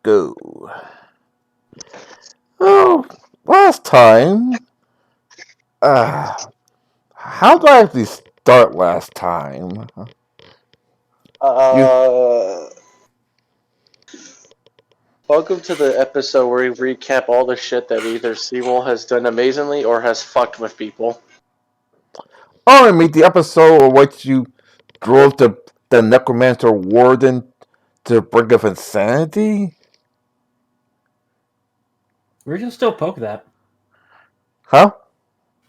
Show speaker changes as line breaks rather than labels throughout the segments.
go. Oh, last time. How do I actually start last time? You.
Welcome to the episode where we recap all the shit that either Seymour has done amazingly or has fucked with people.
Oh, I mean the episode in which you drove the necromancer warden to the brink of insanity?
We're gonna still poke that.
Huh?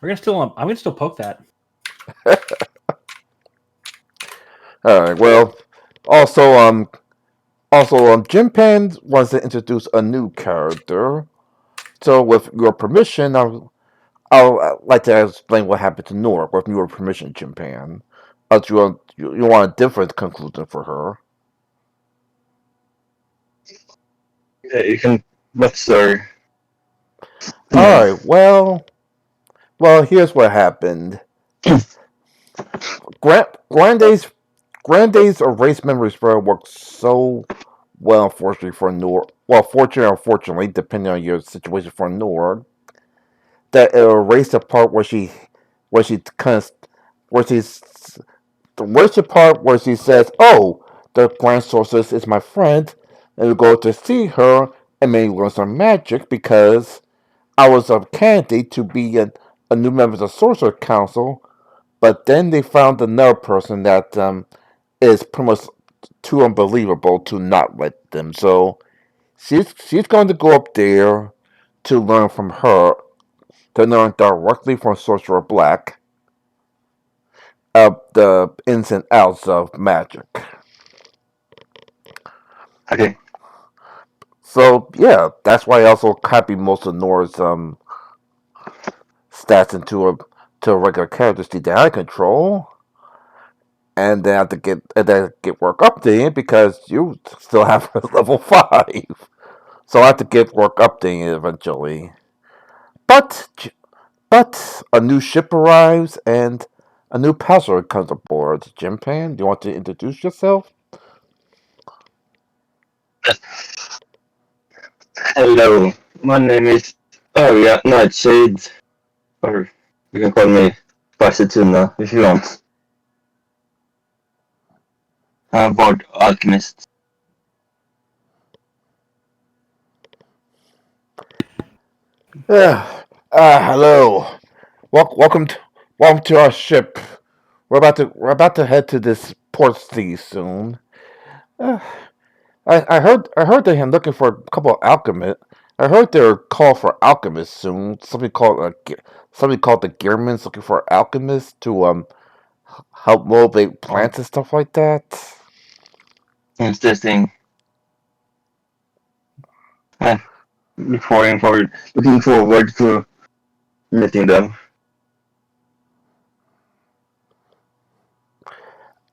I'm gonna still poke that.
Alright, well, also, Jim Pan wants to introduce a new character. So, with your permission, I'll like to explain what happened to Nora. With your permission, Jim Pan. You want a different conclusion for her.
Yeah, you can. What's story?
Alright, well, here's what happened. Grande's erase memory spread worked so well, unfortunately for Nora. Well, fortunately or unfortunately, depending on your situation for Nora, that it erased the part where she kind of where she's the worst part where she says, "Oh, the Grand Sorceress is my friend," and we go to see her and maybe learn some magic because I was a candidate to be a new member of the Sorcerer Council, but then they found another person that is pretty much too unbelievable to not let them. So she's going to go up there to learn from her, to learn directly from Sorcerer Black the ins and outs of magic.
Okay.
So yeah, that's why I also copied most of Nora's stats into a regular character sheet that I control, and then I have to get work updated because you still have level 5. So I have to get work updated eventually. But a new ship arrives and a new passenger comes aboard. Jim Pan, do you want to introduce yourself?
Hello, my name is Nightshade, or you can call me Spicy Tuna if you want. I'm a board alchemist.
Hello. Welcome to our ship. We're about to head to this port city soon. Uh, I heard they are looking for a couple of alchemists. I heard they're called for alchemists soon. Something called the Gearmans looking for alchemists to help motivate plants and stuff like that.
Interesting. Looking forward to meeting them.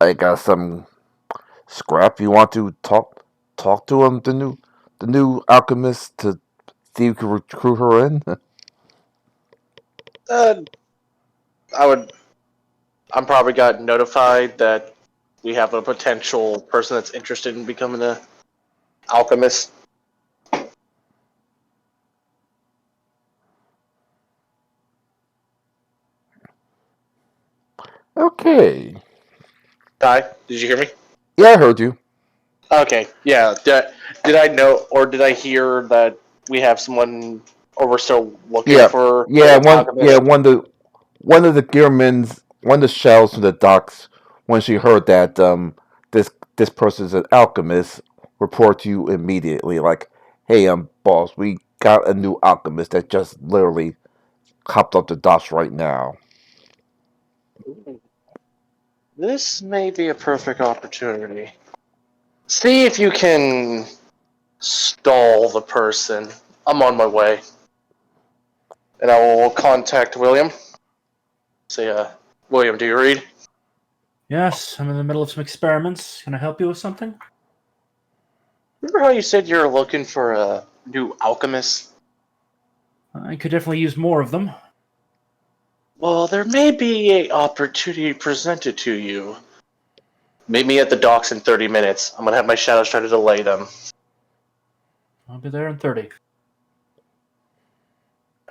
I got some scrap. You want to talk to him, the new alchemist, to see if you can recruit her in.
I'm probably got notified that we have a potential person that's interested in becoming an alchemist.
Okay.
Ty, did you hear me?
Yeah, I heard you.
Okay, yeah. Did I know, or did I hear that we have someone, or we're still looking for alchemist?
One of the Gearmans, one of the shells from the docks, when she heard that this person's an alchemist, report to you immediately, like, hey, boss, we got a new alchemist that just literally hopped off the docks right now.
This may be a perfect opportunity. See if you can stall the person. I'm on my way. And I will contact William. Say, William, do you read?
Yes, I'm in the middle of some experiments. Can I help you with something?
Remember how you said you're looking for a new alchemist?
I could definitely use more of them.
Well, there may be an opportunity presented to you. Meet me at the docks in 30 minutes. I'm gonna have my shadows try to delay them.
I'll be there in 30.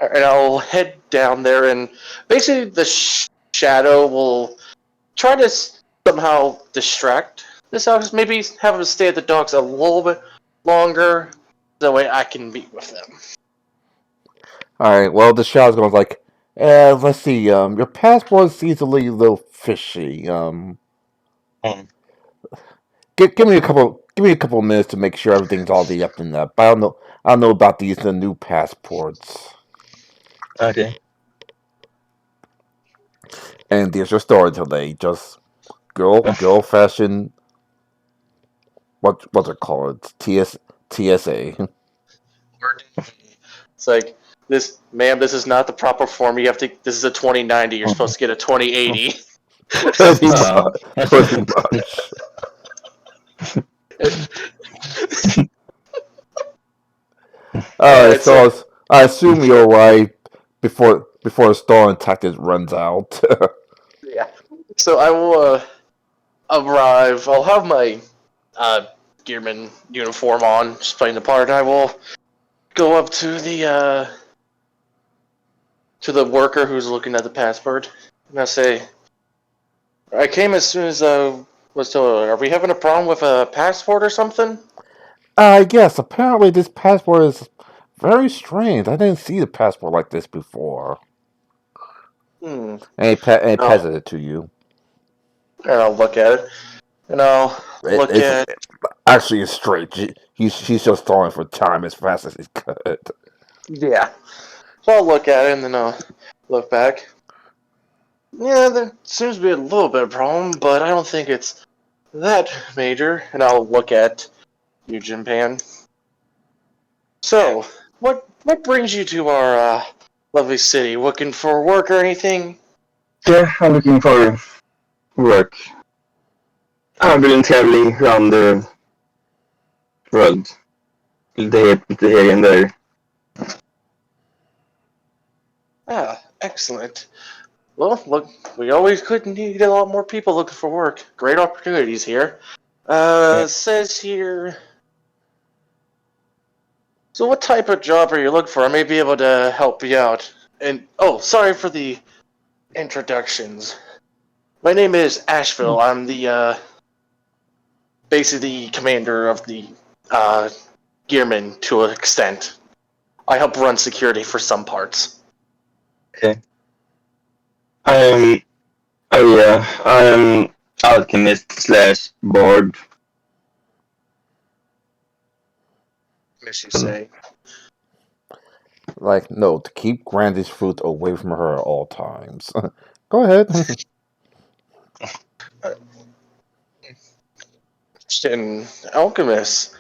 And I'll head down there, and basically the shadow will try to somehow distract this Alex. Maybe have him stay at the docks a little bit longer. That way I can meet with them.
Alright, well, the shadow's going like, let's see, your passport seems a little fishy. Give me a couple of minutes to make sure everything's all the up and up. I don't know about the new passports.
Okay.
And there's your story today. Just good old fashioned what's it called? TSA.
It's like this, ma'am. This is not the proper form. You have to. This is a 2090. You're supposed to get a 2080.
Pretty much.
That's
Pretty much. Alright, so I assume you're right before the stalling tactic runs out.
Yeah. So I will arrive. I'll have my gearman uniform on, just playing the part. I will go up to the worker who's looking at the passport, and I say, "I came as soon as I was told. Are we having a problem with a passport or something?"
Yes, apparently this passport is very strange. I didn't see the passport like this before.
Hmm.
And he
Oh,
passes it to you.
and I'll look at it, and I'll look
It's
at.
actually it's straight. He's just stalling for time as fast as he could.
Yeah. So I'll look at it, and then I'll look back. Yeah, there seems to be a little bit of a problem, but I don't think it's that major. And I'll look at you, Jinpan. So, what brings you to our lovely city? Looking for work or anything?
Yeah, I'm looking for work. I've been traveling around the world. Here and there.
Ah, excellent. Well, look, we always could need a lot more people looking for work. Great opportunities here.
Yeah.
Says here. So, what type of job are you looking for? I may be able to help you out. And oh, sorry for the introductions. My name is Asheville. I'm the basically the commander of the Gearman to an extent. I help run security for some parts.
Okay. I'm. Oh yeah, I'm alchemist slash bard.
As you say.
Like, no, to keep Grandy's fruit away from her at all times. Go ahead.
And alchemist.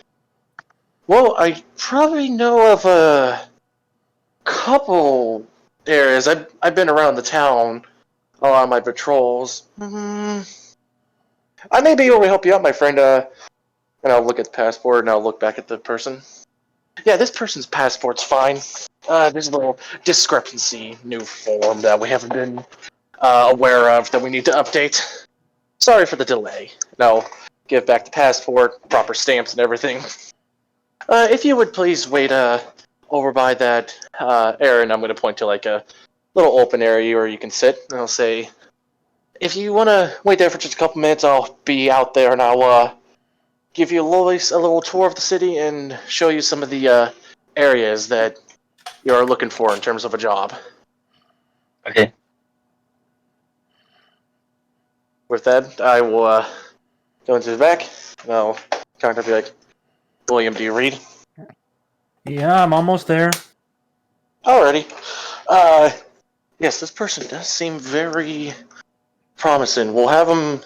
Well, I probably know of a couple areas. I've been around the town a lot of my patrols. I may be able to help you out, my friend. And I'll look at the passport and I'll look back at the person. Yeah, this person's passport's fine. There's a little discrepancy, new form that we haven't been aware of that we need to update. Sorry for the delay. No, give back the passport, proper stamps and everything. If you would please wait over by that area, and I'm going to point to like a little open area where you can sit, and I'll say, if you want to wait there for just a couple minutes, I'll be out there and I'll give you a little tour of the city and show you some of the areas that you're looking for in terms of a job.
Okay.
With that, I will go into the back, and I'll kind of be like, William, do you read?
Yeah, I'm almost there.
Alrighty. Yes, this person does seem very promising. We'll have him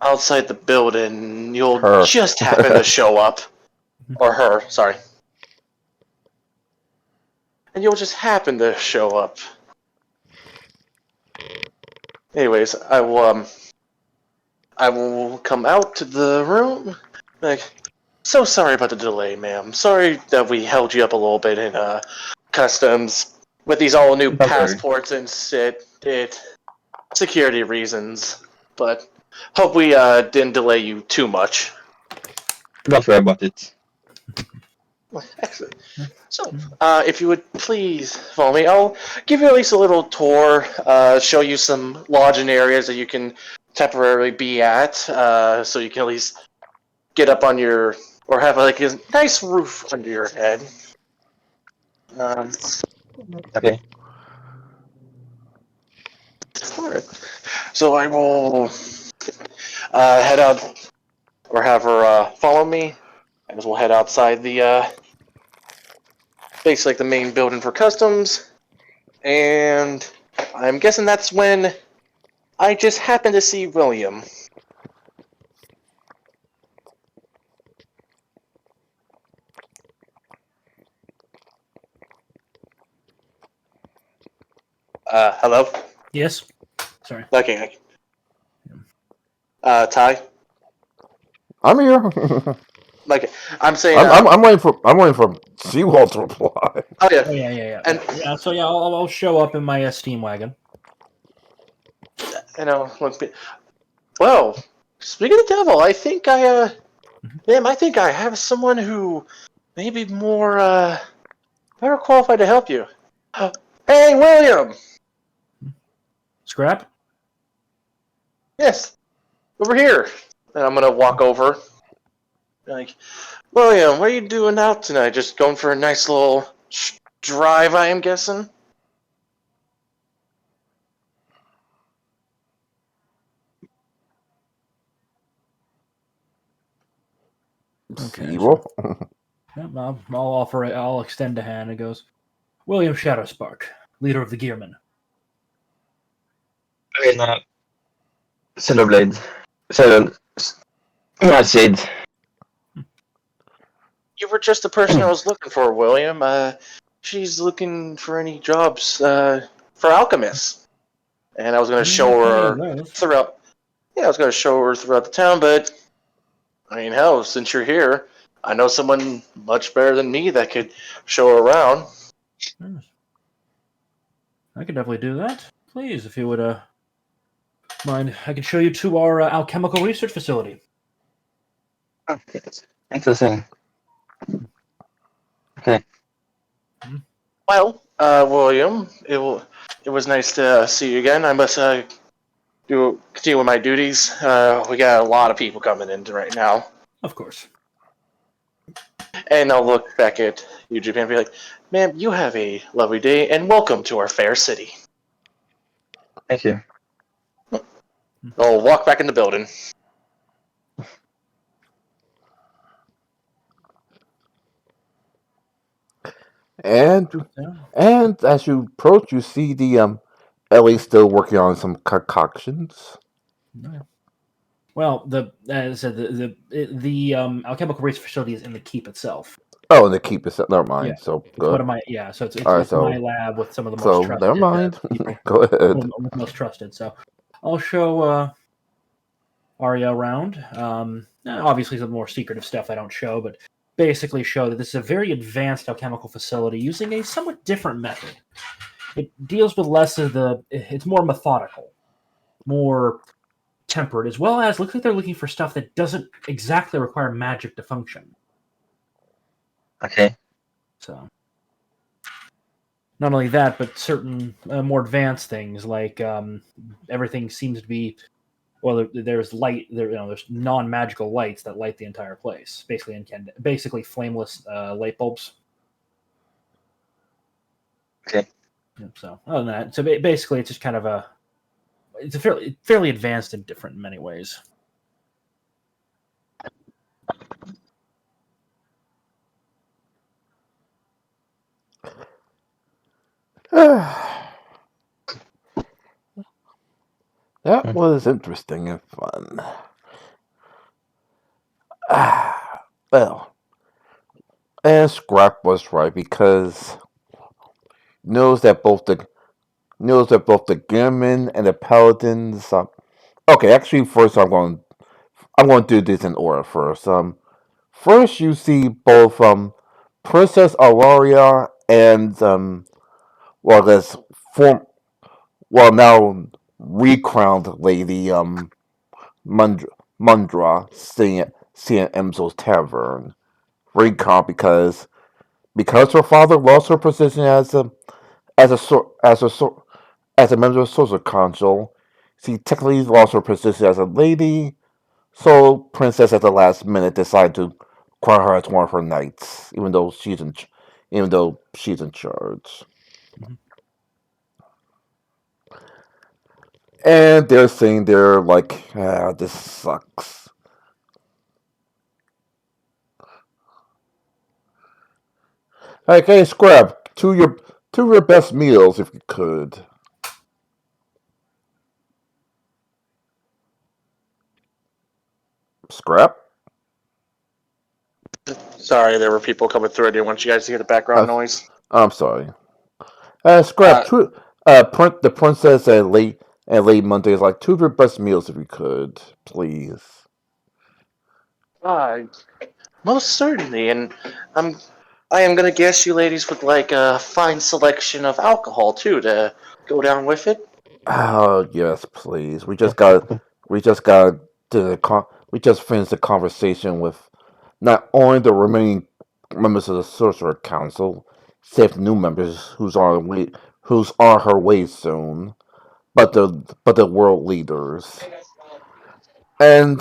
outside the building. You'll
Her.
just happen to show up. Or her, sorry. And you'll just happen to show up. Anyways, I will come out to the room. Like, so sorry about the delay, ma'am. Sorry that we held you up a little bit in customs with these all new
Don't worry.
passports and security reasons. But hope we didn't delay you too much.
Don't worry about it.
Excellent. So, if you would please follow me, I'll give you at least a little tour, show you some lodging areas that you can temporarily be at, so you can at least get up on your, or have like a nice roof under your head.
Okay.
Alright. So I will head out, or have her follow me, as we'll head outside the, basically like the main building for customs, and I'm guessing that's when I just happened to see William. Hello?
Yes. Sorry.
Okay. Ty?
I'm here.
Like, I'm saying,
I'm waiting for Seawall to reply.
oh yeah.
Oh yeah.
And,
Yeah. So yeah, I'll show up in my steam wagon.
look, well, speaking of the devil, I think I think I have someone who may be more, better qualified to help you. Hey, William!
Scrap.
Yes, over here. And I'm gonna walk over. Like, William, what are you doing out tonight? Just going for a nice little drive, I am guessing?
Okay.
Seawall.
Yeah, I'll offer it. I'll extend a hand. It goes, William Shadowspark, leader of the Gearmen.
Cellarblade. Nightshade.
You were just the person I was looking for, William. She's looking for any jobs for alchemists, and I was going to show her throughout. Yeah, I was going to show her throughout the town, but I mean, hell, since you're here, I know someone much better than me that could show her around.
Yes. I could definitely do that. Please, if you would mind, I can show you to our alchemical research facility.
Okay. Interesting. Okay.
Well, William, it was nice to see you again. I must continue with my duties. We got a lot of people coming in right now.
Of course.
And I'll look back at you, Japan, and be like, ma'am, you have a lovely day, and welcome to our fair city.
Thank you.
I'll walk back in the building.
And as you approach, you see the Ellie still working on some concoctions.
Yeah. Well, as I said, the alchemical research facility is in the keep itself.
Oh, and the keep is never mind.
Yeah.
So
It's
good.
one of my So it's
All right,
my lab with some of the most
So
trusted
never mind.
people.
Go ahead.
Most trusted. So I'll show Arya around. Obviously, some more secretive stuff I don't show, but basically show that this is a very advanced alchemical facility using a somewhat different method. It deals with less of it's more methodical, more tempered, as well as looks like they're looking for stuff that doesn't exactly require magic to function.
Okay.
So, not only that, but certain more advanced things like everything seems to be. Well, there's light. There's non-magical lights that light the entire place. Basically flameless light bulbs.
Okay.
So other than that, basically it's just kind of it's a fairly advanced and different in many ways.
That was interesting and fun. Well, and Scrap was right because knows that both the Gearmen and the Paladins. Okay, actually, first I'm going to do this in order first. First you see both Princess Aurelia and this form now recrowned lady Mundra seeing Emzo's Tavern. Recount because Because her father lost her position as a sor- as a sor- as a member of the Sorcerer Council, she technically lost her position as a lady. So Princess at the last minute decided to crown her as one of her knights, even though she's in charge.
Mhm.
And they're saying they're like, ah, this sucks. Okay, Scrap, two of your best meals if you could. Scrap?
Sorry, there were people coming through. I didn't want you guys to hear the background
Uh,
noise.
I'm sorry. Scrap,
Uh,
the princess and Lady Monday is like two of your best meals if you could, please.
uh, most certainly, and I'm I am gonna guess you ladies would like a fine selection of alcohol too to go down with it.
Oh yes, please. We just finished the conversation with not only the remaining members of the Sorcerer Council, save the new members who's on her way soon, but the world leaders. And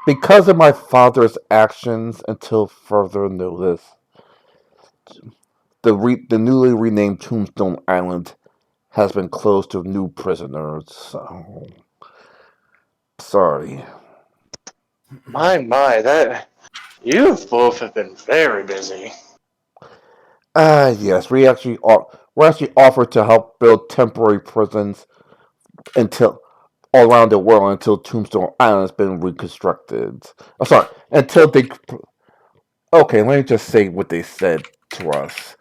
because of my father's actions until further notice, the newly renamed Tombstone Island has been closed to new prisoners. So sorry.
My, that you both have been very busy.
Yes, we're actually offered to help build temporary prisons until all around the world until Tombstone Island has been reconstructed. Oh, sorry, until they. Okay, let me just say what they said to us.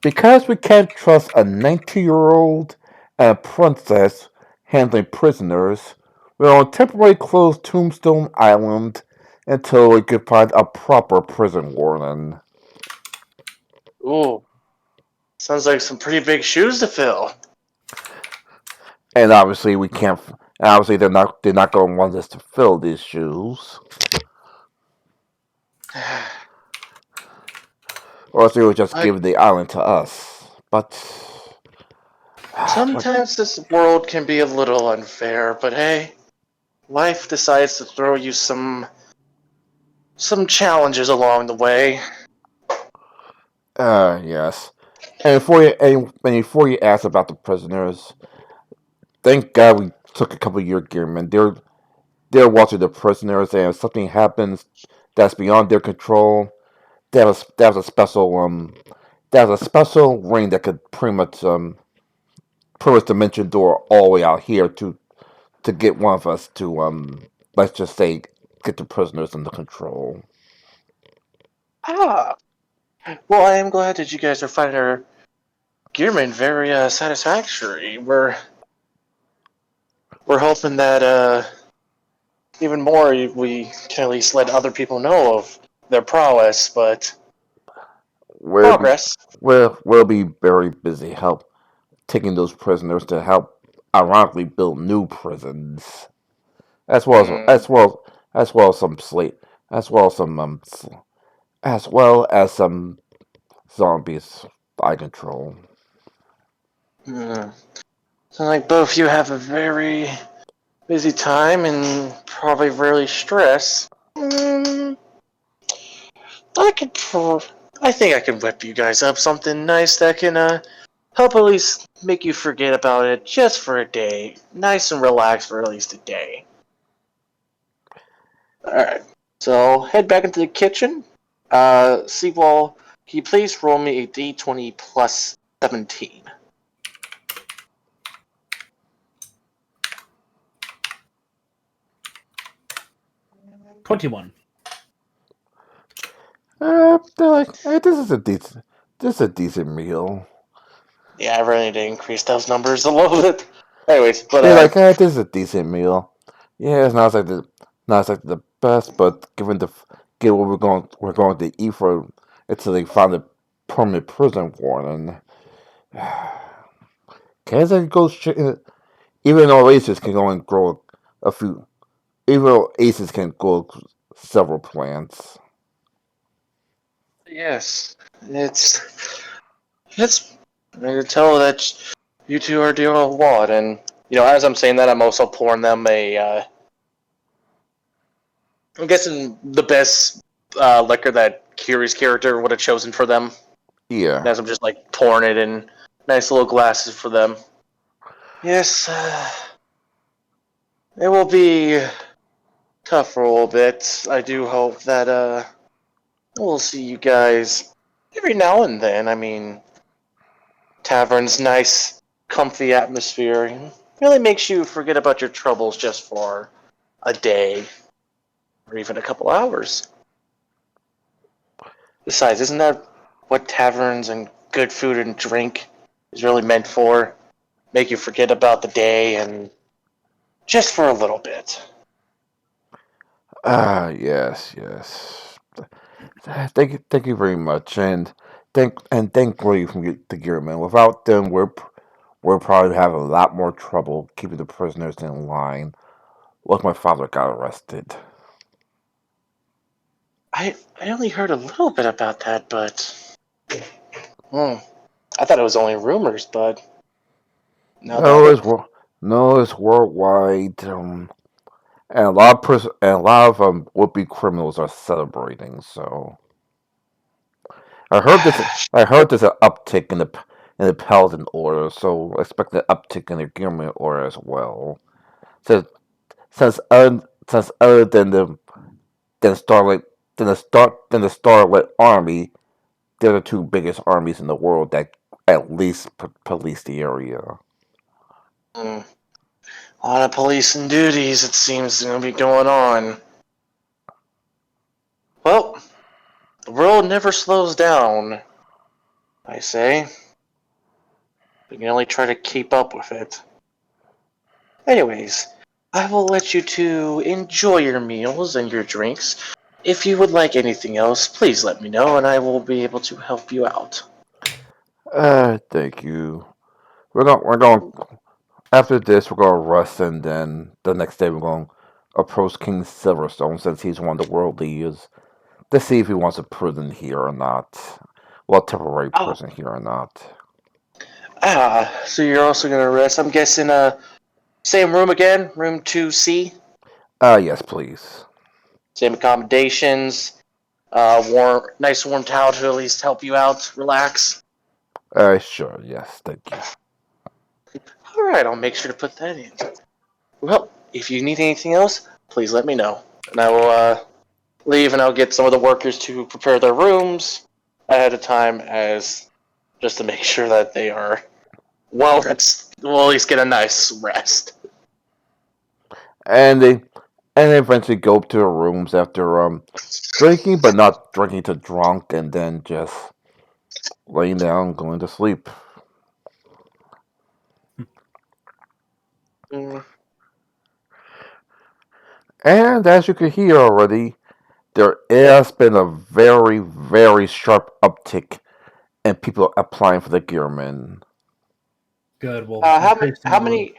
Because we can't trust a 90-year-old and a princess handling prisoners, we'll temporarily close Tombstone Island until we can find a proper prison warden.
Ooh, sounds like some pretty big shoes to fill.
And obviously we can't. Obviously they're not going to want us to fill these shoes, or else they would just
I
give the island to us. But like,
sometimes this world can be a little unfair, but hey, life decides to throw you some challenges along the way.
yes. And before you ask about the prisoners, thank God we took a couple of your gearmen. They're watching the prisoners, and if something happens that's beyond their control, they have a special they have a special ring that could pretty much dimension door all the way out here to get one of us to let's just say get the prisoners under control.
Ah, well, I am glad that you guys are finding our gearman very satisfactory. We're hoping that even more we can at least let other people know of their prowess, but
We'll be
progress.
we'll be very busy help taking those prisoners to help ironically build new prisons as well
Hmm.
as well as some slate as well as some as well as some zombies I control.
Hmm. So like both you have a very busy time and probably really stressed. I could, I think I could whip you guys up something nice that can help at least make you forget about it just for a day. Nice and relaxed for at least a day. Alright. So head back into the kitchen. Seawall, can you please roll me a d20 plus 17?
21.
They're like, hey, this is a decent meal.
Yeah, I really need to increase those numbers a little bit. Anyways, but
They're like, hey, this is a decent meal. Yeah, not like the best, but given what we're going to eat for until they find a permanent prison warden. Kansas goes straight in, even though aces can go and grow a few, even though aces can grow several plants.
Yes, it's I can tell that you two are doing a lot, and as I'm saying that, I'm also pouring them I'm guessing the best liquor that Kiri's character would have chosen for them.
Yeah.
As I'm just like pouring it in nice little glasses for them. Yes, it will be tough for a little bit. I do hope that we'll see you guys every now and then. I mean, tavern's nice, comfy atmosphere. Really makes you forget about your troubles just for a day or even a couple hours. Besides, isn't that what taverns and good food and drink is really meant for? Make you forget about the day and just for a little bit.
Yes. Thank you very much, and thank Ray from the Gearman. Without them, we're probably having a lot more trouble keeping the prisoners in line. Like my father got arrested.
I only heard a little bit about that, but I thought it was only rumors. But now that
No, no, it's worldwide. And a lot of would-be criminals are celebrating. So I heard this. I heard there's an uptick in the Paladin order. So I expect an uptick in the Gearman order as well. So since other than Starlight than the Starlight Army, they're the two biggest armies in the world that at least police the area.
a lot of police and duties, it seems to be going on. Well, the world never slows down. I say we can only try to keep up with it. Anyways, I will let you two enjoy your meals and your drinks. If you would like anything else, please let me know, and I will be able to help you out.
Thank you. We're going after this. We're gonna rest, and then the next day we're going to approach King Silverstone since he's one of the world leaders to see if he wants a prison here or not. Well, temporary
Oh,
prison here or not.
so you're also gonna rest? I'm guessing, same room again, room 2C.
Yes, please.
Same accommodations. Nice warm towel to at least help you out, relax.
Sure. Yes, thank you.
All right, I'll make sure to put that in. Well, if you need anything else, please let me know, and I will leave, and I'll get some of the workers to prepare their rooms ahead of time, as just to make sure that they are well rested. We'll at least get a nice rest.
And they eventually go up to their rooms after drinking, but not drinking to drunk, and then just laying down, going to sleep.
Mm,
And as you can hear already, there has been a very sharp uptick in people applying for the Gearman.
Good. We'll
how many?
increase the
How
number.
many?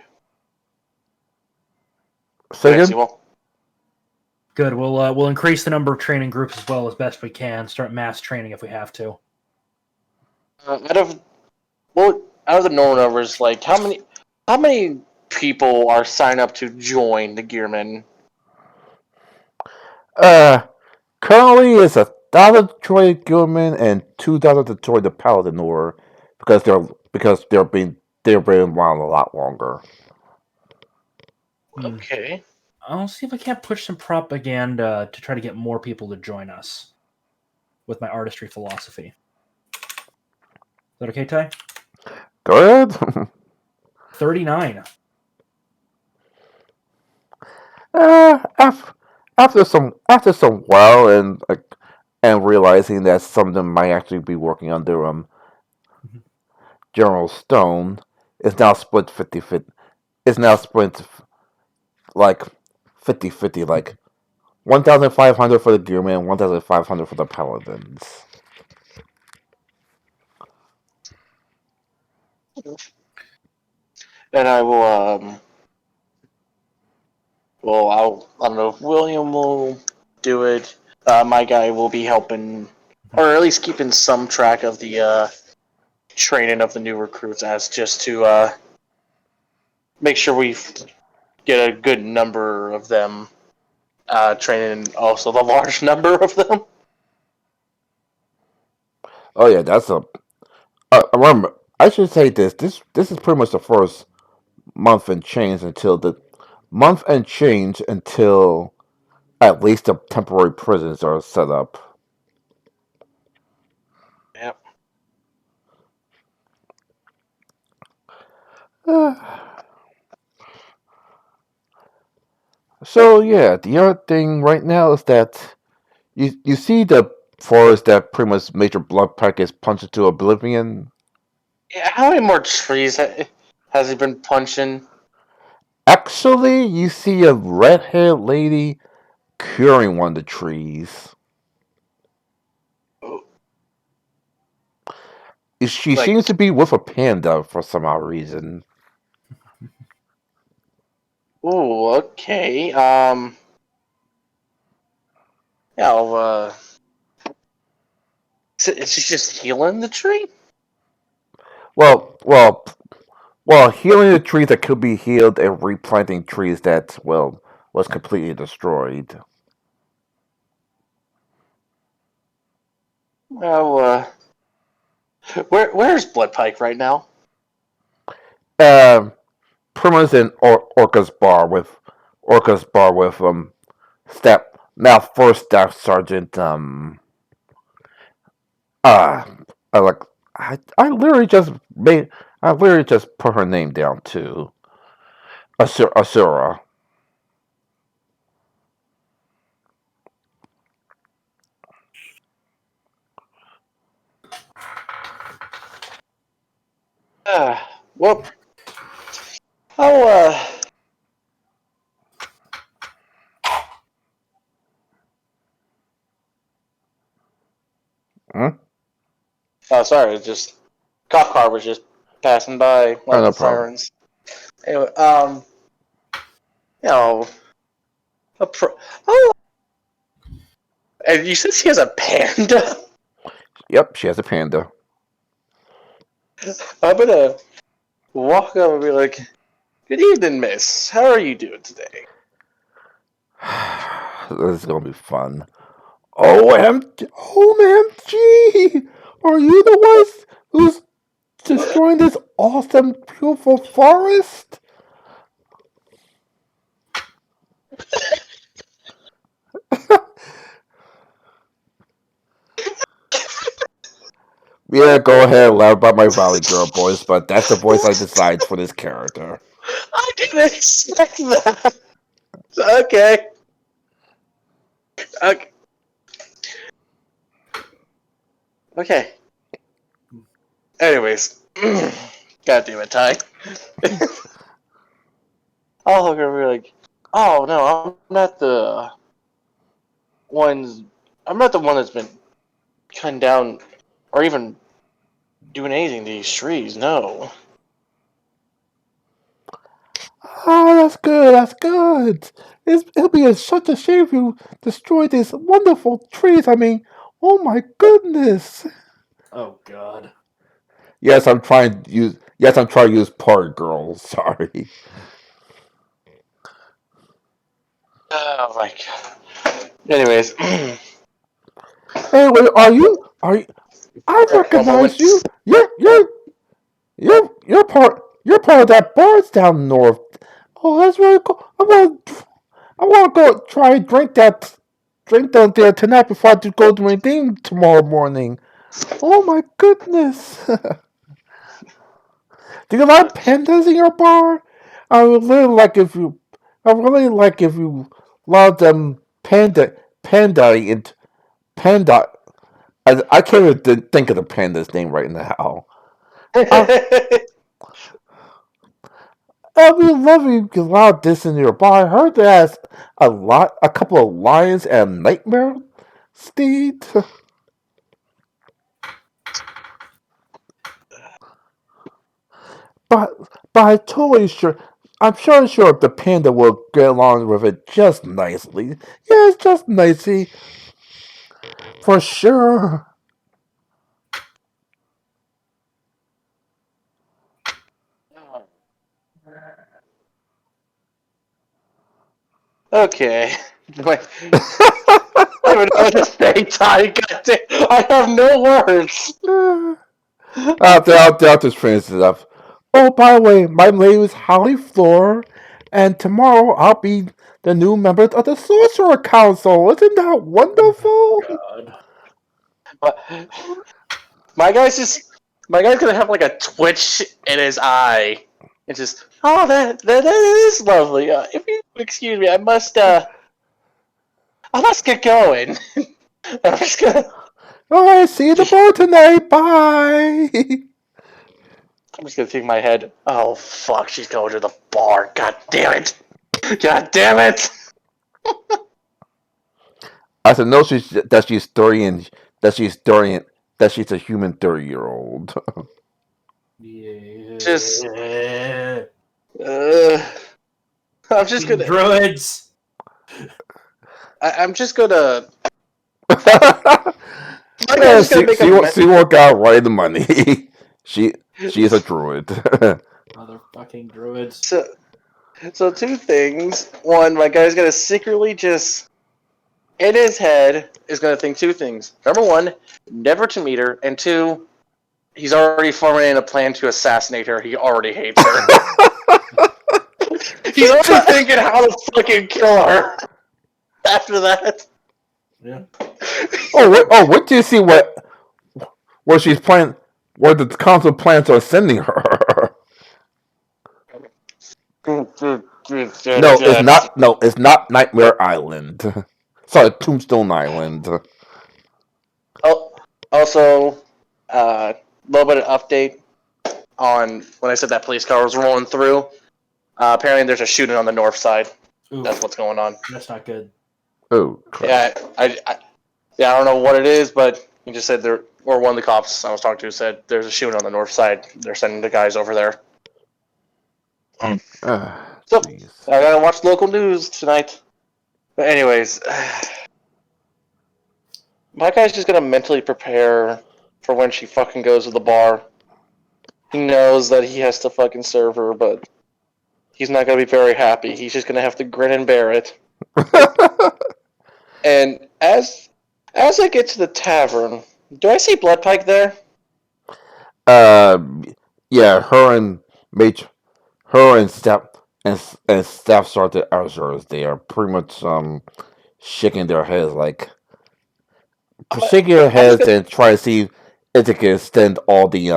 Say
Go ahead,
again?
Sewell.
Good. We'll increase the number of training groups as well as best we can. Start mass training if we have to.
Out of well, out of the normal numbers, like how many people are signed up to join the Gearmen?
Uh, Currently it's 1,000 to join the Gearman and 2,000 to join the Paladin Order because they're being around a lot longer.
Okay.
I'll see if I can't push some propaganda to try to get more people to join us with my artistry philosophy. Is that okay, Ty?
Go ahead.
39.
uh, after, after some while and realizing that some of them might actually be working under General Stone, it's now split 50-50. It's now split like 50-50, like 1,500 for the Gearman, 1,500 for the Paladins.
And I will I don't know if William will do it. My guy will be helping or at least keeping some track of the training of the new recruits, as just to make sure we get a good number of them training, and also the large number of them.
Oh yeah, that's a. Remember, I should say this. This is pretty much the first month and change until at least the temporary prisons are set up.
Yep.
So yeah, the other thing right now is that you see the forest that pretty much Major Bloodpack is punched into oblivion.
Yeah, how many more trees has he been punching?
Actually, you see a red-haired lady curing one of the trees. She
Like,
seems to be with a panda for some odd reason.
ooh, okay. Yeah, is she just healing the tree?
Well, well, healing the trees that could be healed and replanting trees that, well, was completely destroyed.
Well, where's Bloodpike right now?
Um, Primus in Orca's bar with first Staff Sergeant uh I like I literally just made I literally just put her name down too. Asura.
Well, how
Hmm?
oh, sorry, just cop car was just passing by
Oh,
like
no
the
problem.
sirens. Anyway, you know, oh, and you said she has a panda.
Yep, she has a panda.
I'm gonna walk up and be like, "Good evening, miss. How are you doing today?"
This is gonna be fun. OMG! Are you the ones who's destroying this awesome, beautiful forest? Yeah, go ahead, loud about my Valley Girl voice, but that's the voice I decide for this character.
I didn't expect that. Okay. Okay. Okay. Anyways, God damn it, Ty. I'll look over and be like, "Oh no, ones. I'm not the one that's been cutting down or even doing anything to these trees. No."
Ah, that's good, that's good. It'll be such a shame if you destroy these wonderful trees. I mean, oh my goodness.
Oh God.
Yes, I'm trying to use part girl, sorry.
Oh my god. Anyways,
Anyway, I
one
recognize
moment.
you. You're part of that bar's down north. Oh, that's really cool. I want to go try and drink down there tonight before I go to my thing tomorrow morning. Oh my goodness. Do you like pandas in your bar? I would really like if you I really like if you love them and panda. I can't even think of the panda's name right now. I I'd be loving to allow this in your bar. I heard there's a couple of lions and nightmare steed. But but I'm sure the panda will get along with it just nicely. Yes, just nicely for sure.
Okay. Wait. I don't even know what to say, Ty. Goddamn. I have no words.
They'll just finish it up. Oh, by the way, my name is Fleur, and tomorrow I'll be the new member of the Sorcerer Council. Isn't that wonderful?
God.
But my guy's gonna have like a twitch in his eye. It's just, oh, that is lovely. If you excuse me, I must get going. I'm just gonna
Alright, see you at the bar tonight. Bye.
think in my head, oh fuck, she's going to the bar. God damn it. God damn it.
I said no. She's 30 and that she's a human 30-year-old.
Yeah.
Just I'm just gonna
Druids.
I'm just gonna my
Yeah,
guy's just gonna make a
she worked out right in the money. she is a druid.
Motherfucking druids.
So two things. One, my guy's gonna secretly just in his head is gonna think two things. Number one, never to meet her, and two, he's already formulating a plan to assassinate her. He already hates her. He's already thinking how to fucking kill her. After that.
Yeah.
What do you see? Where she's playing? Where the council plans on sending her? No, it's not. No, it's not Nightmare Island. Sorry, Tombstone Island.
Oh, also, little bit of update on when I said that police car was rolling through. Apparently, there's a shooting on the north side.
Ooh,
That's what's going on.
that's not good.
Oh, crap.
Yeah, I don't know what it is, but he just said there, or one of the cops I was talking to said there's a shooting on the north side. They're sending the guys over there. So
Jeez.
I gotta watch local news tonight. But anyways, my guy's just gonna mentally prepare for when she fucking goes to the bar. He knows that he has to fucking serve her, but he's not gonna be very happy. He's just gonna have to grin and bear it. And as I get to the tavern, do I see Bloodpike there?
uh, yeah, her and Staff Sergeant Azures, they are pretty much shaking their heads like shaking their
I'm just
heads and try to see if they can extend all the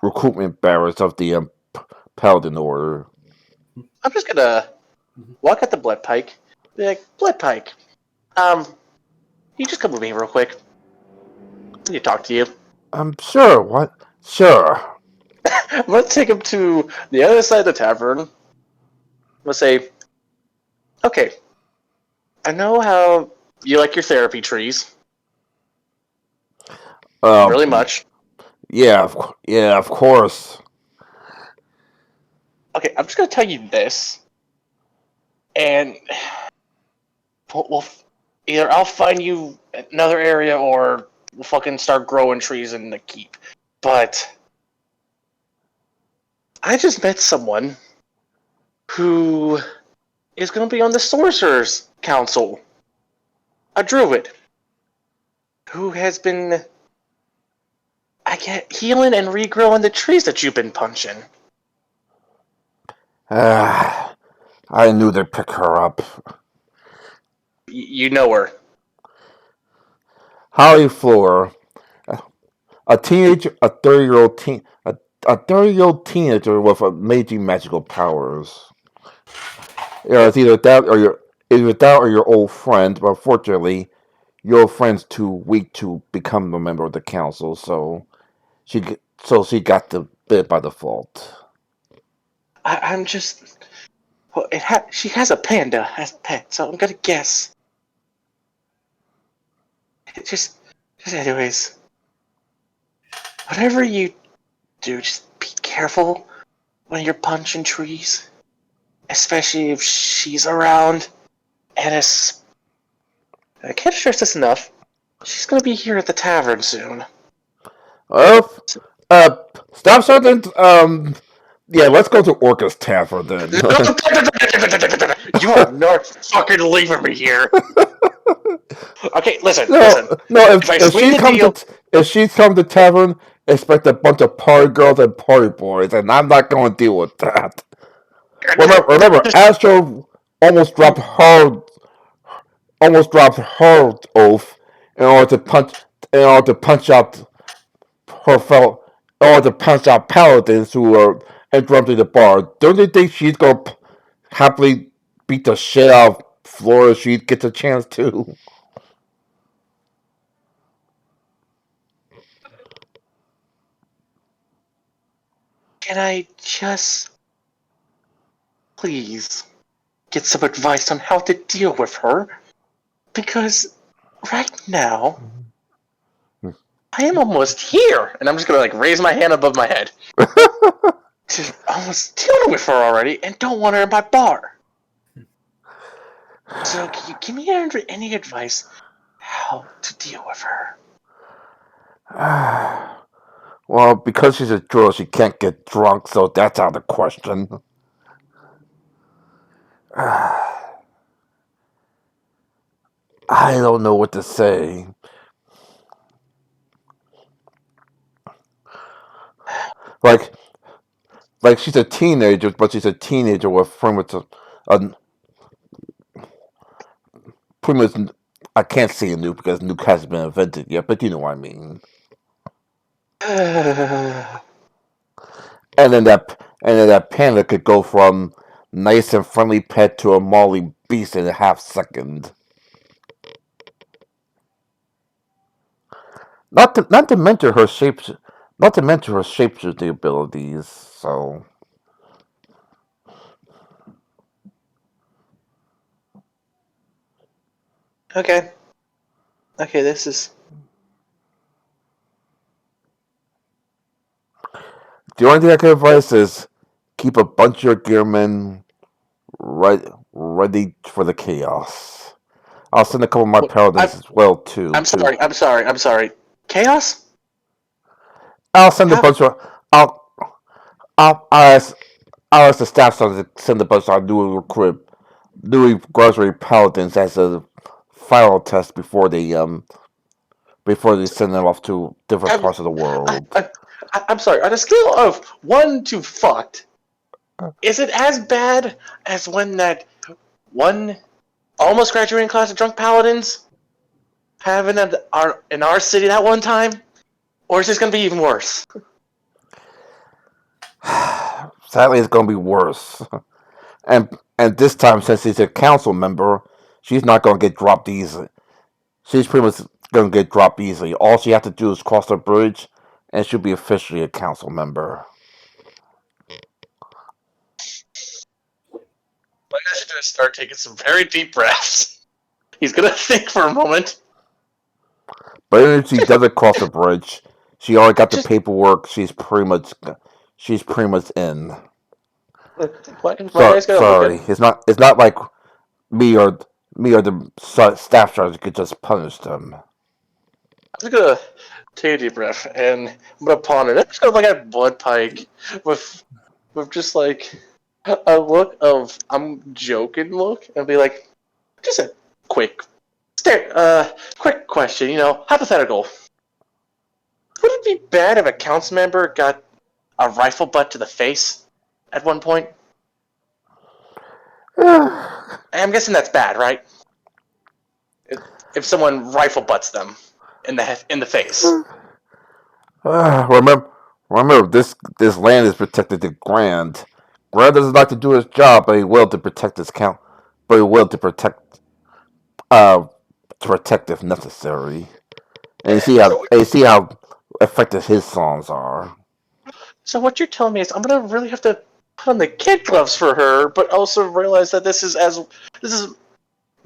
recruitment barriers of the Paladin Order.
gonna walk at the Bloodpike. Be like, Bloodpike, you just come with me real quick. I need to talk to you.
Sure. What? Sure.
I'm gonna take him to the other side of the tavern. I'm gonna say, okay, I know how you like your therapy trees really much.
Yeah. Of course.
Okay, I'm just gonna tell you this, and we'll either I'll find you another area or we'll fucking start growing trees in the keep. But I just met someone who is gonna be on the Sorcerer's Council, a druid who has been healing and regrowing the trees that you've been punching.
I knew they'd pick her up.
You know her.
Fleur, a 30-year-old a 30-year-old teenager with amazing magical powers. It's either that or your old friend, but fortunately, your friend's too weak to become a member of the council, so she got the bit by default.
I'm just. Well, she has a panda as a pet, so I'm gonna guess. Just anyways. Whatever you do, just be careful when you're punching trees. Especially if she's around. And I can't stress this enough. She's gonna be here at the tavern soon.
Uh, Staff Sergeant Yeah, let's go to Orca's Tavern then.
You are not fucking leaving me here. Okay, listen.
No.
If I
If
swing
she
the
comes
deal,
to if she comes to tavern, expect a bunch of party girls and party boys, and I'm not going to deal with that. Remember, Astro almost dropped her oath in order to punch out her fellow in order to punch out paladins who are interrupting the bar. Don't you think she's going to happily beat the shit out of Fleur if she gets a chance to?
can I just please get some advice on how to deal with her? Because right now, I am almost here, and I'm just gonna like raise my hand above my head. To almost dealing with her already, and don't want her in my bar. So can you give me any advice how to deal with her?
Well, because she's a girl, she can't get drunk, so that's out of the question. I don't know what to say. Like, like she's a teenager, but she's a teenager with a pretty much. I can't say a nuke because nuke hasn't been invented yet, but you know what I mean. And then that panda could go from nice and friendly pet to a mauling beast in a half second. Not to mention her shapes, not to mention her shapeshifting abilities. So
Okay. Okay, this is.
the only thing I can advise is keep a bunch of your gearmen ready for the chaos. I'll send a couple of my
What,
paladins as well too.
I'm sorry. I'm sorry. Chaos?
I'll send a
How?
bunch of. I'll ask the staff sergeant to send a bunch of newly grocery paladins as a final test before they send them off to different
I'm,
parts of the world.
I'm sorry. On a scale of 1 to fucked, is it as bad as when that one almost graduating class of drunk paladins happened in our city that one time? Or is this going to be even worse?
Sadly, it's going to be worse. And this time, since she's a council member, she's not going to get dropped easily. She's pretty much going to get dropped easily. All she has to do is cross the bridge, and she'll be officially a council member.
My guy's going to start taking some very deep breaths. He's going to think for a moment.
But even if she doesn't cross the bridge, she already got the
Just
paperwork. She's pretty much in.
my guy's going to look at.
Sorry, it's not like me or the staff sergeant could just punish them.
I'm just going to take a deep breath and I'm going to ponder. I'm just going to look at Blood Pike with just like a look of I'm joking look and be like, just a quick quick question, hypothetical. Would it be bad if a council member got a rifle butt to the face at one point? I'm guessing that's bad, right? If someone rifle butts them in the face.
Remember, this land is protected to Grand. Grand doesn't like to do his job, but he will to protect his count. But he will uh to protect if necessary. And
So,
you see how effective his songs are.
so what you're telling me is I'm gonna really have to put on the kid gloves for her, but also realize that this is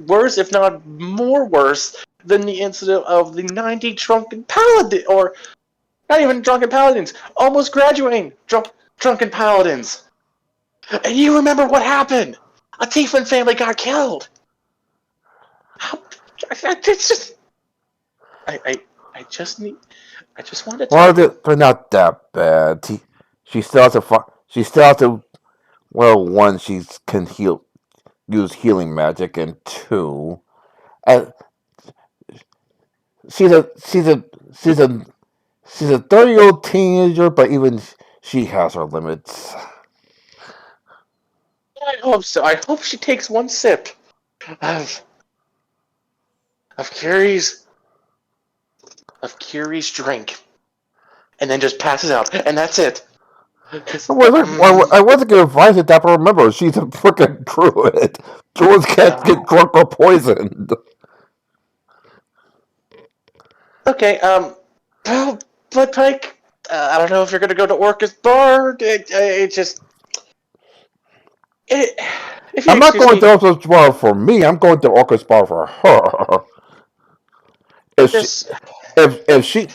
worse, if not more worse, than the incident of the 90 drunken paladin, or not even drunken paladins, almost graduating drunken paladins. And you remember what happened? A Tiefling family got killed. How, it's just, I just need, I just wanted to
Well,
talk.
they're not that bad. She still has to fight. She still has to. Well, one, she can use healing magic, and two, uh, she's a she's a she's a she's a 30-year-old teenager, but even she has her limits.
I hope so. I hope she takes one sip of of Carrie's drink and then just passes out, and that's it.
I wasn't gonna advise it that, but remember, she's a freaking druid. Druids can't get drunk or poisoned.
Okay, well, but Pike, I don't know if you're gonna go to Orca's bar. It just, it, if you
I'm not
excuse
going
me,
to Orcus Bar for me. I'm going to Orcus Bar for her. If she,
just
if she,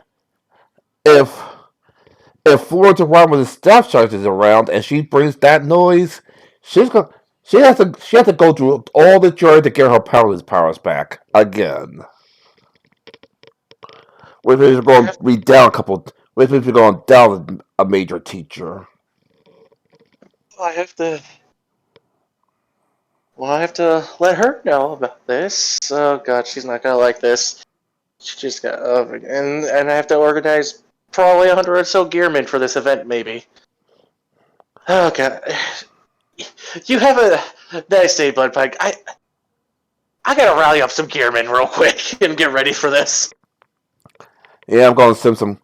if Fleur around with the staff charges around and she brings that noise, she's going. She has to go through all the journey to get her powers back again. Which means we're
I
going
have,
to be down a couple. Which means we're going down a major teacher.
I have to, well, I have to let her know about this. Oh God, she's not gonna like this. She just got, and I have to organize probably 100 or so gearmen for this event, maybe. Oh God, you have a nice day, Bud Pike. I gotta rally up some gearmen real quick and get ready for this.
Yeah, I'm going to send some.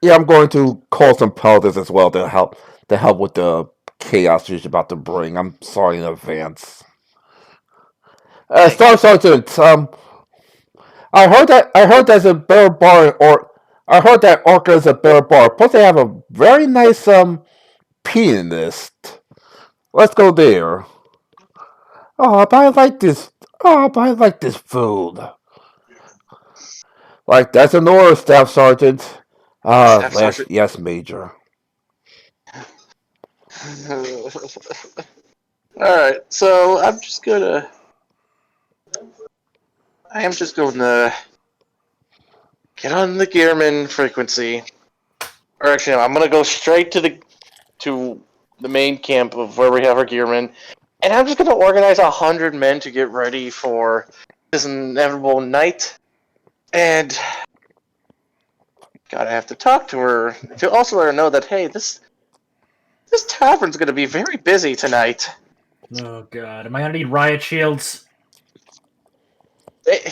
Yeah, I'm going to call some paladins as well to help with the chaos she's about to bring. I'm sorry in advance.
Thank
Star
you.
Sergeant, I heard there's a bear bar or I heard that Orca is a bear bar. Plus they have a very nice pianist. Let's go there. Oh, but I like this. Oh, but I like this food. Like that's an order, Staff Sergeant.
Staff
Yes,
Sergeant.
yes, Major.
Alright, so I am just gonna get on the Gearman frequency. Or actually, no, I'm gonna go straight to the main camp of where we have our Gearmen, and I'm just gonna organize 100 men to get ready for this inevitable night. And gotta have to talk to her to also let her know that hey, this tavern's gonna be very busy tonight.
Oh god, am I gonna need riot shields?
Eh,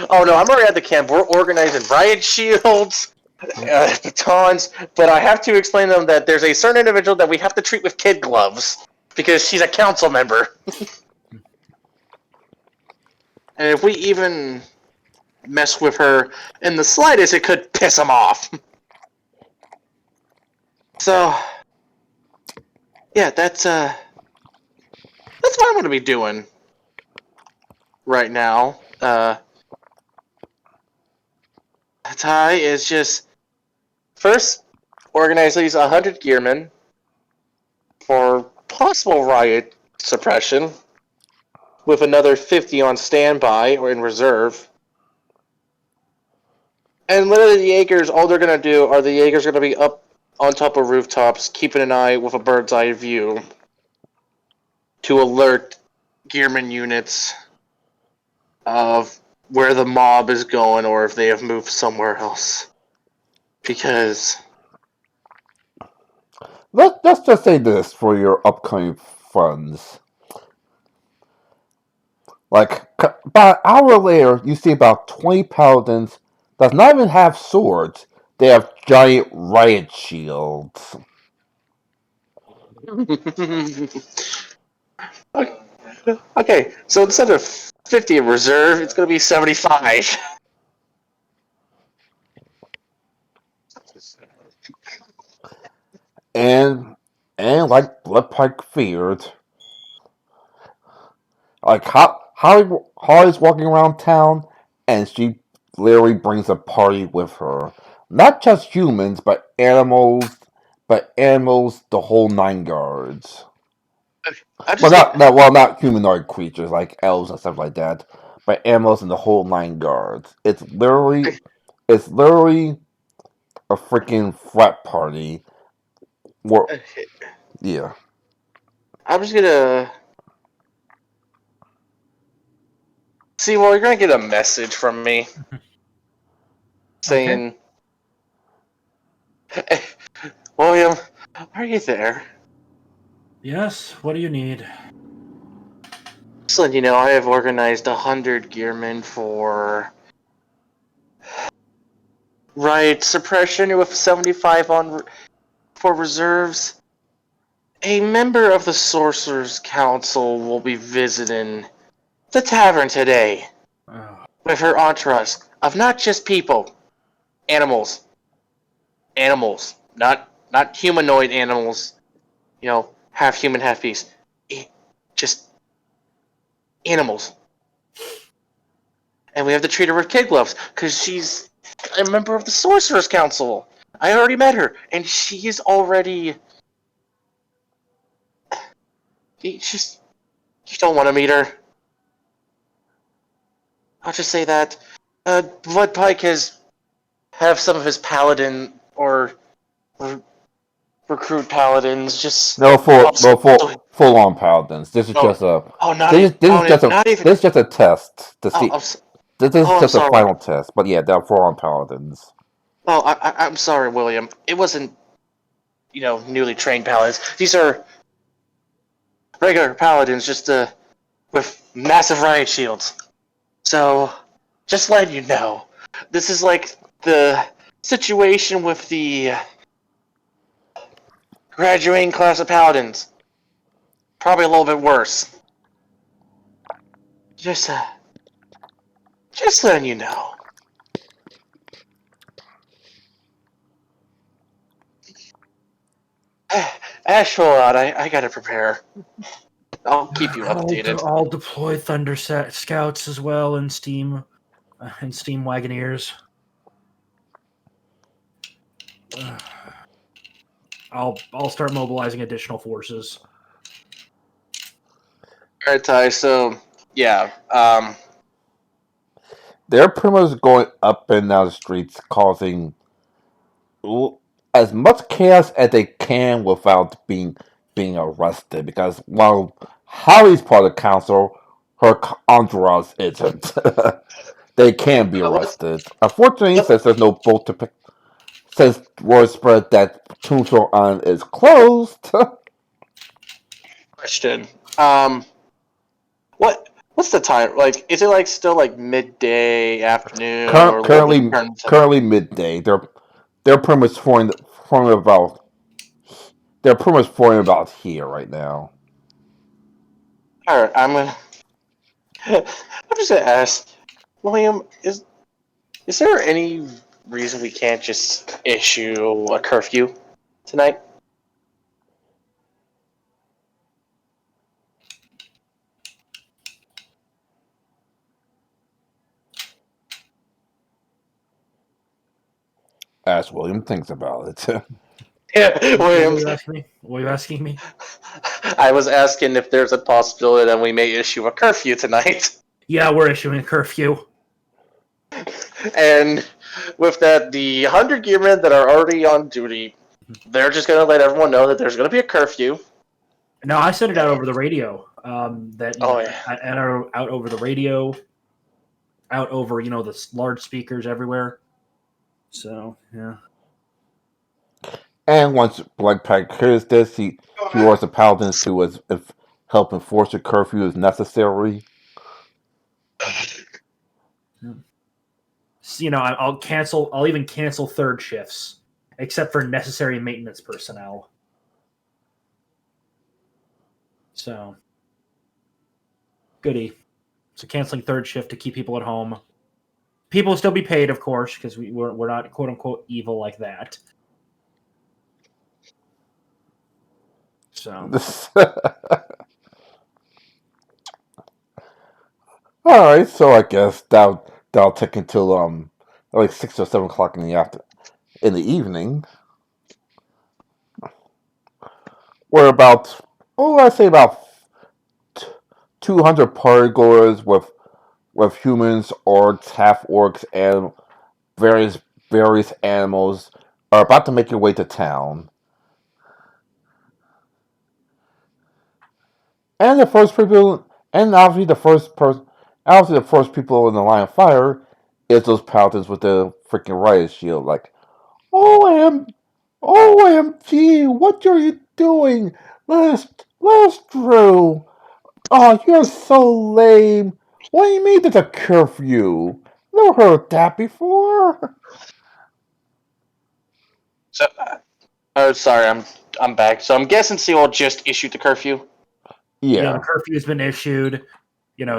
oh no, I'm already at the camp. We're organizing riot shields, batons, but I have to explain to them that there's a certain individual that we have to treat with kid gloves because she's a council member. And if we even mess with her in the slightest, it could piss them off. So, yeah, that's what I'm going to be doing right now. Ty is just first organize these 100 gearmen for possible riot suppression, with another 50 on standby or in reserve. And literally, the Jaegers, all they're going to do are the Jaegers going to be up on top of rooftops, keeping an eye with a bird's eye view to alert Gearman units of where the mob is going or if they have moved somewhere else. Because
Let's just say this for your upcoming funds. Like about an hour later, you see about 20 paladins that not even have swords. They have giant riot shields.
okay, so instead of 50 in reserve, it's going to be 75.
And like Bloodpike feared, like Holly's walking around town, and she literally brings a party with her. Not just humans, but animals, the whole nine yards.
I'm just get
Not humanoid creatures like elves and stuff like that, but animals in the whole nine yards. It's literally a freaking frat party. War, yeah.
I'm just gonna see. Well, you're gonna get a message from me
Okay.
saying, "William, are you there?"
Yes. What do you need?
So you know, I have organized 100 gearmen for riot suppression with 75 on for reserves. A member of the Sorcerer's Council will be visiting the tavern today
Oh,
with her entourage of not just people, animals, not humanoid animals. You know, half human, half beast. Just animals. And we have to treat her with kid gloves because she's a member of the Sorcerer's Council. I already met her, and she is already. She's. You don't want to meet her. I'll just say that. Blood Pike has have some of his paladin or re- recruit paladins just
No full,
also.
no full on paladins. This is
Oh,
just a,
oh, not even. Not even.
this is just a test to
Oh,
see. This is
I'm
just a
sorry.
final test. But yeah, they're full on paladins.
Oh, I'm sorry, William. It wasn't, newly trained paladins. These are regular paladins, just with massive riot shields. So, just letting you know, this is like the situation with the graduating class of paladins. Probably a little bit worse. Just, uh, just letting you know. Ashwad, I gotta prepare. I'll keep you updated.
I'll deploy Thunder Scouts as well and Steam Wagoneers. I'll start mobilizing additional forces.
Alright, Ty, so, yeah,
They're pretty much going up and down the streets, causing as much chaos as they can without being arrested. Because while Holly's part of the council, her entourage isn't. They can be
what's,
arrested. Unfortunately,
what
since there's no boat to pick, since word spread that Tombstone Island is closed.
question? What's the time? Like, is it like still like midday, afternoon, or what would
currently
turn to?
currently midday. They're pretty much forming about they're pretty much forming about here right now.
Alright, I'm just gonna ask, William, is there any reason we can't just issue a curfew tonight?
As William thinks about it.
Yeah,
What
William.
are you asking me? What are you asking me?
I was asking if there's a possibility that we may issue a curfew tonight.
Yeah, we're issuing a curfew.
And with that, the 100 gearmen that are already on duty, they're just going to let everyone know that there's going to be a curfew.
No, I sent it out over the radio. That
Oh, yeah.
out over the radio, out over the large speakers everywhere. So yeah.
And once Blackpack hears this, he orders the paladins to help enforce the curfew as necessary.
I'll cancel. I'll even cancel third shifts, except for necessary maintenance personnel. So, goody. So canceling third shift to keep people at home. People will still be paid, of course, because we're not quote unquote evil like that. So
All right, so I guess that'll take until like 6 or 7 o'clock in the evening. We're about I say about 200 partygoers with humans, orcs, half orcs, and various various animals are about to make their way to town. and the first people, and obviously the first people in the line of fire is those paladins with the freaking riot shield. Like, OM, OMG, what are you doing? Last Drew. Oh, you're so lame. What do you mean there's a curfew? Never heard that before.
So, sorry, I'm back. So I'm guessing Seoul just issued the curfew.
Yeah, the
Yeah.
curfew has been issued.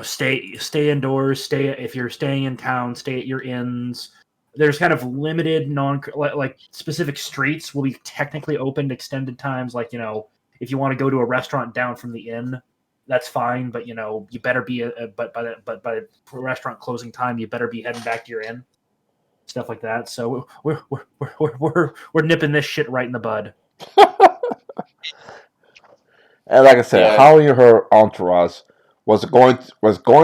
Stay indoors. Stay if you're staying in town. Stay at your inns. There's kind of limited like specific streets will be technically opened extended times. Like if you want to go to a restaurant down from the inn, that's fine. But you better be. But by the restaurant closing time, you better be heading back to your inn. Stuff like that. So we're nipping this shit right in the bud.
And like I said,
Yeah,
Holly and her entourage was going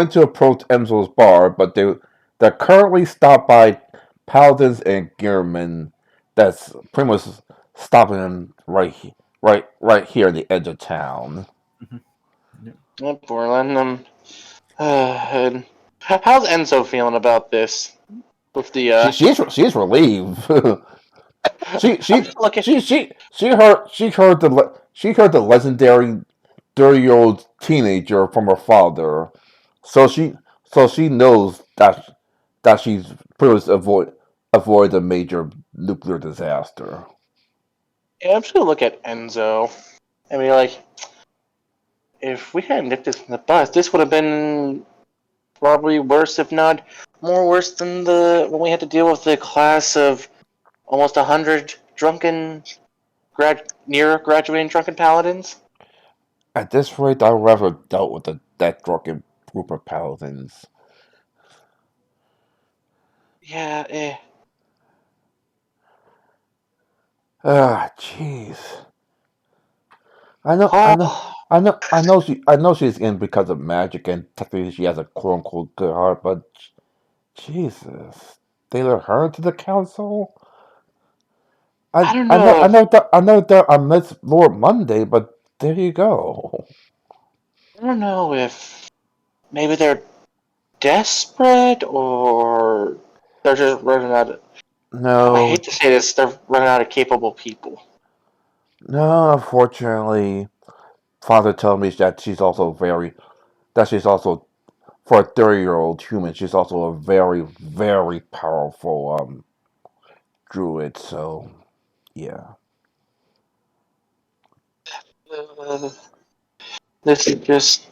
to approach Enzo's bar, but they're currently stopped by paladins and gearmen. That's pretty much stopping them right here at the edge of town.
Portland. And how's Enzo feeling about this? With the
She's relieved. she
I'm
she
just looking.
she heard the legendary 30-year-old teenager from her father, so she knows that she's pretty much avoid a major nuclear disaster.
Yeah, I'm just gonna look at Enzo. I mean, like, if we hadn't nipped this in the bud, this would have been probably worse, if not more worse than the when we had to deal with the class of almost 100 drunken near graduating drunken paladins.
At this rate, I'd rather dealt with that drunken group of paladins.
Yeah,
Ah, jeez. I know, I know,
Oh,
I know she's in because of magic, and technically she has a quote unquote good heart, but Jesus, they let her into the council.
I don't know.
I know that I miss Lord Monday, but there you go.
I don't know if maybe they're desperate or they're just running out of. I
No,
hate to say this, they're running out of capable people.
no, unfortunately, Father told me that she's also for a 30-year-old human, she's also a very, very powerful druid. So yeah.
Uh, this is just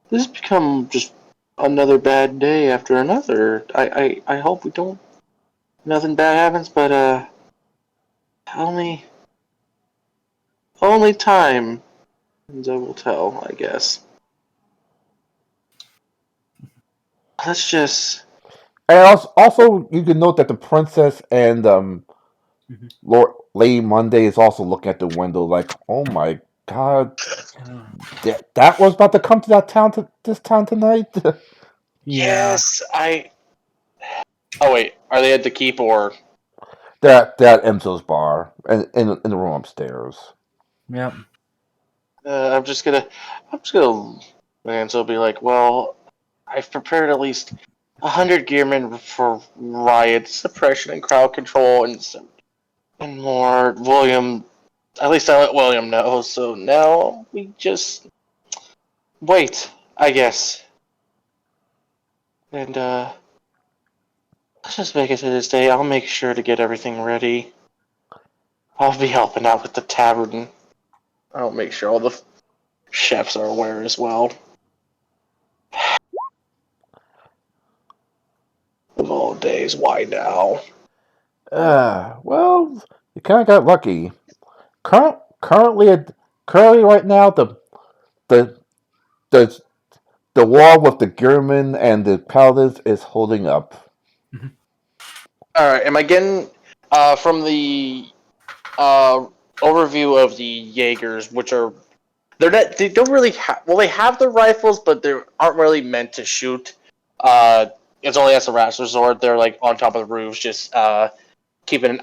this has become just another bad day after another. I hope we don't nothing bad happens, but only only time will tell, I guess. Let's just
And also, you can note that the princess and
Mhm.
Lord Lady Monday is also looking at the window, like, oh my god, that was about to come to this town tonight.
Yeah.
yes, I. Oh wait, are they at the keep or?
that Enzo's bar and in the room upstairs.
Yep.
I'm just gonna. And so be like, well, I've prepared at least 100 gearmen for riot suppression and crowd control and more. William, at least I let William know. So now we just wait, I guess, and let's just make it to this day. I'll make sure to get everything ready. I'll be helping out with the tavern. I'll make sure all the chefs are aware as well. Of all days, why now?
Well, you kind of got lucky. Currently, right now, the the the wall with the Gearmen and the Paladins is holding up.
Mhm.
All right, am I getting from the uh, overview of the Jaegers, which are they don't really well, they have the rifles, but they aren't really meant to shoot. It's only as a last resort. They're like on top of the roofs, just keeping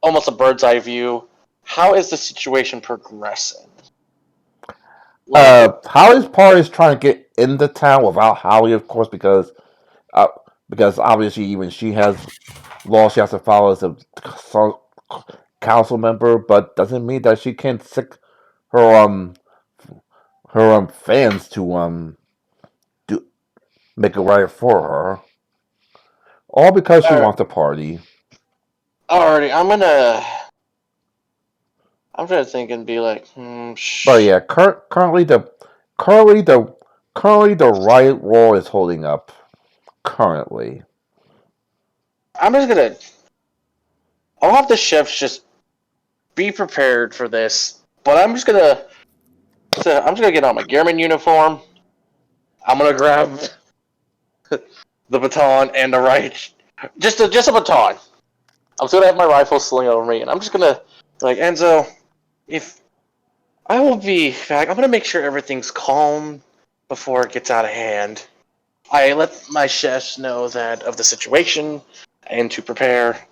almost a bird's eye view. How is the situation progressing?
Holly's party is trying to get into town without Holly, of course, because obviously even she has laws she has to follow as a council member, but doesn't mean that she can't sick her fans to do make it right for her, all because she wants to party.
Alrighty, I'm trying to think and be like,
But yeah, currently the currently the riot roar is holding up. Currently,
I'm just gonna. I'll have the chefs just be prepared for this, but I'm just gonna get on my Gearman uniform. I'm gonna grab the baton and the right, just a baton. I'm just gonna have my rifle sling over me, and I'm just gonna like Enzo. If I will be back, I'm gonna make sure everything's calm before it gets out of hand. I let my chefs know that of the situation and to prepare.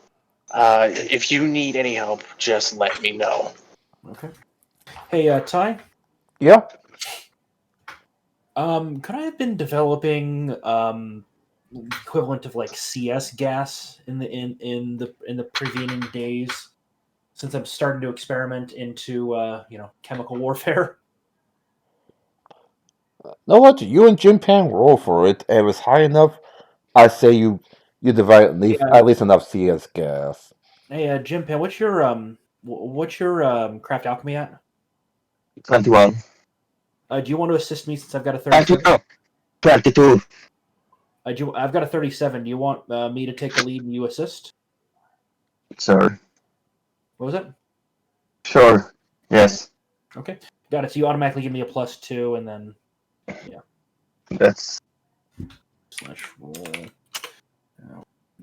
If you need any help, just let me know.
Okay. Hey, Ty.
yeah.
Could I have been developing equivalent of like CS gas in the prevailing days, since I'm starting to experiment into chemical warfare?
No, what you and Jim Pan roll for it. If it's high enough, I say you divide
Yeah.
at least enough CS gas.
Hey, Jim Pan, what's your craft alchemy at?
21.
Do you want to assist me since I've got a 37?
22. 22.
I've got a 37. Do you want me to take the lead and you assist?
Sir.
What was it?
Sure. Yes.
Okay, got it. So you automatically give me a +2, and then
That's
slash roll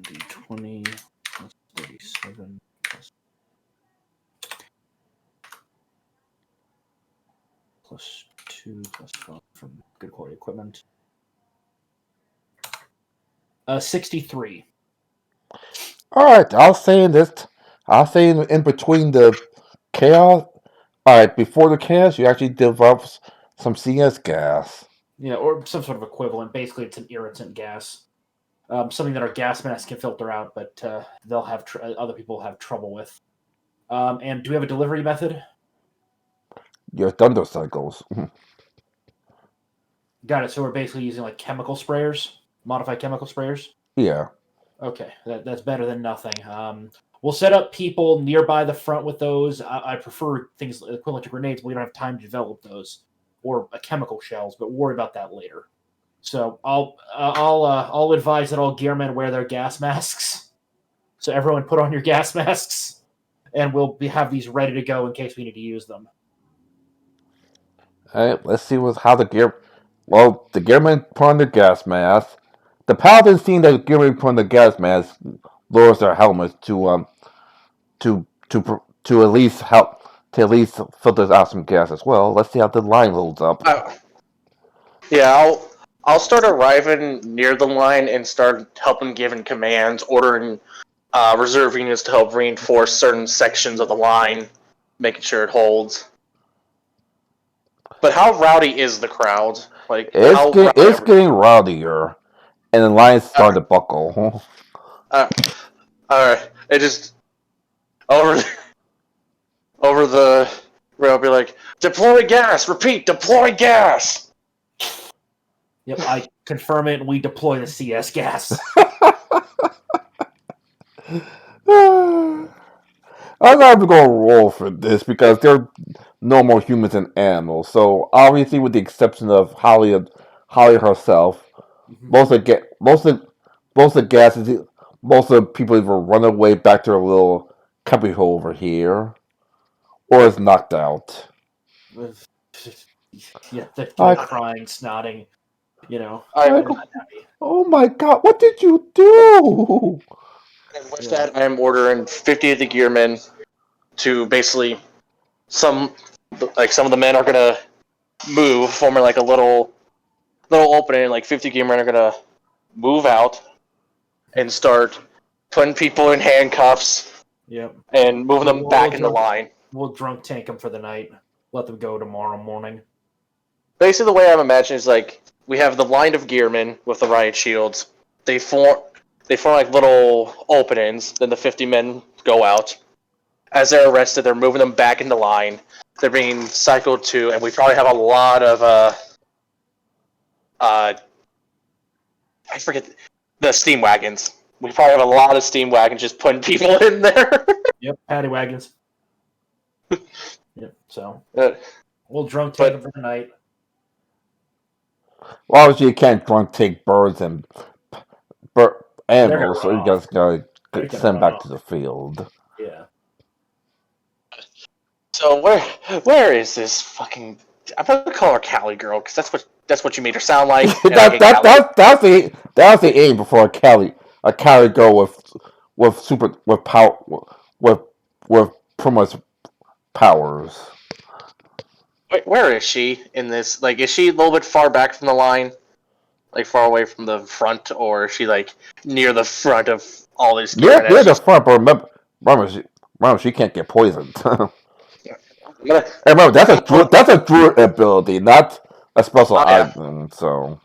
d20 plus 37 plus 2 plus 12 from good quality equipment. 63.
All right, I'll say in between the chaos. All right, before the chaos, you actually develop some CS gas.
Yeah, or some sort of equivalent. Basically, it's an irritant gas. Something that our gas masks can filter out, but they'll have other people have trouble with. And do we have a delivery method?
Your thunder cycles.
Got it. So we're basically using like chemical sprayers, modified chemical sprayers.
Yeah.
Okay, that's better than nothing. We'll set up people nearby the front with those. I prefer things equivalent to grenades, but we don't have time to develop those or chemical shells. But we'll worry about that later. So I'll advise that all gearmen wear their gas masks. So everyone put on your gas masks, and have these ready to go in case we need to use them.
All right, let's see how the gear. Well, the gearmen put on the gas mask. The paladin, seeing the gearmen put on the gas mask, lowers their helmets to at least help to at least filter out some gas as well. Let's see how the line holds up.
Yeah, I'll start arriving near the line and start helping giving commands, ordering reserve units to help reinforce certain sections of the line, making sure it holds. But how rowdy is the crowd? Like how rowdy?
It's getting rowdier, and the line's starting to buckle.
All right, it just over over the rail. Be like, deploy gas. Repeat, deploy gas.
Yep, I confirm it, and we deploy the CS gas.
I'm not even going to roll for this because they're no more humans than animals. So obviously, with the exception of Holly herself, most of the most of the gases, most of the people either run away back to their little cubby hole over here, or is knocked out.
Yeah, they're
I,
crying, snotting.
I,
They're not happy.
oh my god! What did you do?
And with that, I'm ordering 50 of the gearmen to basically some of the men are gonna move, forming like a little opening. Like 50 gearmen are gonna move out and start putting people in handcuffs
Yep.
and moving them back in the line.
We'll drunk tank them for the night. Let them go tomorrow morning.
basically the way I'm imagining is like we have the line of gearmen with the riot shields. They form like little openings. Then the 50 men go out. As they're arrested, they're moving them back into line. They're being cycled to, and we probably have a lot of I forget the steam wagons. We probably have a lot of steam wagons just putting people in there.
Yep, paddy wagons. Yep. So
Uh,
we'll drunk take
but
them for the night.
Well, obviously you can't drunk take birds and animals, so you
They're
just gotta
They can
send
run
back
off.
to the field.
Yeah.
so where is this fucking? I'm gonna call her Cali girl because that's what you made her sound like. And I hate Cali.
That's the aim before a Cali go with super with power with with pretty much powers.
Wait, where is she in this? Like, is she a little bit far back from the line, like far away from the front, or is she like near the front of all these gearmen
Near
as
the
she's?
front, but remember she can't get poisoned. And
I'm gonna,
remember
I'm gonna,
that's a druid ability, not a special
oh yeah.
item. So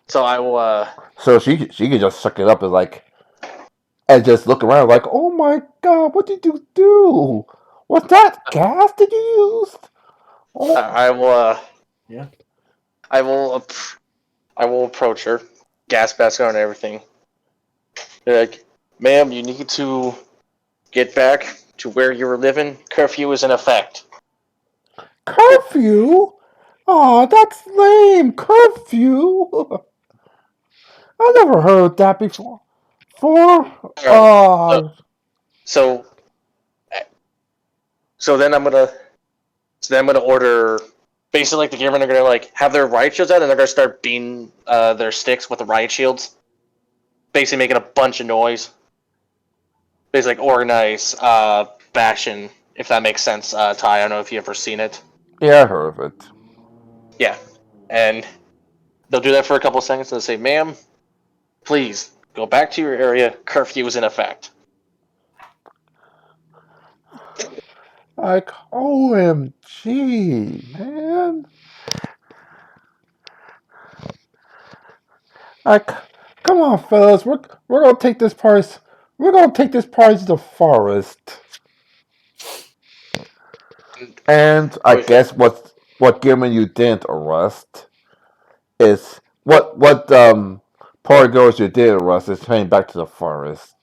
So I will.
she can just suck it up and just look around like, oh my god, what did you do? Was that gas did you use? Oh,
I will.
Yeah.
I will. I will approach her, gas mask on and everything. Be like, ma'am, you need to get back to where you were living. Curfew is in effect.
curfew? Oh, that's lame. Curfew? I never heard that before.
All right. So,
Oh,
so, so then I'm gonna. So then I'm gonna order. Basically, like the gearmen are gonna like have their riot shields out, and they're gonna start beating their sticks with the riot shields. Basically, making a bunch of noise. Basically, like organized bashing, if that makes sense. Ty, I don't know if you've ever seen it.
yeah, I heard of it.
Yeah, and they'll do that for a couple of seconds, and they'll say, "Ma'am, please go back to your area. Curfew is in effect."
Like, OMG, man. Like, come on, fellas. We're gonna take this party. We're gonna take this party to the forest. And I
Wait,
guess what Gilman you didn't arrest is what party goers you did arrest is heading back to the forest.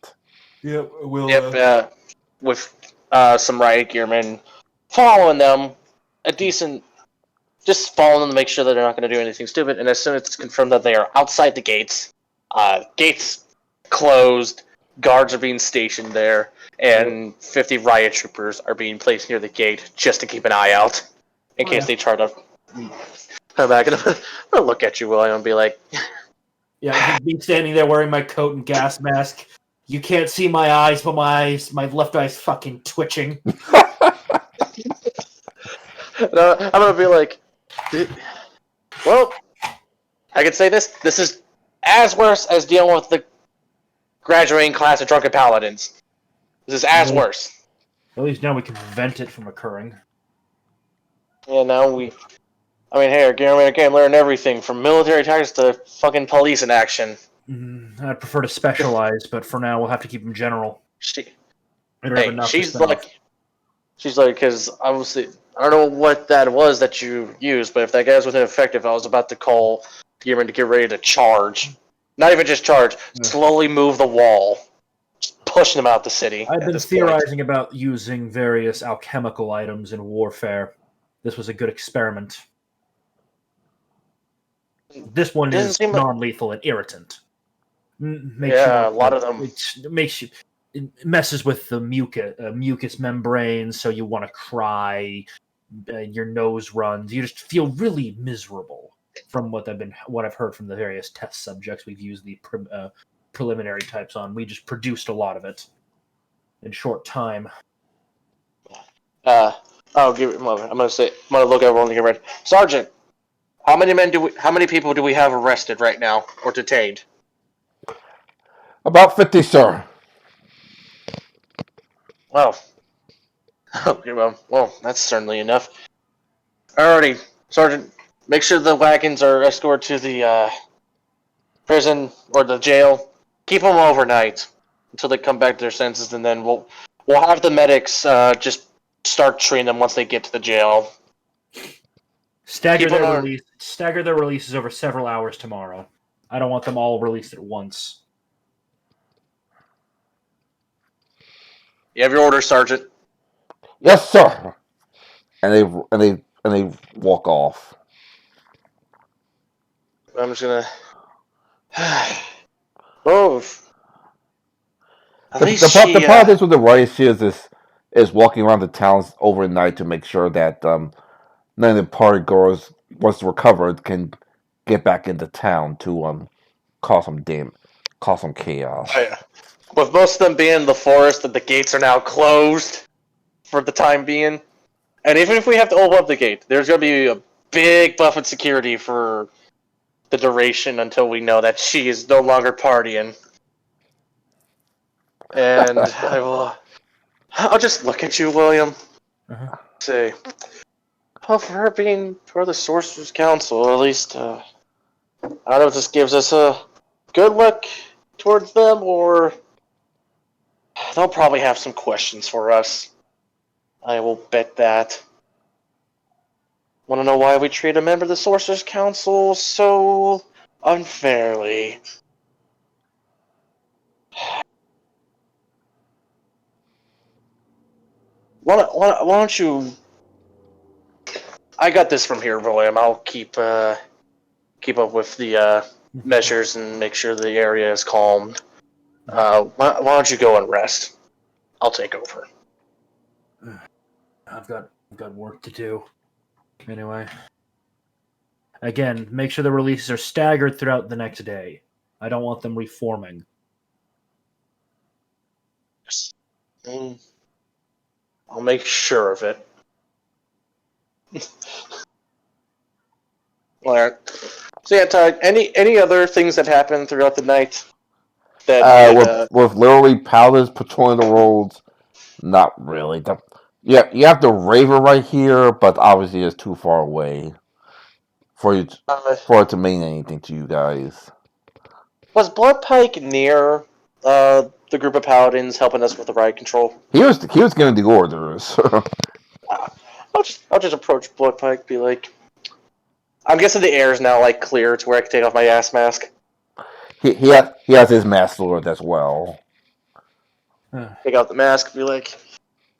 Yep. We'll.
yep, with some riot gearmen following them, a decent, just following them to make sure that they're not going to do anything stupid. And as soon as it's confirmed that they are outside the gates, gates closed, guards are being stationed there, and 50 riot troopers are being placed near the gate just to keep an eye out in case they try to come back. And I'm gonna look at you, William, and be like,
Yeah. Me standing there wearing my coat and gas mask. You can't see my eyes, but my left eye's fucking twitching.
no, I'm gonna be like, well, I can say this. This is as worse as dealing with the graduating class of drunken paladins. This is as worse.
At least now we can prevent it from occurring.
Yeah, now I mean, hey, our Gearman can learn everything from military tactics to fucking police in action.
I'd prefer to specialize, but for now we'll have to keep them general.
She,
I don't have
hey,
enough to spend off.
she's like, because obviously, I don't know what that was that you used, but if that guy was ineffective, I was about to call Gearman to get ready to charge. Not even just charge, slowly move the wall, pushing them out the city.
I've
at
been
this
theorizing about using various alchemical items in warfare. This was a good experiment. This one
Doesn't
is
seem like
non-lethal and irritant.
a lot of them.
It makes you. It messes with the mucus membranes, so you want to cry. Your nose runs. You just feel really miserable. From what I've heard from the various test subjects we've used the preliminary types on, we just produced a lot of it in short time.
I'll give it a moment. I'm gonna look at everyone to get ready. Sergeant, how many people do we have arrested right now or detained?
About 50, sir.
Well, okay, well, that's certainly enough. Alrighty, Sergeant, Make sure the wagons are escorted to the prison or the jail. Keep them overnight until they come back to their senses, and then we'll have the medics just start treating them once they get to the jail.
Stagger
Keep them
their
on.
release. Stagger their releases over several hours tomorrow. I don't want them all released at once.
You have your order, Sergeant.
Yes, sir. And they walk off.
I'm just gonna. Oh, at
The,
least
the, pro- the
she.
problem is with the riot is walking around the towns overnight to make sure that none of the party goers, once recovered, can get back into town to cause some chaos.
With most of them being in the forest, that the gates are now closed for the time being. And even if we have to open up the gate, there's gonna be a big buff of security for the duration until we know that she is no longer partying. And I'll just look at you, William.
Uh-huh.
Say, well, for her being part of the Sorcerer's Council, at least, I don't know if this gives us a good look towards them, or they'll probably have some questions for us. I will bet that. Want to know why we treat a member of the Sorcerer's Council so unfairly? Why don't you? I got this from here, William. I'll keep up with the measures and make sure the area is calmed. Why don't you go and rest? I'll take over.
I've got work to do. Anyway. Again, make sure the releases are staggered throughout the next day. I don't want them reforming.
I'll make sure of it. Alright. So yeah, Todd, any other things that happened throughout the night that would
With literally paladins patrolling the roads, not really. Yeah, you have the Raver right here, but obviously it's too far away for it to mean anything to you guys.
was Bloodpike near the group of paladins helping us with the riot control?
He was giving the orders.
I'll just approach Bloodpike, be like, I'm guessing the air is now like clear to where I can take off my gas mask.
he has his master lord as well.
Take out the mask, be like,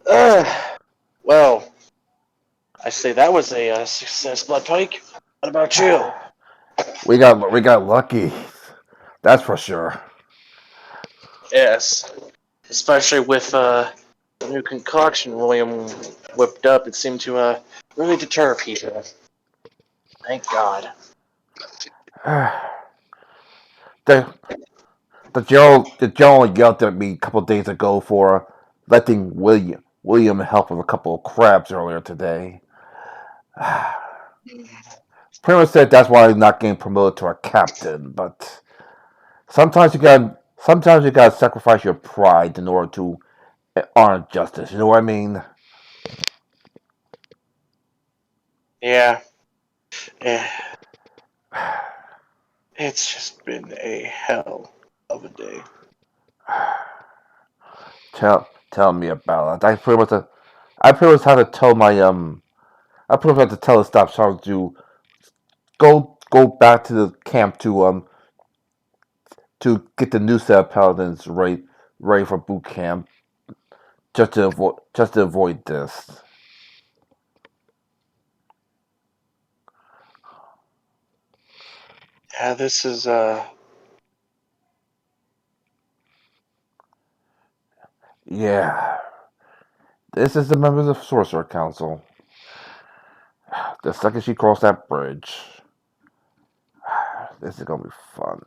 well, I say that was a success, Bloodpike. What about you?
We got lucky. That's for sure.
Yes, especially with the new concoction William whipped up. It seemed to really deter people. Thank God.
the the general yelled at me a couple of days ago for letting William help with a couple of crabs earlier today. Pretty much said that's why he's not getting promoted to a captain, but sometimes you gotta sacrifice your pride in order to honor justice. You know what I mean?
Yeah. Yeah. It's just been a hell of a day.
Tell me about it. I pretty much had to tell my I pretty much had to tell the staff sergeant to go back to the camp to get the new set of paladins ready for boot camp, just to avoid this.
Yeah, this is
Yeah, this is the members of Sorcerer Council. The second she crossed that bridge, this is gonna be fun.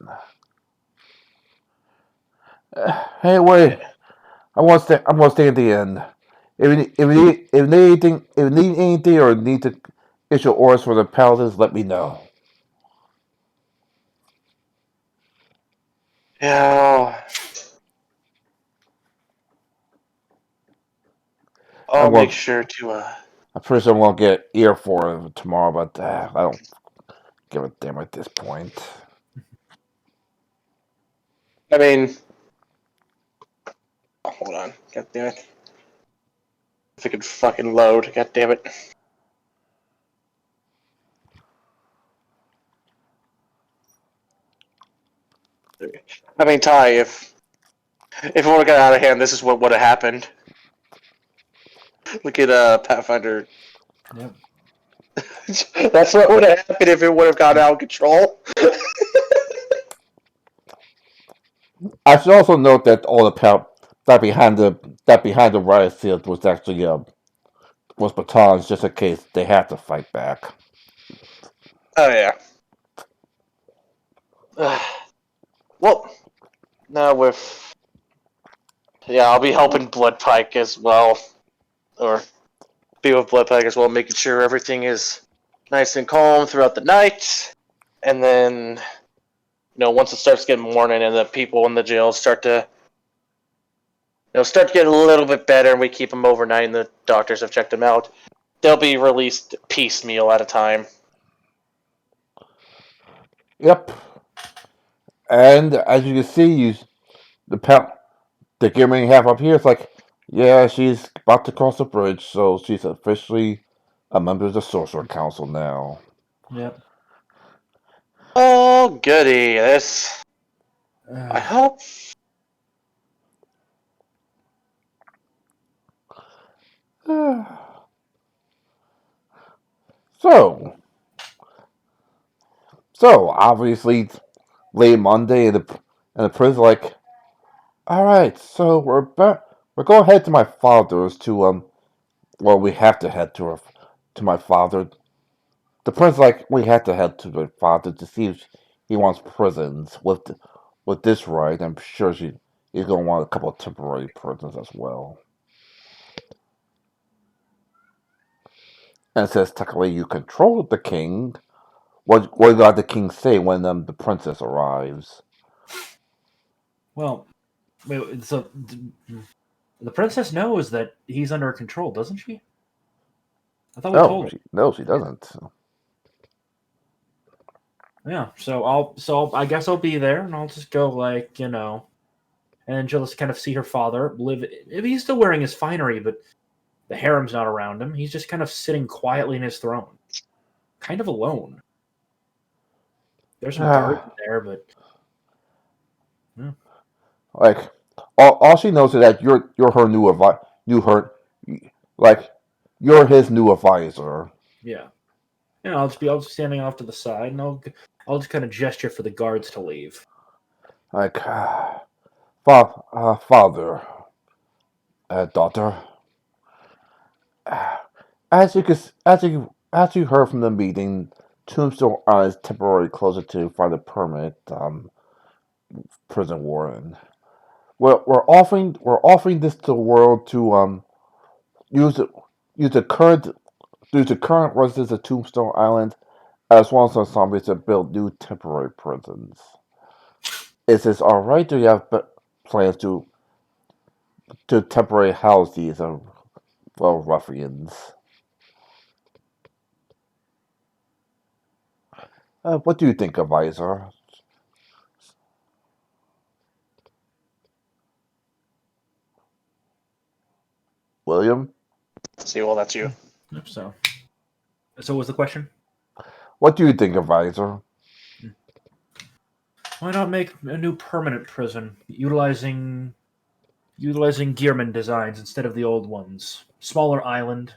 Hey, wait! I'm gonna stay at the end. If you need anything or need to issue orders for the paladins, let me know.
yeah. I'll
I'm
make
going.
sure to
I'm pretty sure I'm gonna get ear for it tomorrow, but I don't. give a damn at this point.
I mean, oh, hold on. God damn it. If it could fucking load. God damn it. I mean, Ty, if it would have got out of hand, this is what would have happened. Look at Pathfinder.
Yep.
That's what would have happened if it would have gotten out of control.
I should also note that all the that behind the riot shield was actually was batons, just in case they had to fight back.
Oh yeah. Well, now with I'll be helping Bloodpike as well, or be with Bloodpike as well, making sure everything is nice and calm throughout the night, and then once it starts getting morning and the people in the jail start to get a little bit better, and we keep them overnight, and the doctors have checked them out, they'll be released piecemeal at a time.
Yep. And as you can see, the gearman you have up here is like, yeah, she's about to cross the bridge, so she's officially a member of the Sorcerer Council now.
Yep.
Oh, goody. This. I hope.
So obviously, late Monday, and the prison's like, all right, so we're back. We're going to head to my father's to well, we have to head to my father. The prince like we have to head to my father to see if he wants prisons with this right. I'm sure he's going to want a couple of temporary prisons as well. And it says technically you control the king. What did the king say when the princess arrives?
Well, wait, so the princess knows that he's under control, doesn't she? I thought we told her.
No, she doesn't.
Yeah, I guess I'll be there, and I'll just go and she'll just kind of see her father live. If he's still wearing his finery, but the harem's not around him. He's just kind of sitting quietly in his throne, kind of alone. There's some guards in there, but
Like all she knows is that you're her new her like you're his new advisor.
yeah. I'll just be standing off to the side, and I'll just kind of gesture for the guards to leave.
Like father, daughter. As you could, as you heard from the meeting, Tombstone is temporarily closer to find a permanent prison warden. We're offering this to the world to use it use the current residents of Tombstone Island as well as some zombies to build new temporary prisons. Is this all right? Do you have plans to temporarily house these ruffians? What do you think, advisor? William?
See, well, that's you.
So what was the question?
What do you think, advisor?
Why not make a new permanent prison utilizing Gearman designs instead of the old ones? Smaller island,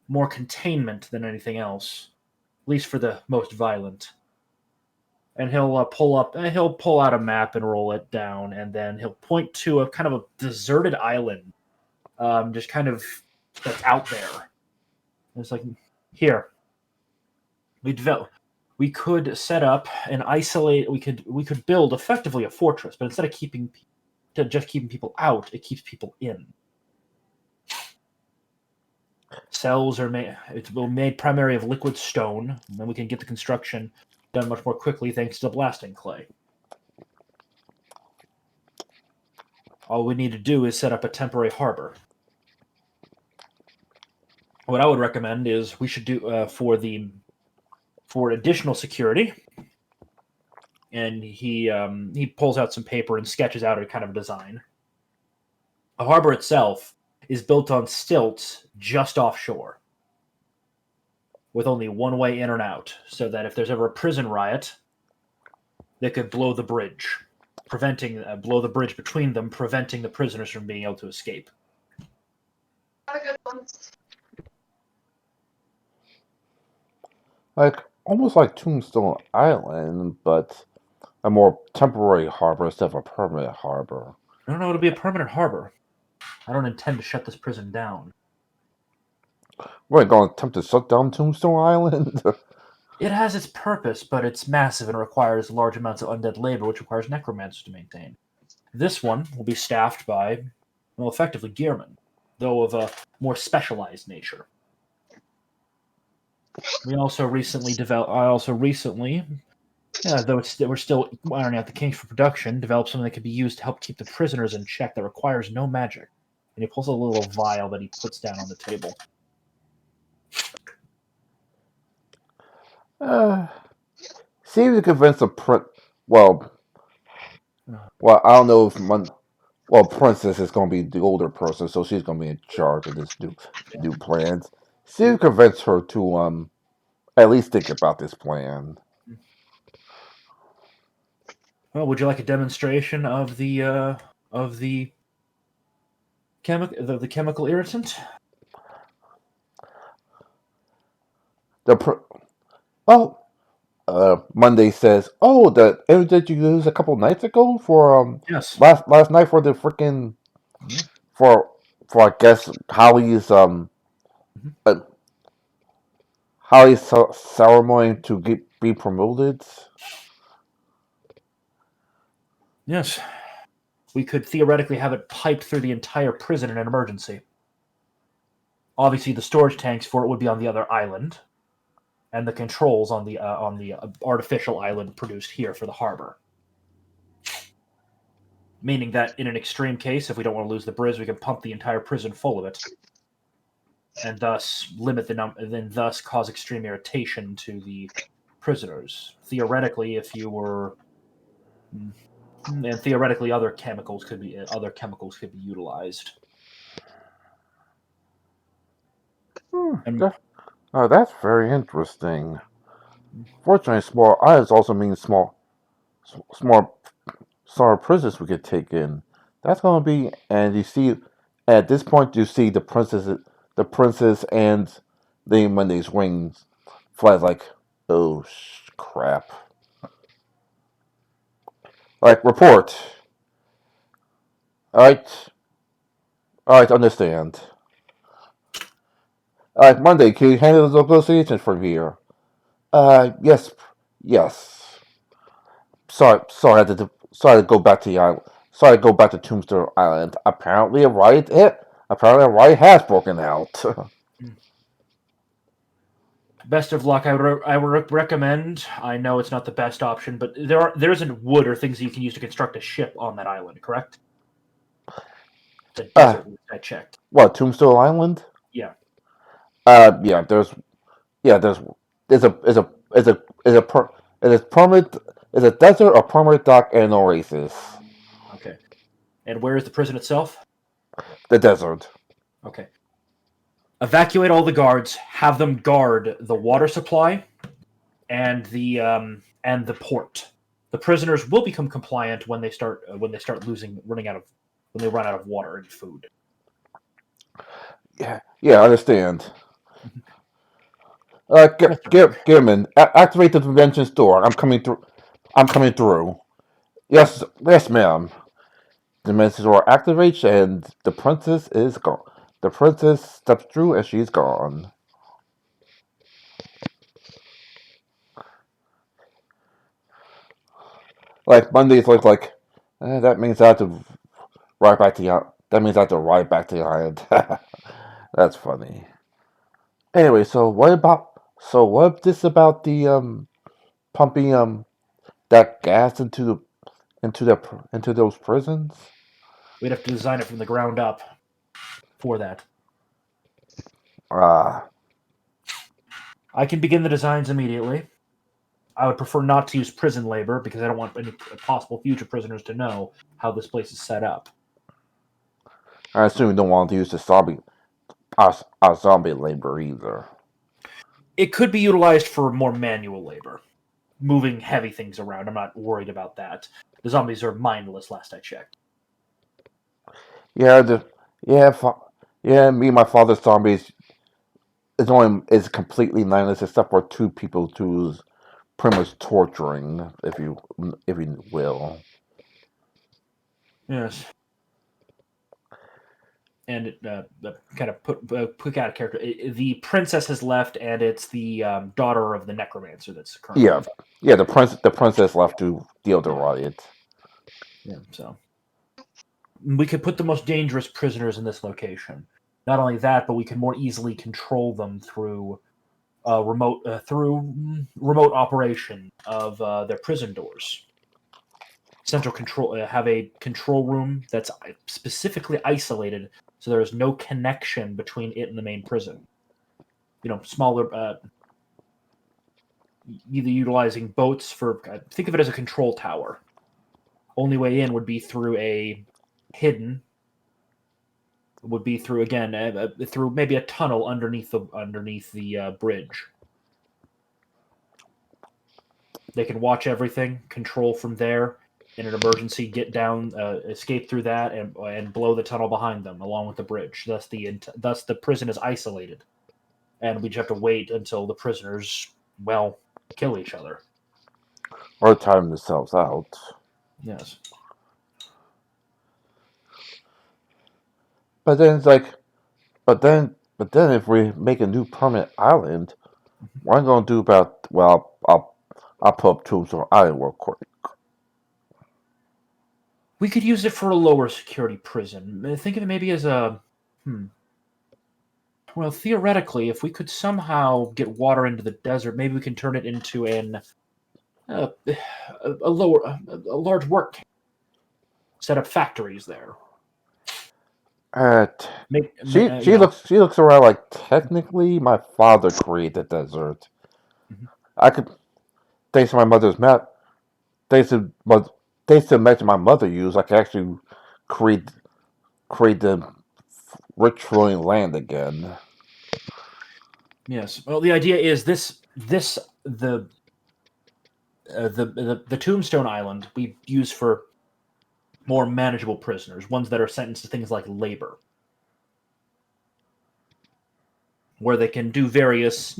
more containment than anything else, at least for the most violent. And he'll pull out a map and roll it down, and then he'll point to a kind of a deserted island, just kind of that's out there. And it's like, here, we could set up and isolate. We could build effectively a fortress, but instead of keeping people out, it keeps people in. Cells are made. It's made primarily of liquid stone, and then we can get the construction done much more quickly thanks to the blasting clay. All we need to do is set up a temporary harbor. What I would recommend is we should do for for additional security, and he pulls out some paper and sketches out a kind of design. The harbor itself is built on stilts just offshore, with only one way in and out, so that if there's ever a prison riot, they could blow the bridge, blow the bridge between them, preventing the prisoners from being able to escape.
Like almost like Tombstone Island, but a more temporary harbor instead of a permanent harbor.
I don't know, it'll be a permanent harbor. I don't intend to shut this prison down.
We're going to attempt to shut down Tombstone Island.
It has its purpose, but it's massive and requires large amounts of undead labor, which requires necromancers to maintain. This one will be staffed by, well, effectively gearmen, though of a more specialized nature. We also recently developed. Though we're still ironing out the kinks for production, developed something that could be used to help keep the prisoners in check that requires no magic. And he pulls a little vial that he puts down on the table.
See if you convince the well, I don't know if Princess is going to be the older person, so she's going to be in charge of this new plans. See if you convince her to at least think about this plan.
Well, would you like a demonstration of the chemical irritant?
Monday says, "Oh, the irritant you used a couple nights ago for
Yes.
last night for the freaking for I guess Holly's ceremony to be promoted."
Yes. We could theoretically have it piped through the entire prison in an emergency. Obviously, the storage tanks for it would be on the other island, and the controls on the artificial island produced here for the harbor. Meaning that in an extreme case, if we don't want to lose the bridge, we can pump the entire prison full of it, and thus limit the number, and then thus cause extreme irritation to the prisoners. Theoretically, if you were, and theoretically, other chemicals could be utilized.
That's very interesting. Fortunately, small islands also means small prisons we could take in. That's going to be, and you see, at this point, you see the princess and the Monday's wings flies like, oh crap. Like, report. Alright, understand. Alright, Monday, can you handle the negotiations from here? Yes. Sorry, sorry to go back to the island. Sorry to go back to Tombstone Island. Apparently a riot has broken out.
Best of luck. I would recommend. I know it's not the best option, but there isn't wood or things that you can use to construct a ship on that island. Correct? It's a desert. I checked.
What, Tombstone Island?
Yeah.
Yeah. There's a desert, a permanent dock, and an oasis.
Okay. And where is the prison itself?
The desert.
Okay. Evacuate all the guards. Have them guard the water supply and the port. The prisoners will become compliant when they run out of water and food.
Yeah, I understand. Gilman, activate the convention store. I'm coming through. Yes, ma'am. The dimension door activates, and the princess is gone. The princess steps through, and she's gone. Like Mondays look like. That means I have to ride back to the. That means I have to ride back to the island. That's funny. Anyway, so what this about the pumping that gas into those prisons?
We'd have to design it from the ground up for that.
Ah.
I can begin the designs immediately. I would prefer not to use prison labor because I don't want any possible future prisoners to know how this place is set up.
I assume you don't want to use the zombie labor either.
It could be utilized for more manual labor, moving heavy things around. I'm not worried about that. The zombies are mindless, last I checked.
Yeah, me and my father's zombies is completely mindless except for two people who's pretty much torturing, if you will.
Yes. And it kind of put out of character. The princess has left, and it's the daughter of the necromancer that's currently.
Yeah. The princess left to deal with the riot.
Yeah. So we could put the most dangerous prisoners in this location. Not only that, but we can more easily control them through remote operation of their prison doors. Central control have a control room that's specifically isolated, so there is no connection between it and the main prison. Smaller, either utilizing boats for. Think of it as a control tower. Only way in would be through a hidden. Would be through again through maybe a tunnel underneath the bridge. They can watch everything, control from there. In an emergency, get down, escape through that, and blow the tunnel behind them, along with the bridge. Thus, the prison is isolated, and we just have to wait until the prisoners, kill each other.
Or time themselves out.
Yes.
But then it's like, but then if we make a new permanent island, what am I gonna do about? Well, I'll put up Tombstone Island real quick.
We could use it for a lower security prison. Think of it maybe as a. Well, theoretically, if we could somehow get water into the desert, maybe we can turn it into a large work camp. Set up factories there.
She looks around like technically my father created the desert.
Mhm.
I could, thanks to my mother's map, thanks to the method my mother used, I could actually create the rich flowing land again.
Yes. Well, the idea is the Tombstone Island we use for more manageable prisoners, ones that are sentenced to things like labor, where they can do various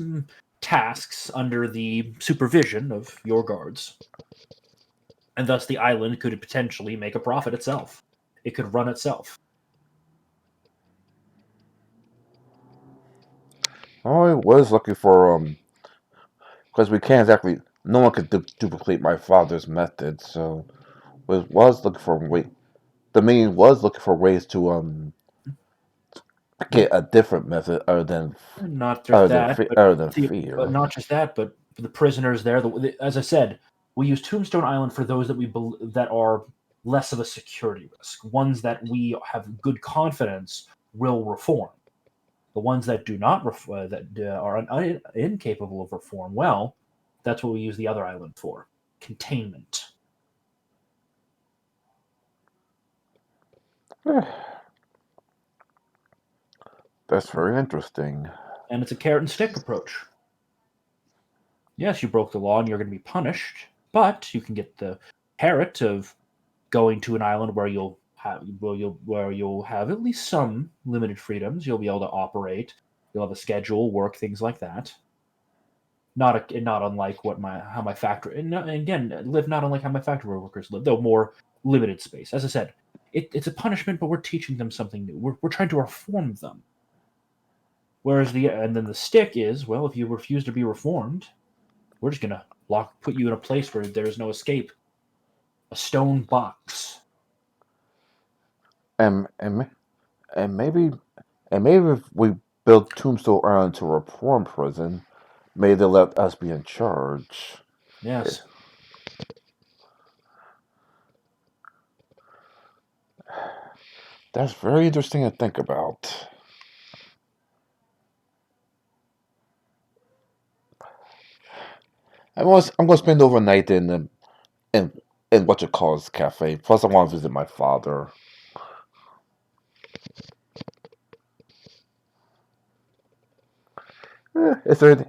tasks under the supervision of your guards. And thus the island could potentially make a profit itself. It could run itself.
I was looking for because we can't exactly. No one could duplicate my father's method, so was looking for The main was looking for ways to get a different method
Not just that,
other than fear.
but not just that, but for the prisoners there. As I said, we use Tombstone Island for those that are less of a security risk, ones that we have good confidence will reform. The ones that do not are incapable of reform, well, that's what we use the other island for: containment.
That's very interesting.
And it's a carrot and stick approach. Yes, you broke the law and you're going to be punished, but you can get the carrot of going to an island where you'll have at least some limited freedoms. You'll be able to operate. You'll have a schedule, work, things like that. Not unlike how my factory and again live not unlike how my factory workers live, though more limited space. As I said, it's a punishment, but we're teaching them something new. We're trying to reform them. Whereas then the stick is, well, if you refuse to be reformed, we're just gonna put you in a place where there's no escape. A stone box.
And and and maybe if we build Tombstone Island to a reform prison, maybe they'll let us be in charge.
Yes.
That's very interesting to think about. I'm gonna spend overnight in in what you call this cafe. Plus, I want to visit my father. Is there any,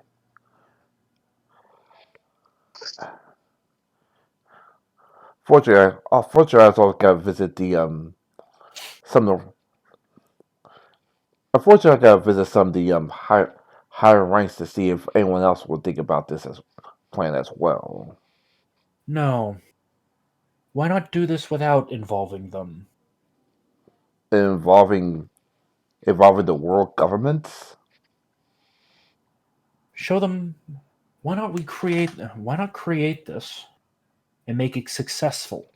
fortunately, I also got to visit the some of the. Unfortunately, I got to visit some of the higher ranks to see if anyone else will think about this as plan as well.
No. Why not do this without involving them?
Involving the world governments.
Show them. Why not create this and make it successful?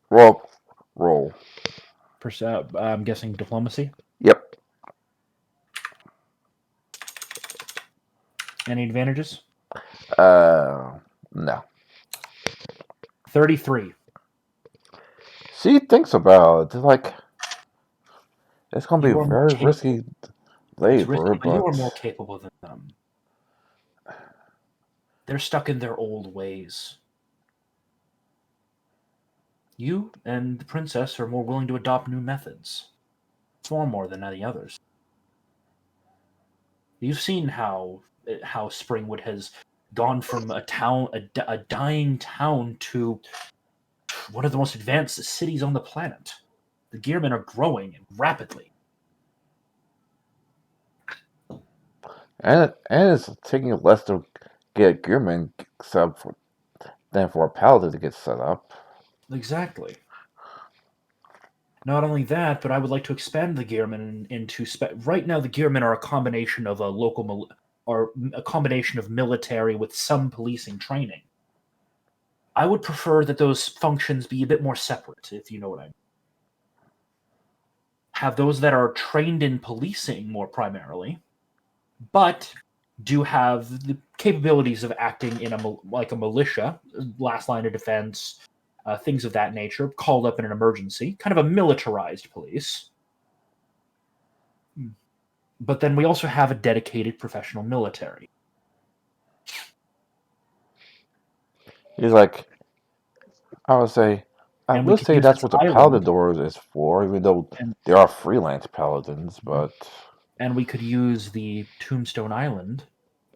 Roll, roll.
I'm guessing diplomacy.
Yep.
Any advantages?
No.
33.
She thinks about it. Like it's gonna be
You are more
very
capable.
risky
It's
labor,
risky, but you are more
but
capable than them. They're stuck in their old ways. You and the princess are more willing to adopt new methods, far more than any others. You've seen how Springwood has gone from a dying town, to one of the most advanced cities on the planet. The Gearmen are growing rapidly.
and it's taking less to get Gearman set up than for a paladin to get set up.
Exactly. Not only that, but I would like to expand the Gearmen into right now. The Gearmen are a combination of a combination of military with some policing training. I would prefer that those functions be a bit more separate, if you know what I mean. Have those that are trained in policing more primarily, but do have the capabilities of acting in like a militia, last line of defense, things of that nature, called up in an emergency, kind of a militarized police. But then we also have a dedicated professional military.
He's like, I
And we
would
could
say
use
that's
this
what the paladin
island,
doors is for, even though
and
there are freelance paladins, but
we could use the Tombstone Island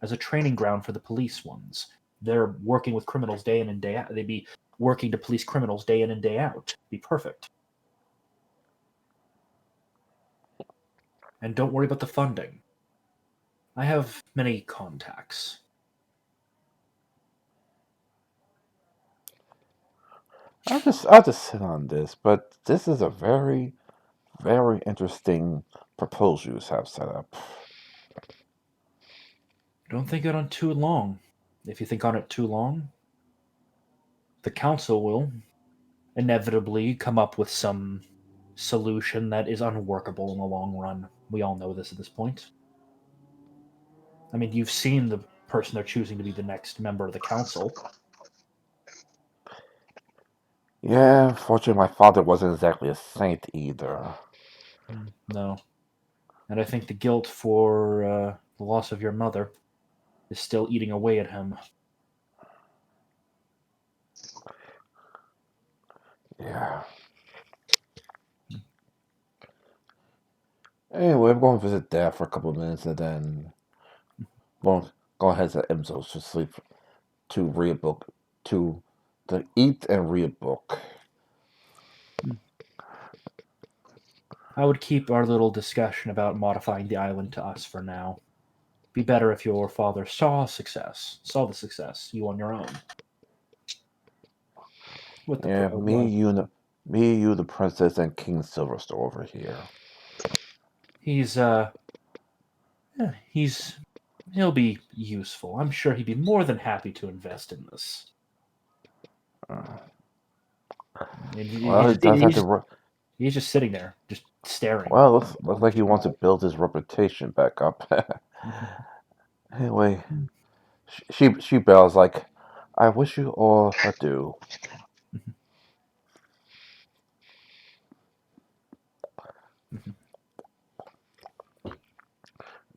as a training ground for the police ones. They're working with criminals day in and day out. They'd be working to police criminals day in and day out. Be perfect. And don't worry about the funding. I have many contacts.
I'll just sit on this. But this is a very, very interesting proposal you have set up.
Don't think it on too long. If you think on it too long, the council will inevitably come up with some solution that is unworkable in the long run. We all know this at this point. I mean, you've seen the person they're choosing to be the next member of the council.
Yeah, fortunately, my father wasn't exactly a saint either.
No. And I think the guilt for the loss of your mother is still eating away at him.
Yeah. Anyway, I'm going to visit Dad for a couple of minutes and then go ahead to Emzo's to sleep, to read a book, to eat and read a book.
I would keep our little discussion about modifying the island to us for now. Be better if your father saw the success, you on your own. With the
Yeah, me, you, the princess, and King Silverstone over here.
he's he's he'll be useful. I'm sure he'd be more than happy to invest in this.
Uh,
And
well, he does have to.
he's just sitting there, just staring.
Well, looks like he wants to build his reputation back up. Anyway, she bells like, I wish you all adieu.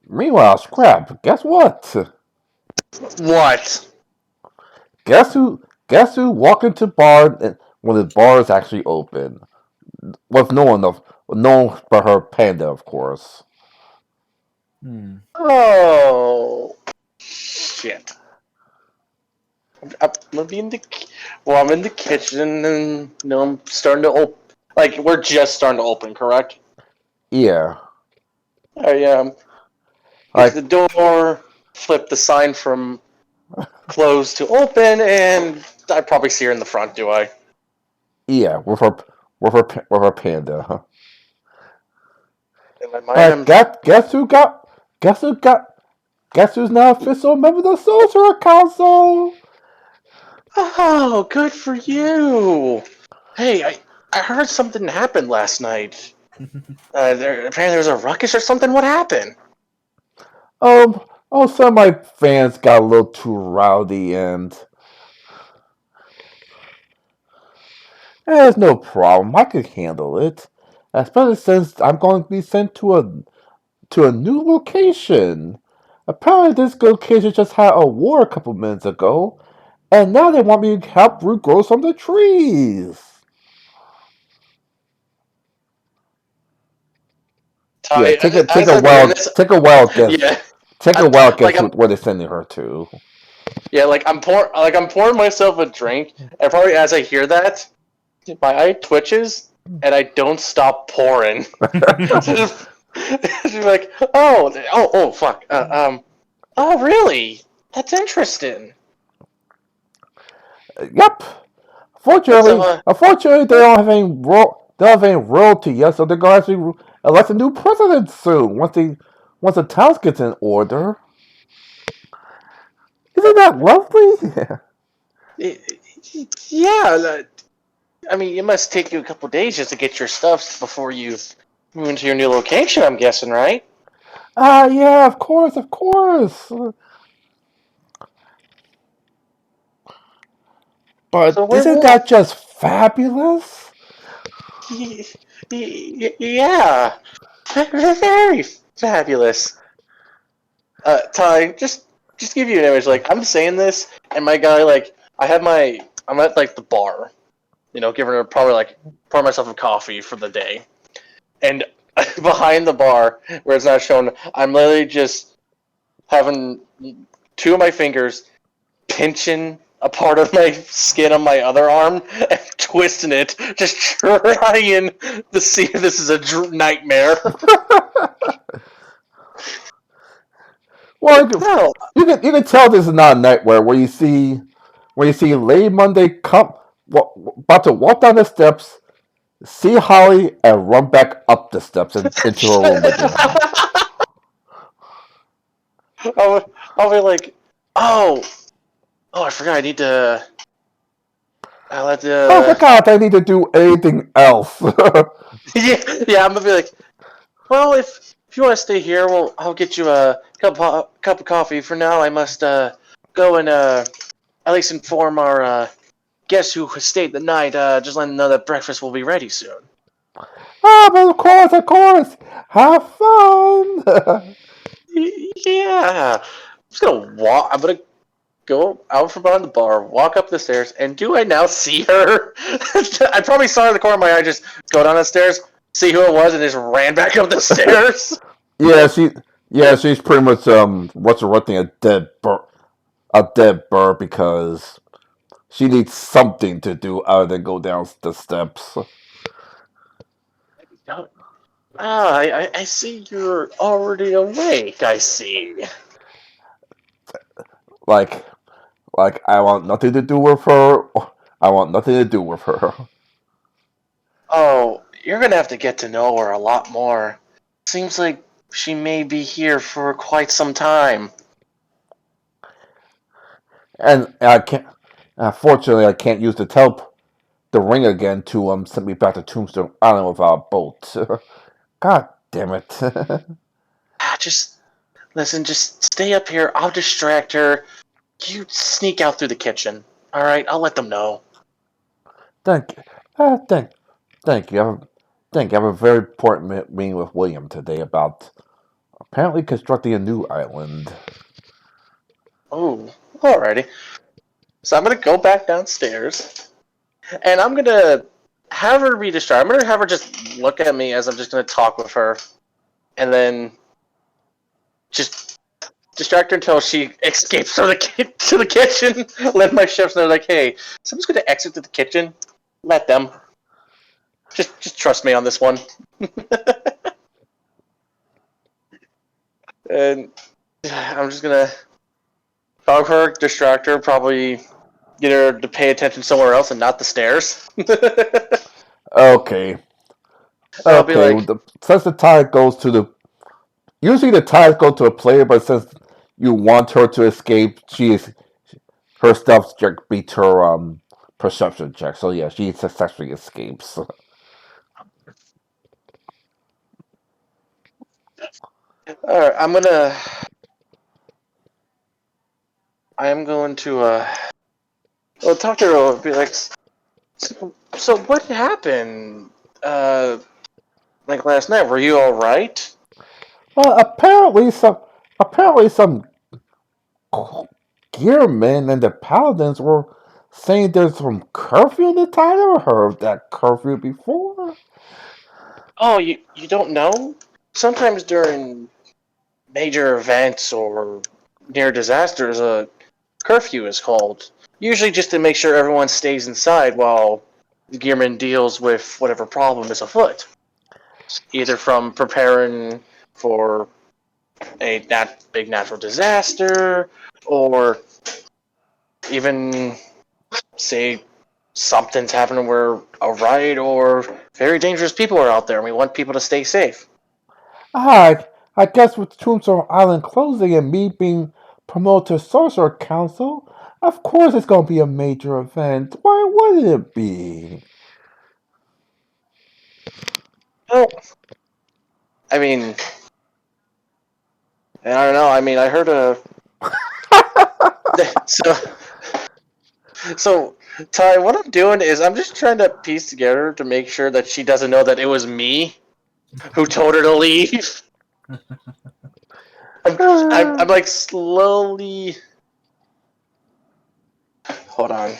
Meanwhile, Scrap, guess what?
What?
Guess who? Guess who walked into bar when the bar is actually open? With no one but her panda, of course.
Hmm.
Oh, shit. I'm gonna be in the. Well, I'm in the kitchen, and I'm starting to open. Like we're just starting to open, correct?
Yeah,
I get to the
like
door, flip the sign from closed to open, and I probably see her in the front. Do I?
yeah, with her panda.
In my mind,
But
I'm.
guess who got guess who's now official member of the Sorcerer Council?
Oh, good for you. Hey, I heard something happened last night. Apparently there was a ruckus or something. What happened?
Oh, some of my fans got a little too rowdy, and there's no problem. I could handle it, especially since I'm going to be sent to a new location. Apparently, this location just had a war a couple minutes ago, and now they want me to help root grow some of the trees. Yeah,
Ty, as I'm hearing this,
take a wild guess.
yeah,
Take a
I'm
wild guess
like I'm
where they're sending her to.
yeah, I'm pouring myself a drink, and probably as I hear that, my eye twitches, and I don't stop pouring. So just be like, fuck, oh, really? That's interesting.
Yep.
So,
Unfortunately, they don't have any royalty yet, so they're going to actually elect a new president soon. Once the town gets in order, isn't that lovely?
yeah, I mean, it must take you a couple days just to get your stuff before you move into your new location. I'm guessing, right?
Yeah, of course, of course.
So
But
where
isn't
will?
that just fabulous?
Yeah, very fabulous. Ty, just give you an image. Like I'm saying this, and my guy, like I'm at like the bar, giving her probably like pour myself a coffee for the day, and behind the bar where it's not shown, I'm literally just having two of my fingers pinching a part of my skin on my other arm and twisting it, just trying to see if this is a nightmare.
Well,
No,
you can tell this is not a nightmare where you see Lady Monday about to walk down the steps, see Holly, and run back up the steps and into her room again.
I'll be like, oh, I forgot. I need to. I'll have
I
to.
forgot I need to do anything else.
Yeah. I'm gonna be like, well, if you want to stay here, well, I'll get you a cup of coffee. For now, I must go and at least inform our guests who stayed the night. Just let them know that breakfast will be ready soon.
But of course, have fun.
Yeah, just gonna walk. I'm gonna go out from behind the bar, walk up the stairs, and do I now see her? I probably saw her in the corner of my eye. Just go down the stairs, see who it was, and just ran back up the stairs.
yeah, she's pretty much resurrecting a dead bird because she needs something to do other than go down the steps.
I see you're already awake. I see.
Like I want nothing to do with her. I want nothing to do with her.
Oh, you're gonna have to get to know her a lot more. Seems like she may be here for quite some time.
And I can't. Unfortunately, I can't use the ring again to send me back to Tombstone Island without a boat. God damn it!
Just listen. Just stay up here. I'll distract her. You sneak out through the kitchen. All right. I'll let them know.
thank you. Thank thank you. Thank you. I have a very important meeting with William today about Apparently constructing a new island.
Oh, alrighty. So I'm gonna go back downstairs, and I'm gonna have her be distracted. I'm gonna have her just look at me as I'm just gonna talk with her, and then just distract her until she escapes to the kitchen. Let my chefs know, like, hey, someone's gonna exit to the kitchen. Let them. Just trust me on this one. And I'm just gonna talk her, distract her, probably get her to pay attention somewhere else and not the stairs.
Okay.
I'll be
Okay.
like,
Since the tie goes to the. Usually the ties go to a player, but since you want her to escape, her stealth check beats her perception check. So yeah, she successfully escapes.
alright, I am going to well, talk to her and be like, so what happened? Like last night, were you alright?
Well, apparently some gearmen and the paladins were saying there's some curfew in the town. I never heard of that curfew before.
Oh, you don't know? Sometimes during major events or near disasters, a curfew is called. Usually just to make sure everyone stays inside while the gearman deals with whatever problem is afoot. Either from preparing for a big natural disaster, or even, say, something's happening where a riot or very dangerous people are out there and we want people to stay safe.
I guess with Tombstone Island closing and me being promoted to Sorcerer Council, of course it's going to be a major event. Why wouldn't it be?
Well, I mean, I don't know. I mean, I heard a so so Ty. What I'm doing is I'm just trying to piece together to make sure that she doesn't know that it was me who told her to leave. I'm like slowly. Hold on.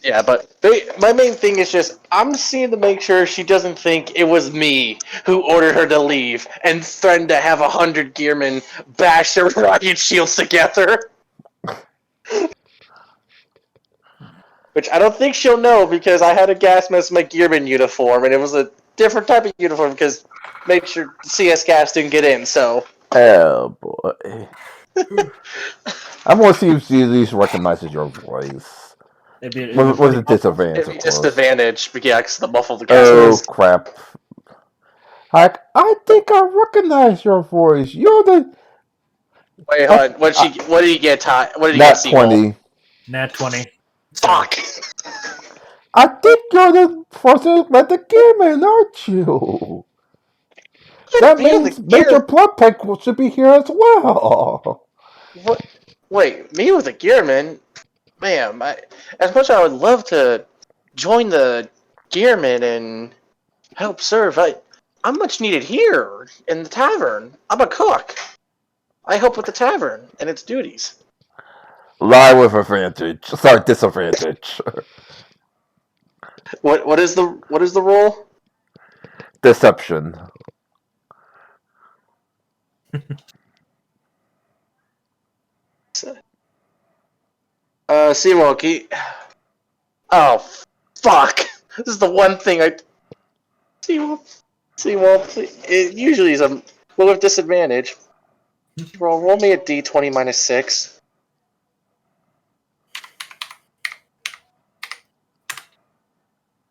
Yeah, but my main thing is just I'm seeing to make sure she doesn't think it was me who ordered her to leave and threatened to have 100 gearmen bash their rocket shields together. Which I don't think she'll know because I had a gas mask in my gearman uniform and it was a different type of uniform because make sure CS gas didn't get in. So
Oh boy. I'm going to see if she at least recognizes your voice.
It'd be
Was
pretty
a disadvantage,
it'd
of
be
course.
disadvantage, but yeah, because the muffled gas
Oh
mask.
crap. I think I recognize your voice. You're the.
Wait,
I,
hold on. What did you get, Ty? What did you get,
Nat
Seawolf?
20.
Nat 20. So,
Fuck!
I think you're the person who met the gearman, aren't you? That
Me with the
means Major
gear.
Bloodpeck should be here as well.
What? Wait, me with the gearman? Ma'am, as much as I would love to join the gearmen and help serve, I'm much needed here in the tavern. I'm a cook. I help with the tavern and its duties.
Lie with advantage. Sorry, disadvantage.
What is the role?
Deception.
Seawolf. Oh, fuck! This is the one thing I. Seawolf. It usually is a well with disadvantage. Roll me a d20 minus 6.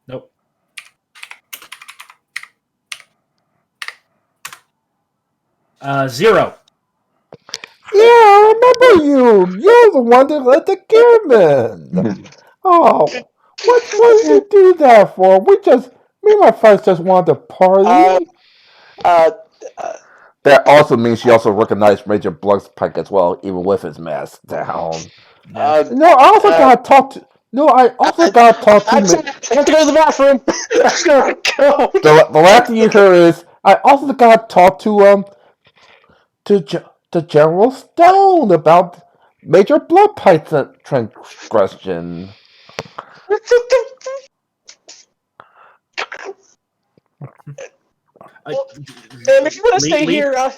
nope. Zero.
Yeah, I remember you. You're the one that led the gearman. Oh, what did you do that for? Me and my friends just wanted to
Uh,
party.
uh,
That also means she also recognized Major Bloodspike as well, even with his mask down.
Yeah.
No, I also gotta talk to. No, I also gotta talk to.
I'm sorry, I have to go to the bathroom. I'm just gonna go.
The last thing you hear is, I also gotta talk to General Stone about Major Bloodpipe transgression.
And if you want to stay
leave,
here,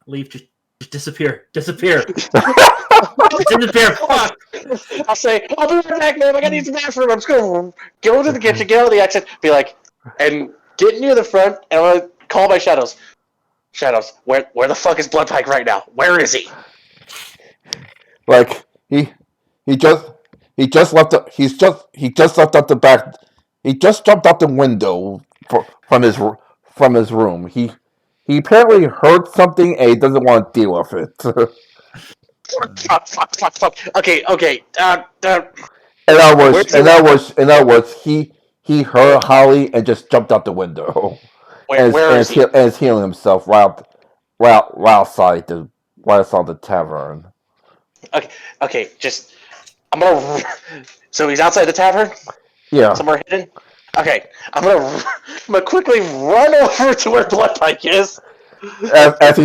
leave. Just disappear. Disappear. Disappear. Fuck.
I'll say, I'll be right back, man. I gotta use the bathroom. I'm just gonna go to the kitchen, get out of the exit, be like, and get near the front, and I'm gonna call my shadows. Shadows, where the fuck is Bloodpike right now? Where is he?
Like he just left. He just left out the back. He just jumped out the window from his room. He apparently heard something and he doesn't want to deal with it.
Fuck. Okay.
In
Where's he right now?
in other words, he heard Holly and just jumped out the window,
Where is he?
and is healing himself right outside the tavern.
Okay, just I'm gonna. So he's outside the tavern,
Yeah,
somewhere hidden. Okay, I'm gonna quickly run over to where Bloodpike is.
as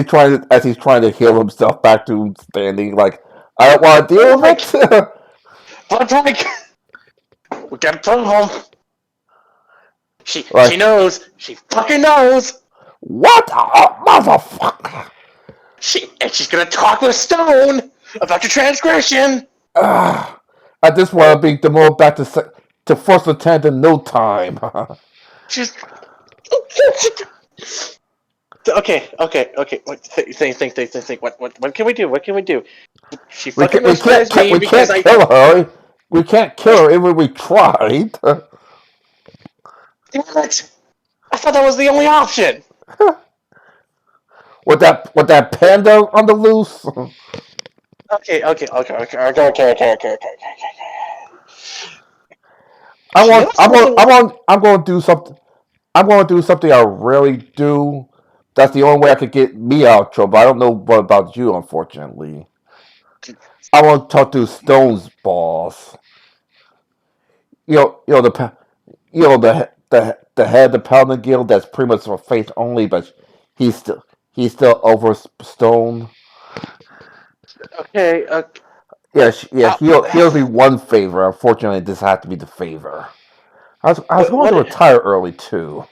he's trying to heal himself back to standing. Like, I don't want to deal with it.
Bloodpike, we gotta put him home. She
Like,
knows. She fucking knows.
what a motherfucker!
She's gonna talk with Stone about your transgression.
I just want to be demoted back to first lieutenant in no time.
She's okay. Think. What can we do? What can we do? She fucking misprised me because I
kill her. We can't kill her even if we tried.
Damn it! I thought that was the only option.
With that panda on the loose.
Okay.
I'm going to do something. I'm going to do something I rarely do. That's the only way I could get me out of trouble. I don't know what about you, unfortunately. I want to talk to Stone's boss. The the head of the Paladin Guild. That's pretty much for faith only, but he's still over Stone.
Okay.
He owes me one favor. Unfortunately, this had to be the favor. I was going to retire early too.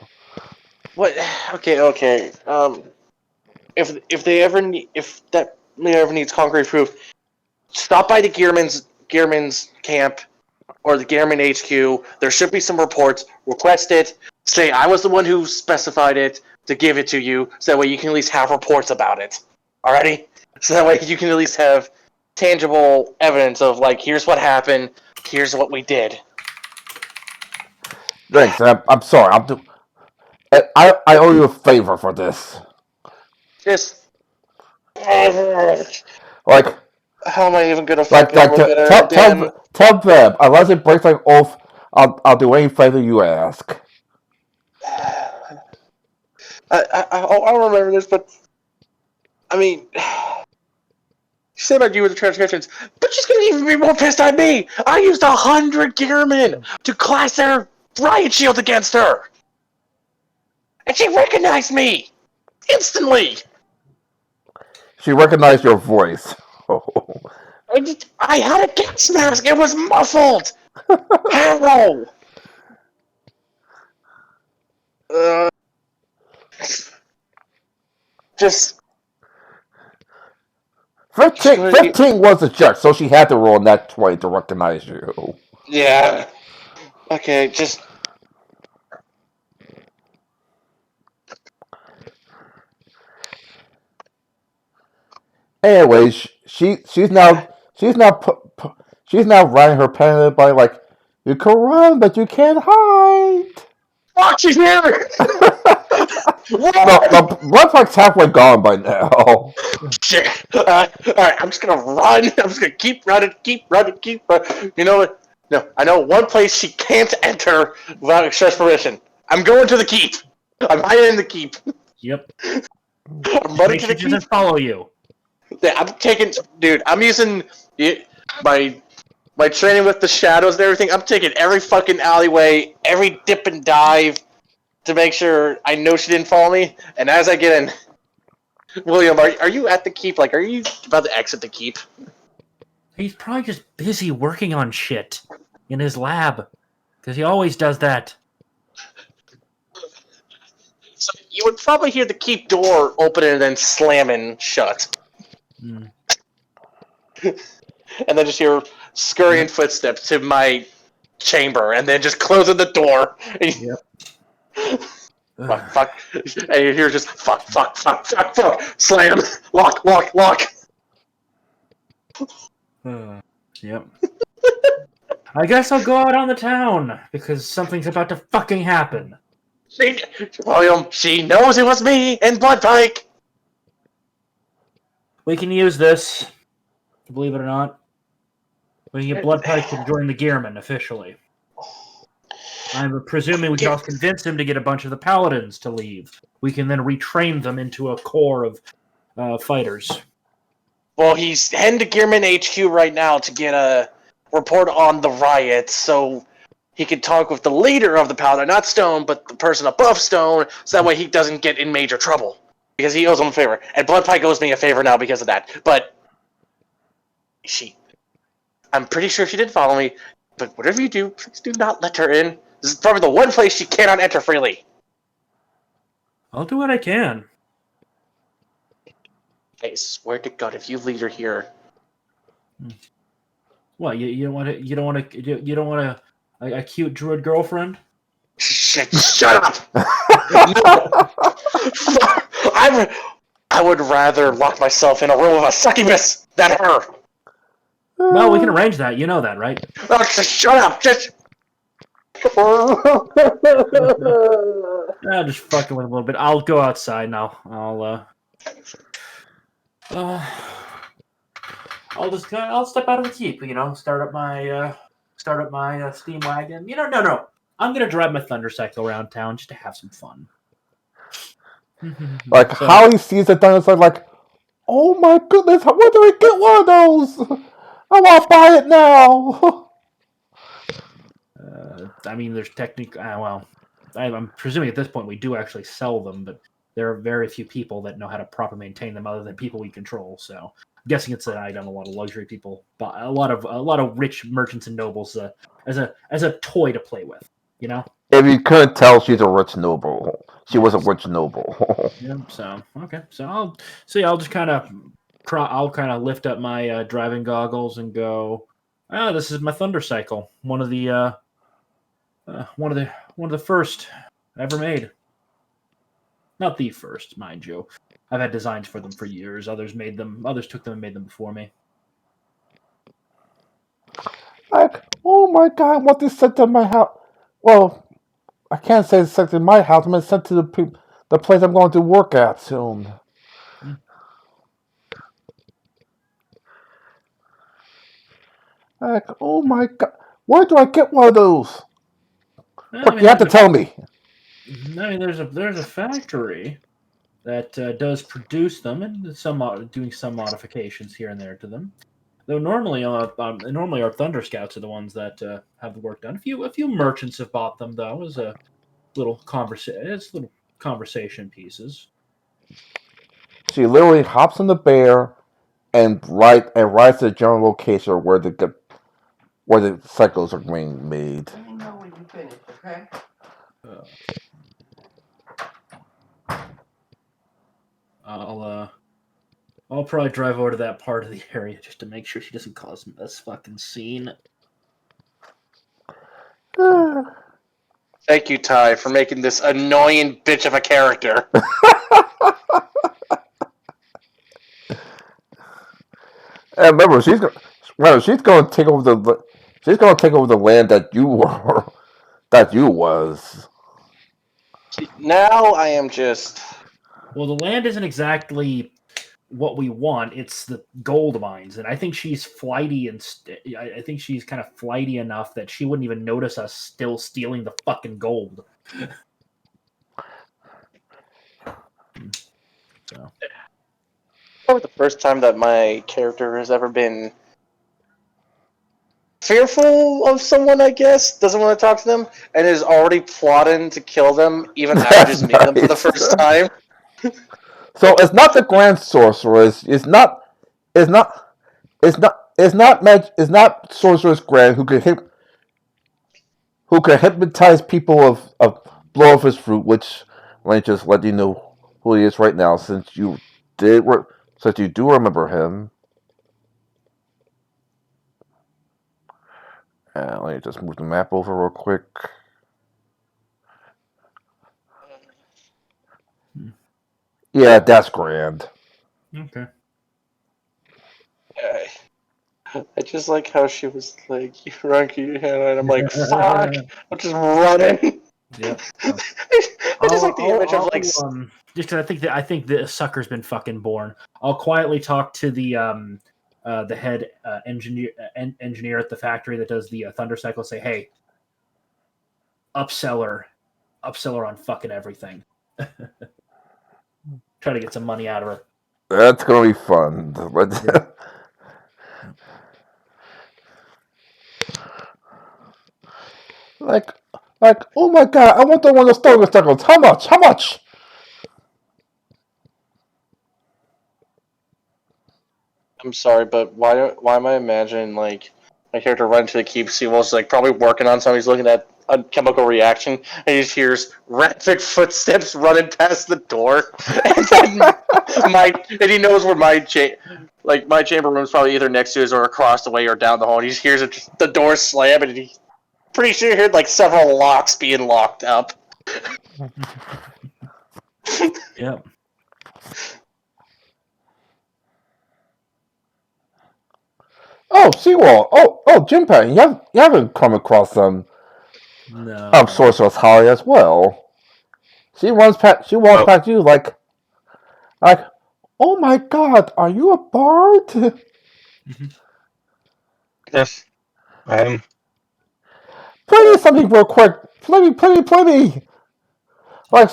What? Okay. If that ever needs concrete proof, stop by the Gearman's camp or the Gearman HQ. There should be some reports. Request it. Say I was the one who specified it to give it to you, so that way you can at least have reports about it. Alrighty? So that way you can at least have tangible evidence of, like, here's what happened, here's what we did.
Thanks. I'm sorry. I owe you a favor for this.
Just
Like,
how am I even gonna fucking
tell them unless it breaks like oath, I'll do any favor you ask.
I'll remember this, but I mean, she said about you with the transcriptions, but she's gonna even be more pissed at me. I used 100 Gearmen to class their riot shield against her, and she recognized me instantly.
She recognized your voice.
I had a gas mask. It was muffled. How? Just
15 was a check, so she had to roll that 20 to recognize you.
yeah. Okay, just.
Anyways, she's now riding her pen by like, you can run but you can't hide.
Fuck, she's here.
The blood pack's halfway gone by now.
Shit. Alright, I'm just gonna run. I'm just gonna keep running. You know what? No, I know one place she can't enter without express permission. I'm going to the keep. I'm hiding in the keep.
Yep.
I'm running
Make
to
sure
the
she
keep.
doesn't follow you.
Yeah, I'm taking, dude. I'm using my training with the shadows and everything. I'm taking every fucking alleyway, every dip and dive to make sure I know she didn't follow me. And as I get in, William, are you at the keep? Like, are you about to exit the keep?
He's probably just busy working on shit in his lab. Because he always does that.
So you would probably hear the keep door open and then slamming shut.
Mm.
And then just hear scurrying footsteps to my chamber, and then just closing the door.
Yep.
Fuck, fuck. And you hear just fuck, fuck, fuck, fuck, fuck. Slam. Lock, lock, lock.
Yep. I guess I'll go out on the town because something's about to fucking happen.
William, she knows it was me and Bloodpike.
We can use this, believe it or not. We can get Bloodpike to join the Gearmen officially. I'm presuming we can also convince him to get a bunch of the Paladins to leave. We can then retrain them into a core of fighters.
Well, he's heading to Gearman HQ right now to get a report on the riots, so he can talk with the leader of the Paladin, not Stone, but the person above Stone, so that way he doesn't get in major trouble. Because he owes him a favor. And Bloodpike owes me a favor now because of that. But I'm pretty sure she did follow me, but whatever you do, please do not let her in. This is probably the one place she cannot enter freely.
I'll do what I can.
I swear to God, if you lead her here,
What you don't want a cute druid girlfriend?
shut up. I would rather lock myself in a room with a succubus than her.
No, we can arrange that. You know that, right?
Oh, just shut up. Just.
I'm just fucking with a little bit. I'll go outside now. I'll step out of the keep. Start up my steam wagon. No. I'm gonna drive my thunder cycle around town just to have some fun.
Like, how he sees the dinosaur, like, oh my goodness, where do I get one of those? I want to buy it now.
I mean, there's technically, I'm presuming at this point we do actually sell them, but there are very few people that know how to properly maintain them other than people we control. So I'm guessing it's an item a lot of luxury people, but a lot of rich merchants and nobles as a toy to play with.
If you couldn't tell, she's a rich noble. She was a rich noble.
Yeah. So okay. So I'll just kind of lift up my driving goggles and go. This is my thunder cycle. One of the first ever made. Not the first, mind you. I've had designs for them for years. Others took them and made them before me.
Like, oh my god, I want this sent to my house. Well, I can't say it's sent to my house. I'm going to send to the place I'm going to work at soon. Like, oh my god, where do I get one of those? You have to tell me.
I mean, there's a factory that does produce them, and doing some modifications here and there to them. Though normally our Thunder Scouts are the ones that have the work done. A few merchants have bought them though, as a little conversation pieces.
She literally hops on the bear and rides to the general location where the cycles are being made.
Let me know when you finish, okay?
I'll probably drive over to that part of the area just to make sure she doesn't cause this fucking scene.
Thank you, Ty, for making this annoying bitch of a character.
And remember, she's going to take over the land that you was.
Now I am just.
Well, the land isn't exactly what we want. It's the gold mines, and I think she's flighty, and I think she's kind of flighty enough that she wouldn't even notice us still stealing the fucking gold. So
probably the first time that my character has ever been fearful of someone, I guess, doesn't want to talk to them, and is already plotting to kill them even after
That's
just meeting them for the
nice.
first time.
So it's not the Grand Sorcerer. It's not. It's not. It's not. It's not Sorcerer's Grand who can hypnotize people of blow of his fruit. Which let me just let you know who he is right now, since did since you do remember him. Let me just move the map over real quick. Yeah, that's grand.
Okay.
I just like how she was like, "You run, you hand," and I'm like, "Fuck!" I'm just running.
Yep.
I just like the image of like.
Just 'cause I think the sucker's been fucking born. I'll quietly talk to the head engineer at the factory that does the thunder cycle. Say, hey, upseller on fucking everything. Try to get some money out of her.
That's gonna be fun.
Yeah.
like, oh my god, I want the one of the thunder cycles. How much? How much?
I'm sorry, but why am I imagining like my character run to the keep? He was like probably working on something. He's looking at a chemical reaction, and he just hears rapid footsteps running past the door, and then and he knows where my chamber room is probably either next to his or across the way or down the hall. And he just hears the door slam, and he's pretty sure he heard like several locks being locked up.
Yep.
Oh, Seawall. Jim Pan. You haven't come across
No.
Sorcerer's Holly as well. She walks
Oh,
past you like, oh my god, are you a bard?
yes, I am.
Play me something real quick. Play me. Like,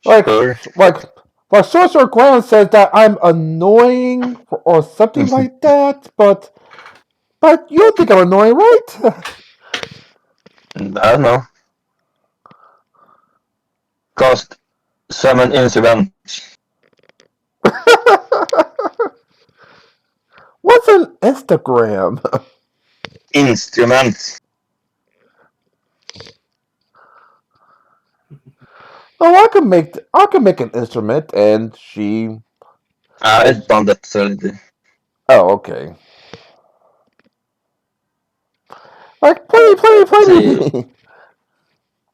like,
Sure.
like, like Sorcerer Grand says that I'm annoying or something like that, but you don't think I'm annoying, right?
I don't know. Cost 7 instruments.
What's an Instagram?
Instruments.
Oh, I can make an instrument, and she.
It's done that already.
Oh, okay. Like, play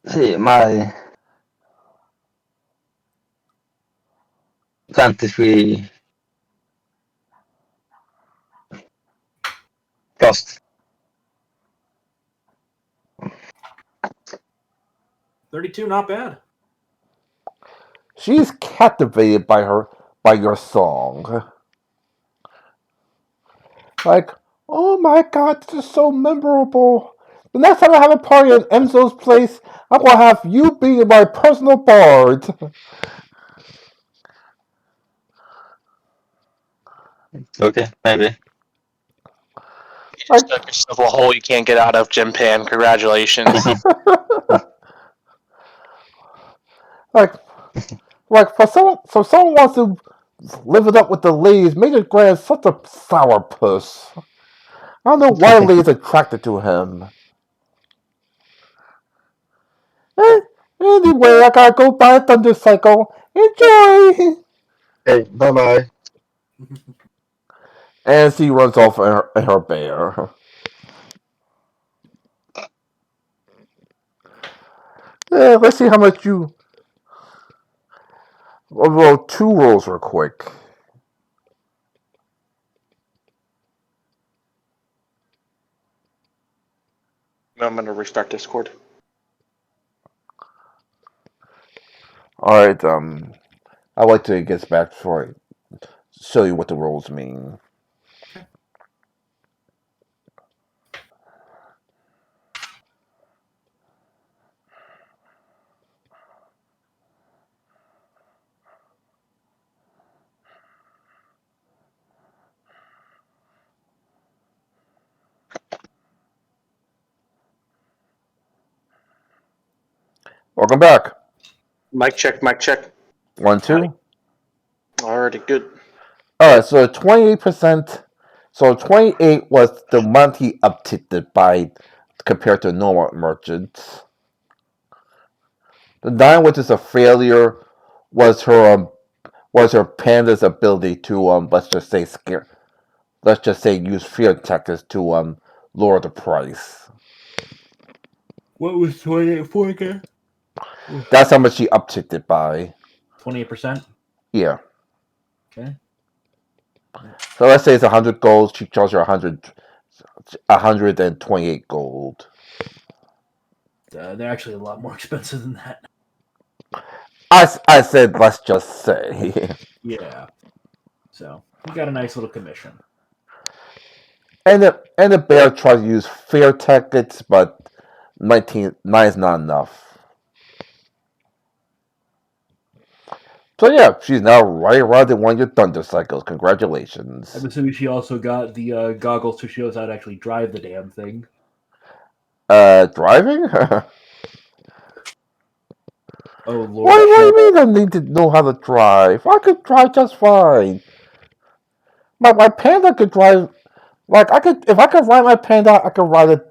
See,
me.
my 23 cost.
32, not bad.
She's captivated by your song. Like, oh my god, this is so memorable. The next time I have a party at Enzo's place, I'm gonna have you be my personal bard.
Okay, maybe.
You
Like,
just dug yourself a hole you can't get out of, Jim Pan. Congratulations.
like, so someone wants to live it up with the ladies. Major Grant's such a sourpuss. I don't know why the ladies are attracted to him. Eh, anyway, I gotta go buy a thunder cycle. Enjoy.
Okay, bye bye.
And she runs off in her bear. Let's see how much you. Well, two rolls real quick.
I'm gonna restart Discord.
All right. I'd like to get back before I show you what the rolls mean. Welcome back.
Mic check, mic check.
1, 2.
Already good.
Alright, so 28%. So 28 was the month he upticked it by compared to normal merchants. The 9, which is a failure, was her panda's ability to let's just say use fear tactics to lower the price.
What was 28 for again?
That's how much she upticked it by.
28%.
Yeah.
Okay.
So let's say it's 100 gold. She charges her 128 gold.
They're actually a lot more expensive than that.
I said let's just say.
Yeah. So you got a nice little commission.
And the bear tried to use fear tactics, but 9 is not enough. So yeah, she's now right around in one of your thunder cycles. Congratulations.
I'm assuming she also got the goggles so she knows how to actually drive the damn thing.
Driving?
Oh lord.
What do you mean I need to know how to drive? I could drive just fine. My panda could drive. Like if I could ride my panda, I could ride a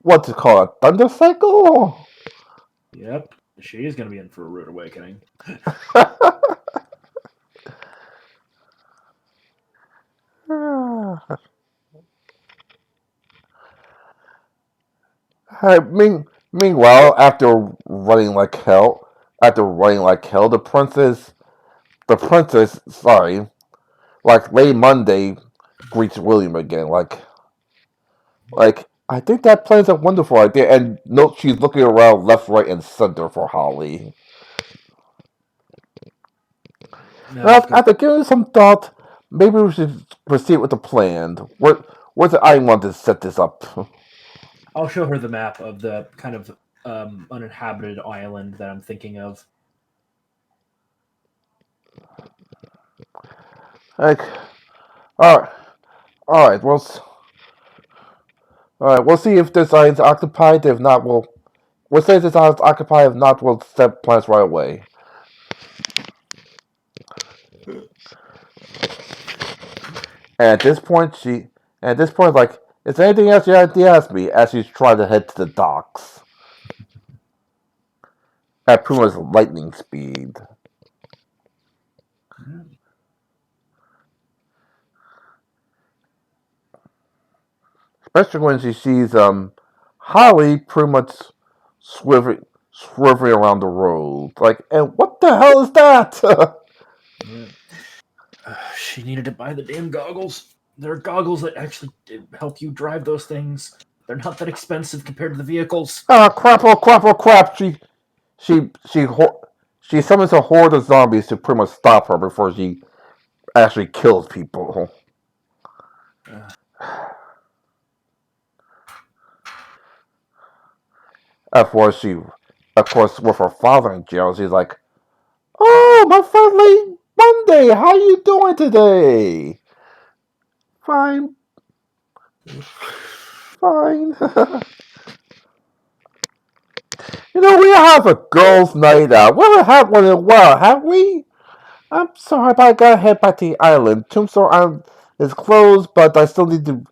what's it called, a thunder cycle?
Yep. She is gonna be in for a rude awakening.
Meanwhile, after running like hell, the princess, sorry, like late Monday, greets William again. Like I think that plan's a wonderful idea. And note she's looking around left, right, and center for Holly.
No,
Now, after giving some thought, maybe we should proceed with the plan. Where's the I want to set this up?
I'll show her the map of the kind of uninhabited island that I'm thinking of.
Like, all right, all right. We'll see if this island's occupied. If not, we'll say this island's occupied. If not, we'll set plans right away. And at this point, like, is there anything else you have to ask me? As she's trying to head to the docks at Puma's lightning speed. Especially when she sees Holly pretty much swerving around the road. Like, and what the hell is that?
Yeah. She needed to buy the damn goggles. There are goggles that actually help you drive those things. They're not that expensive compared to the vehicles.
Ah, crap! Oh crap! Oh crap! She summons a horde of zombies to pretty much stop her before she actually kills people. Of course, with her father in jail, she's like, "Oh, my friendly Monday, how you doing today?" Fine, fine. We have a girls' night out. We haven't had one in a while, have we? I'm sorry, but I gotta head back to the island. Tombstone Island is closed, but I still need to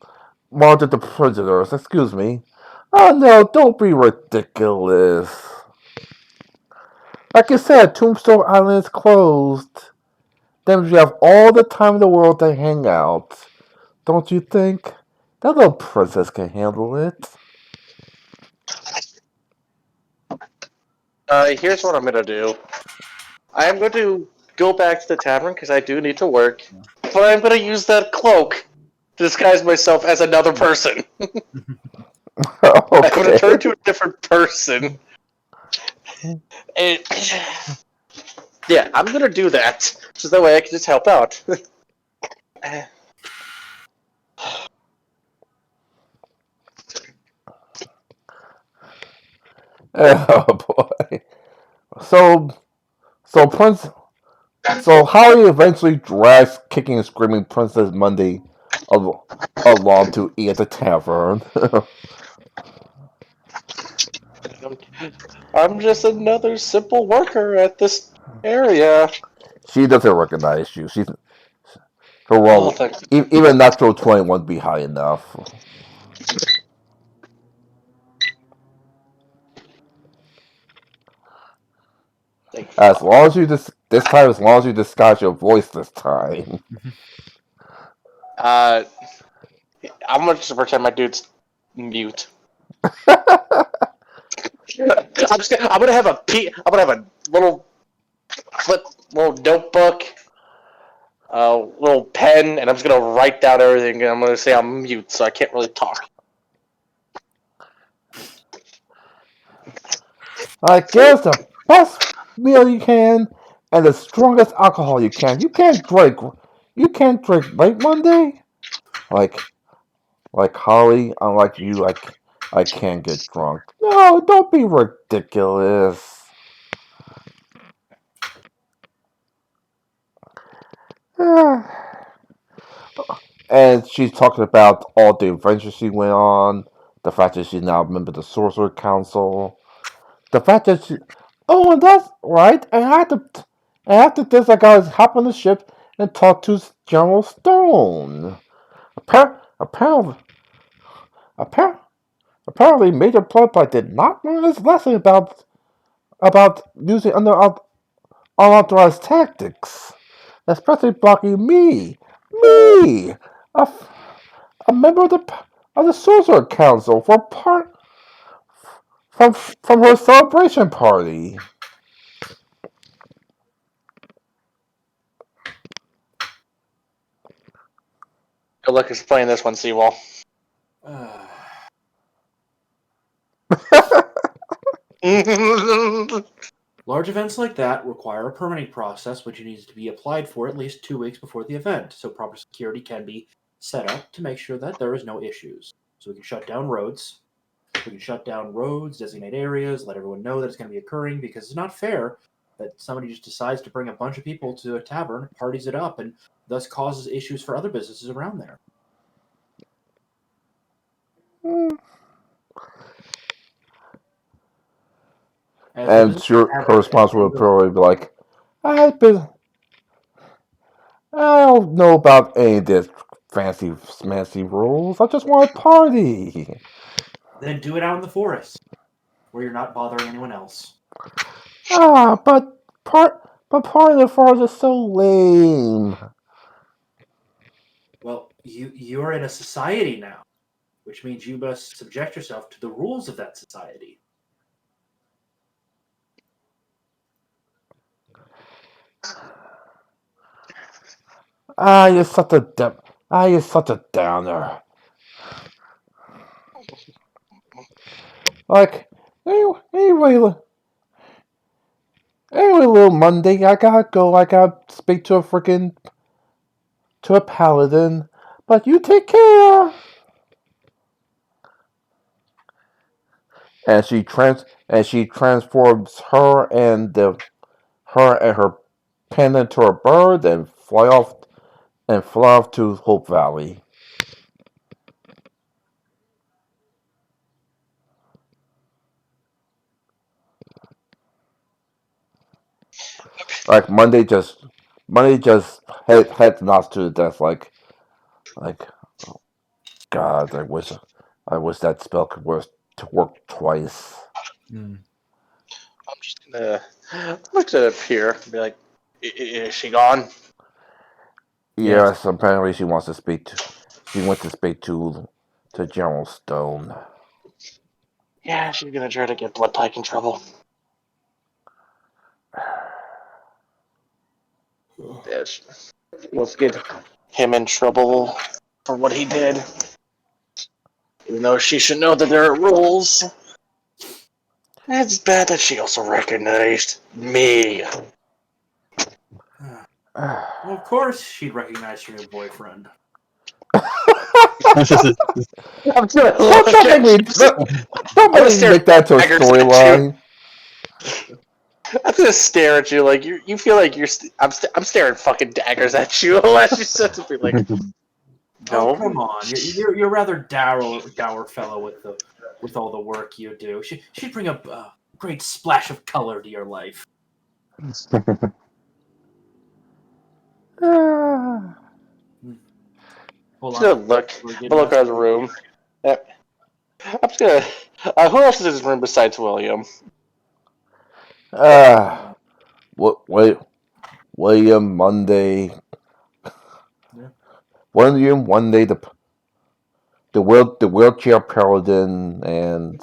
monitor the prisoners. Excuse me. Oh no, don't be ridiculous. Like you said, Tombstone Island is closed. Then we have all the time in the world to hang out. Don't you think? That little princess can handle it.
Here's what I'm gonna do. I am going to go back to the tavern because I do need to work, but I'm gonna use that cloak to disguise myself as another person. I'm gonna turn to a different person. And yeah, I'm gonna do that, so that way I can just help out.
Oh boy. So Harry eventually drags kicking and screaming Princess Monday along to eat at the tavern.
I'm just another simple worker at this area.
She doesn't recognize you. She's her
Oh,
roll.
thank,
Even natural 20 won't be high enough.
thank
As
fuck.
long as you this time, as long as you disguise your voice this time.
Uh, I'm gonna just pretend my dude's mute. I'm gonna have I'm gonna have a little little notebook, a little pen, and I'm just gonna write down everything. And I'm gonna say I'm mute, so I can't really talk.
Like, give the best meal you can and the strongest alcohol you can. You can't drink. You can't drink late Monday. Like Holly. Unlike you, I can't get drunk. No, don't be ridiculous. And she's talking about all the adventures she went on, the fact that she's now a member of the Sorcerer Council, the fact that she. Oh, and that's right. And after this, I gotta hop on the ship and talk to General Stone. Apparently, appar- apparently, Major Plotpipe did not learn his lesson about using unauthorized tactics, especially blocking me, a, a member of the Sorcerer Council, from from her celebration party.
Good luck explaining this one, Seawall.
Large events like that require a permitting process, which needs to be applied for at least 2 weeks before the event, so proper security can be set up to make sure that there is no issues. So we can shut down roads. We can shut down roads, designate areas, let everyone know that it's going to be occurring, because it's not fair that somebody just decides to bring a bunch of people to a tavern, parties it up, and thus causes issues for other businesses around there. As the
And
business
her response would probably be like, I've been, I don't know about any of this fancy smancy rules. I just want to party.
then do it out in the forest, where you're not bothering anyone else.
Ah, but part of the forest is so lame.
Well, you're in a society now, which means you must subject yourself to the rules of that society.
You're such a downer. Like, anyway, little Monday, I gotta go. I gotta speak to a paladin. But you take care. And she transforms her and her pen into a bird and fly off to Hope Valley. Like Monday just head nods to the death like oh, God, I wish that spell could work to work twice.
I'm just gonna look up here and be like, is she gone?
Yes, apparently she went to speak to General Stone.
Yeah, she's gonna try to get Bloodpike in trouble. Yeah, let's get him in trouble for what he did. Even though she should know that there are rules. It's bad that she also recognized me.
Well, of course she'd recognize your new boyfriend.
I'm gonna,
Don't make me make that to a storyline.
I'm gonna stare at you like you feel like I'm staring fucking daggers at you unless you said to be like,
Oh,
no.
come on. You're a rather dour fellow with the with all the work you do. She'd bring a great splash of color to your life.
Ah.
Hold
I'm just
on.
gonna look.
We're
I'm
getting
gonna look around the
messages.
room. I'm just gonna. Who else is in this room besides William?
Wait, William Monday.
Yeah.
William Monday, the wheelchair paladin, and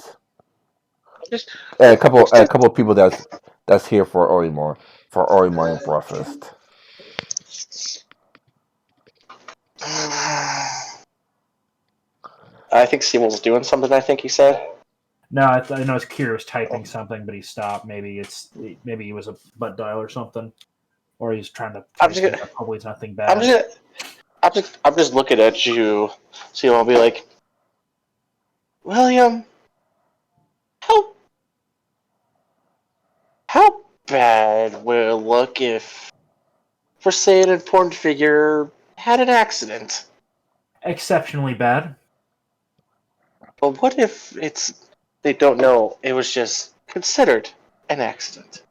Just,
a
it's
couple of people that's here for early morning breakfast.
I think Seymour's doing something. I think he said.
No, I know his Kier was typing something, but he stopped. Maybe he was a butt dial or something, or he's trying to
I'm
type
just
something.
gonna.
Hopefully, it's nothing
I'm
bad.
just gonna. I'm just looking at you, Seymour. I'll be like, William, how how bad will it look if, for say, an important figure had an accident?
Exceptionally bad.
But what if they don't know it was just considered an accident?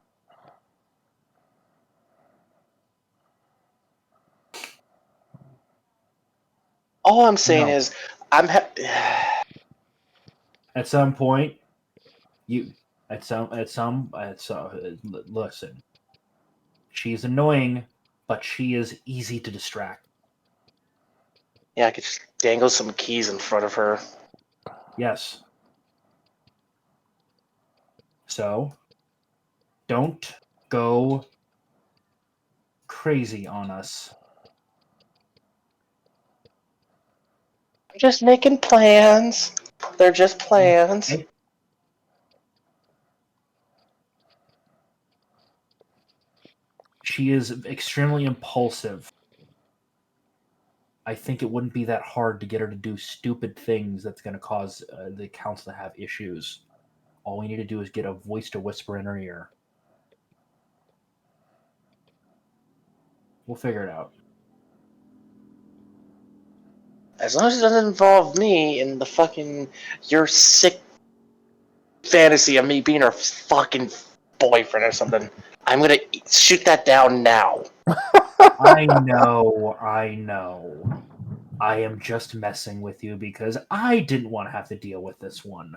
All I'm saying
No.
is,
At some point, you listen. She's annoying, but she is easy to distract.
yeah, I could just dangle some keys in front of her.
Yes. So don't go crazy on us.
I'm just making plans. They're just plans.
Okay? She is extremely impulsive. I think it wouldn't be that hard to get her to do stupid things that's going to cause the council to have issues. All we need to do is get a voice to whisper in her ear. We'll figure it out.
As long as it doesn't involve me in the fucking your sick fantasy of me being her fucking boyfriend or something, I'm gonna shoot that down now.
I know. I am just messing with you because I didn't want to have to deal with this one.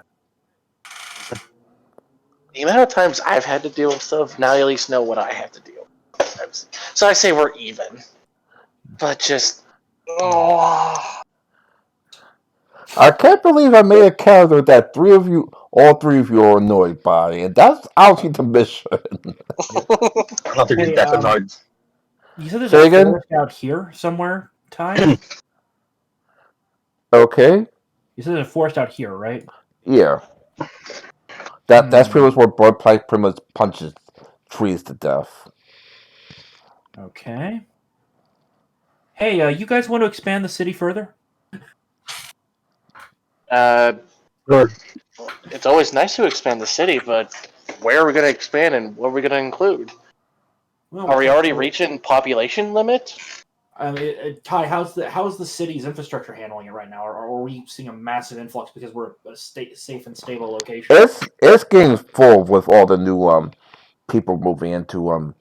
The amount of times I've had to deal with stuff, now you at least know what I have to deal with. So I say we're even. But just. Oh.
I can't believe I made a character that all three of you are annoyed by, and that's actually the mission.
Not really
Hey,
that annoyed.
you said there's
Say
a
again?
forest out here somewhere, Ty?
Okay,
You said there's a forest out here, right?
yeah. That's pretty much where Bloodpipe pretty much punches trees to death.
Okay. Hey, you guys want to expand the city further?
Sure.
It's always nice to expand the city, but where are we going to expand and what are we going to include?
Well,
Are we already reaching population limit?
Ty, how's the city's infrastructure handling it right now? Or are we seeing a massive influx because we're a safe and stable location?
It's getting full with all the new people moving in to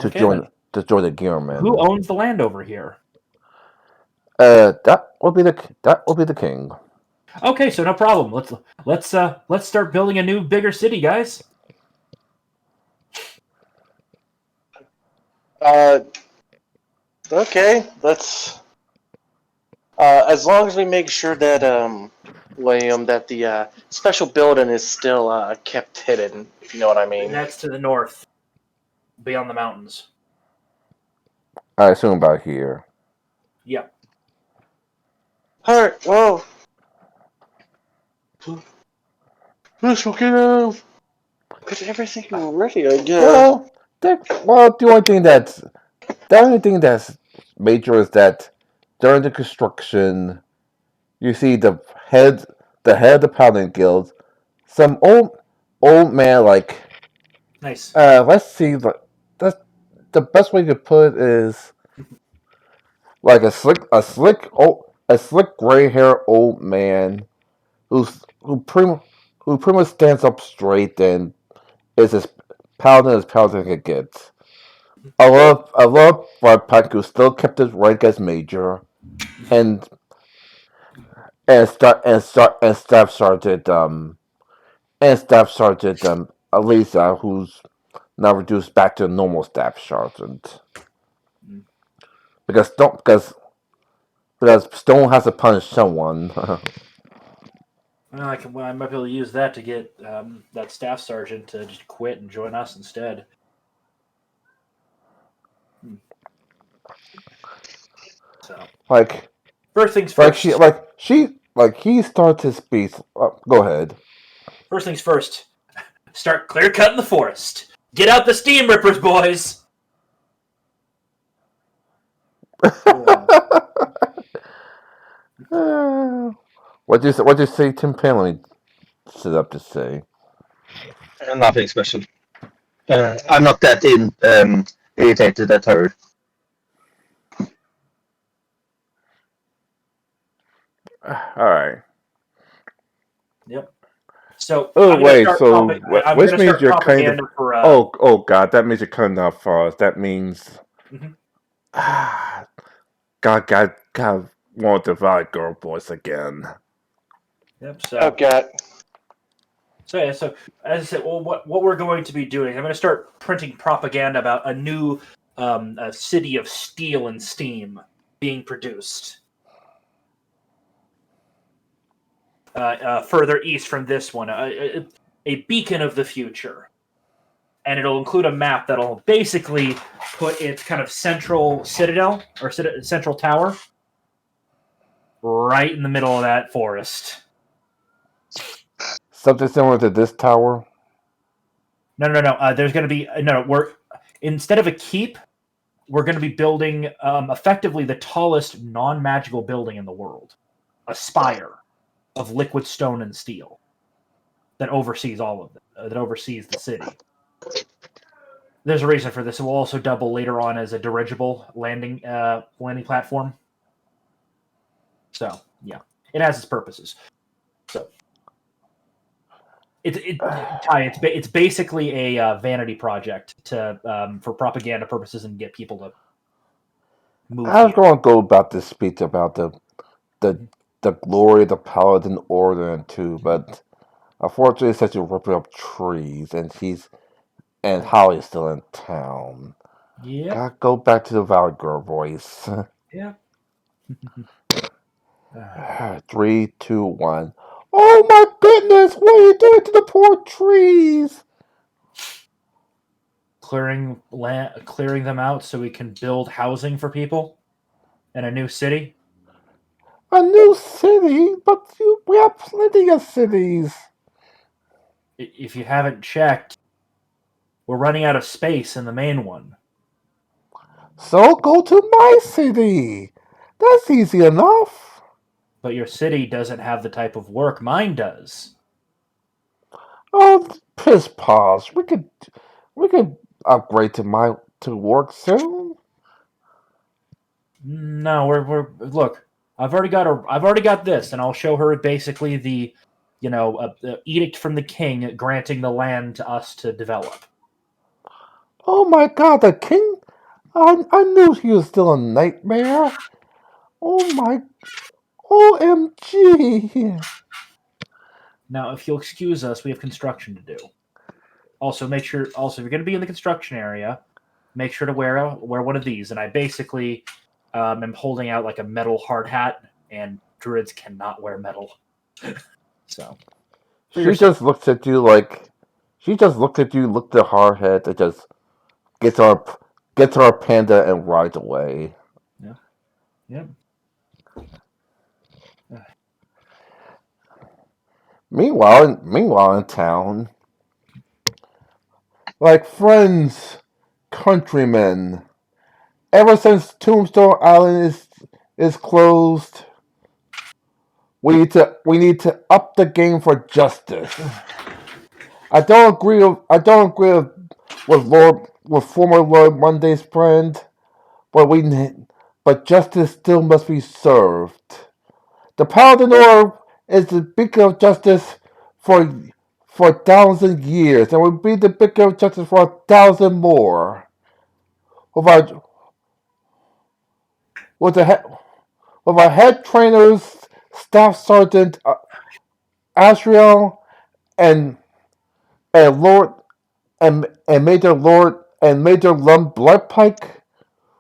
Okay, then.
join the Gearmen.
Who owns the land over here?
That will be the king.
Okay, so no problem. Let's start building a new, bigger city, guys.
Okay, let's. As long as we make sure that William, that the special building is still kept hidden, if you know what I mean.
That's to the north, beyond the mountains.
I assume about here.
Yep.
All right. Well, let's get everything ready. I guess.
The only thing that's major is that during the construction, you see the head of the Paladin Guild, some old man like
Nice.
let's see, that's the best way to put it is like a slick gray hair old man who's who pretty much stands up straight and is as paladin as paladin can get. I love Pike who still kept his rank as major, and staff sergeant Elisa, who's now reduced back to normal staff sergeant because Stone has to punish someone.
Well, I might be able to use that to get that staff sergeant to just quit and join us instead. So,
like
first things first.
He starts his speech. Go ahead.
First things first. Start clear cutting the forest. Get out the steam rippers, boys.
What'd you say Tim Panley set up to say?
Nothing special. I'm not that irritated at her.
Alright.
Yep. So
which means you're kind of
for,
oh god, that means you're cutting off fast. That means God want the Valley Girl voice again.
Yep. So
Okay.
So as I said, well, what we're going to be doing, I'm going to start printing propaganda about a new a city of steel and steam being produced further east from this one, a beacon of the future, and it'll include a map that'll basically put its kind of central citadel or central tower right in the middle of that forest.
Something similar to this tower.
No. There's going to be we're instead of a keep, we're going to be building effectively the tallest non-magical building in the world, a spire of liquid stone and steel that oversees all of it, that oversees the city. There's a reason for this. It will also double later on as a dirigible landing platform. So yeah, it has its purposes. So it's basically a vanity project to for propaganda purposes and get people to move.
I was going to go about this speech about the glory of the Paladin Order too, but unfortunately, it's such a ripping up trees, and Holly's still in town.
Yeah.
Gotta go back to the Valley Girl voice.
Yeah.
3, 2, 1. Oh my goodness! What are you doing to the poor trees?
Clearing them out so we can build housing for people and a new city.
A new city? But we have plenty of cities.
If you haven't checked, we're running out of space in the main one.
So go to my city. That's easy enough.
But your city doesn't have the type of work mine does.
Oh, piss paws. We could upgrade to work soon.
No, we're look. I've already got this, and I'll show her basically the edict from the king granting the land to us to develop.
Oh my god, the king! I knew he was still a nightmare. Oh my, OMG!
Now, if you'll excuse us, we have construction to do. Also, if you're going to be in the construction area, make sure to wear one of these. And I basically am holding out like a metal hard hat, and druids cannot wear metal. So
She just looks at you, looked at the hard hat, and just gets our panda and rides away.
Yeah. Yep.
Meanwhile in town, like friends, countrymen, ever since Tombstone Island is closed, we need to up the game for justice. I don't agree with former Lord Monday's friend, but justice still must be served. The Paladin Order is the beacon of justice for 1,000 years, and will be the beacon of justice for 1,000 more. With our with the head with our head trainers, Staff Sergeant Asriel, and and Lord Major Lum Bloodpike,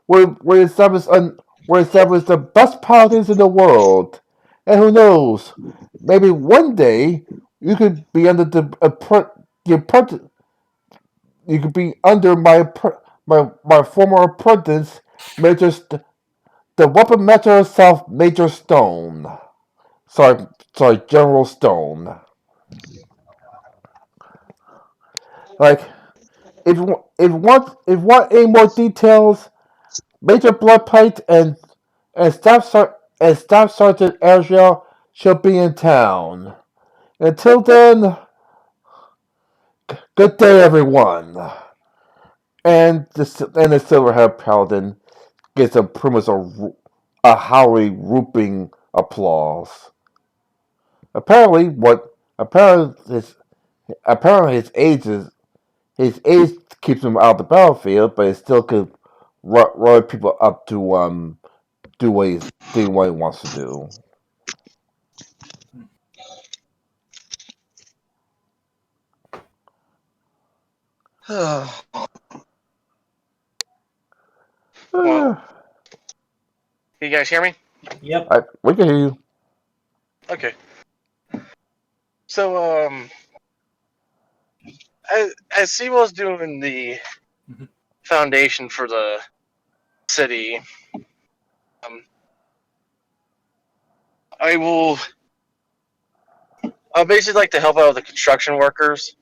we establish the best paladins in the world. And who knows, maybe one day you could be under your you could be under my former apprentice, Major the weapon master herself, Major Stone. Sorry, General Stone. Like, if want any more details, Major Bloodpipe and Staff Sergeant Azrael shall be in town. Until then, good day, everyone. And the Silverhead Paladin gets a premise a howling, whooping applause. Apparently, what apparently his age keeps him out of the battlefield, but he still could run people up to do what he wants to do.
Well, can you guys hear me?
Yep.
We can hear you.
Okay. So, as Sewell's doing the
Mhm.
foundation for the city, I will. I basically like to help out the construction workers.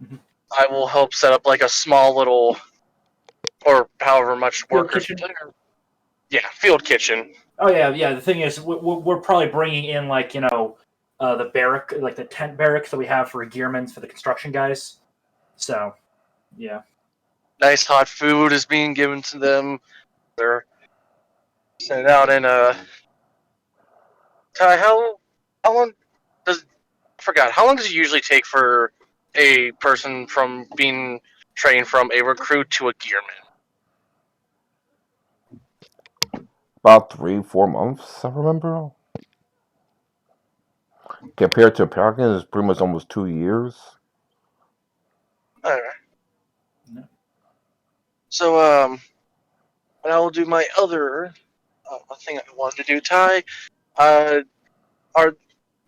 Mhm.
I will help set up like a small little, or however much
Field
workers.
kitchen.
Yeah, field kitchen.
Oh yeah. The thing is, we're probably bringing in the barrack, like the tent barracks that we have for gearmen for the construction guys. So yeah.
Nice hot food is being given to them. They're sent out in a. Ty, how long does I forgot? How long does it usually take for a person from being trained from a recruit to a gearman?
About 3-4 months, I remember. Compared to Pelicans, it's pretty much almost 2 years.
All right.
Yeah.
So and I will do my other thing I wanted to do. Ty, uh, are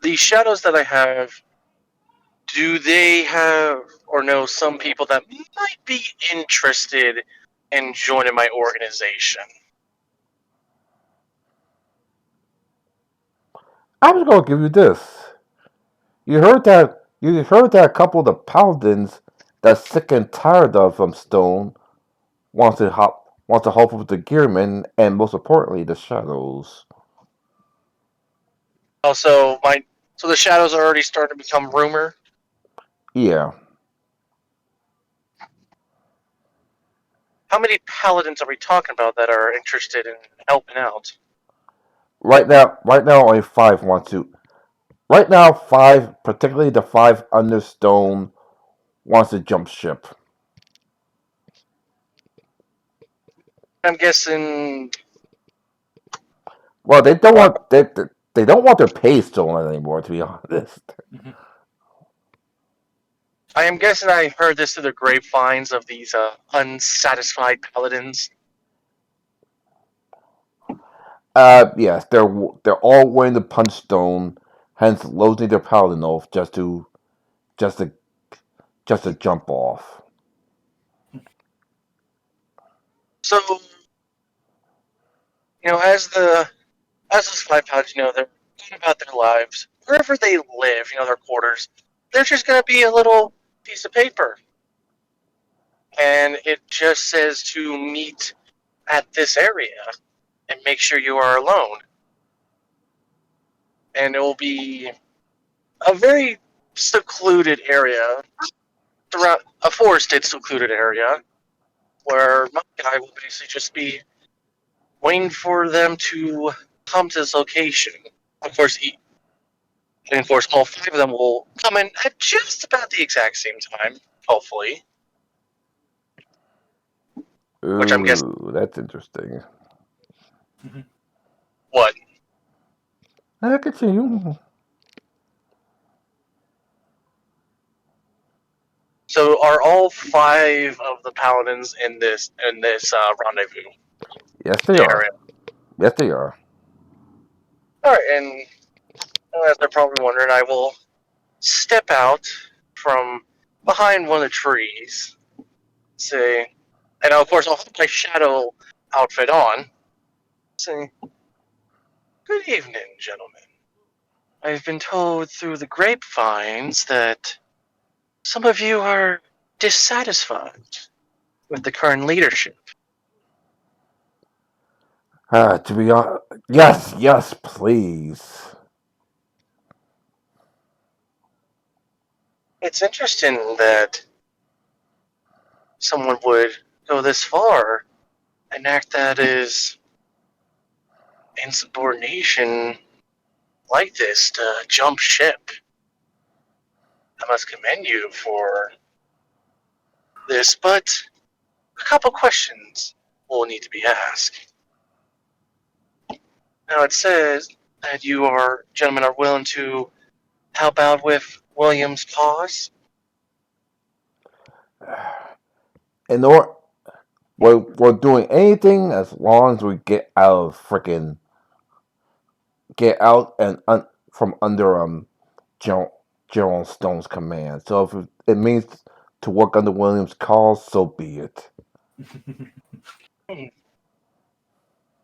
the shadows that I have? Do they have or know some people that might be interested in joining my organization?
I was going to give you this. You heard that a couple of the paladins that's sick and tired of Stone want to help with the gearmen and most importantly the shadows.
Also, so the shadows are already starting to become rumor.
Yeah.
How many paladins are we talking about that are interested in helping out?
Right now only five want to. Right now, five, particularly the five under Stone, wants to jump ship.
I'm guessing.
Well, they don't want their pay stolen anymore. To be honest.
Mhm.
I am guessing I heard this through the grapevines of these unsatisfied paladins.
Yes, they're all willing to punch Stone, hence loading their paladin oath just to just to jump off.
So, as those five paladins, they're going about their lives wherever they live. Their quarters. They're just going to be a little piece of paper, and it just says to meet at this area and make sure you are alone. And it will be a very secluded area, throughout a forested, secluded area, where my guy will basically just be waiting for them to come to this location. Of course, And of course, all 5 of them will come in at just about the exact same time, hopefully. Which I'm guessing.
Ooh, that's interesting.
What?
Continue.
So are all 5 of the paladins in this rendezvous?
Yes, they
They are
are.
in.
Yes, they are.
All right, and as they're probably wondering, I will step out from behind one of the trees, say, and of course I'll have my shadow outfit on. Say, good evening, gentlemen. I've been told through the grapevines that some of you are dissatisfied with the current leadership.
To be honest, yes, please.
It's interesting that someone would go this far and act that is insubordination like this to jump ship. I must commend you for this, but a couple questions will need to be asked. Now it says that you gentlemen are willing to help out with William's cause.
In order, we're doing anything as long as we get out of get out and from under General Stone's command. So if it means to work under William's cause, so be it.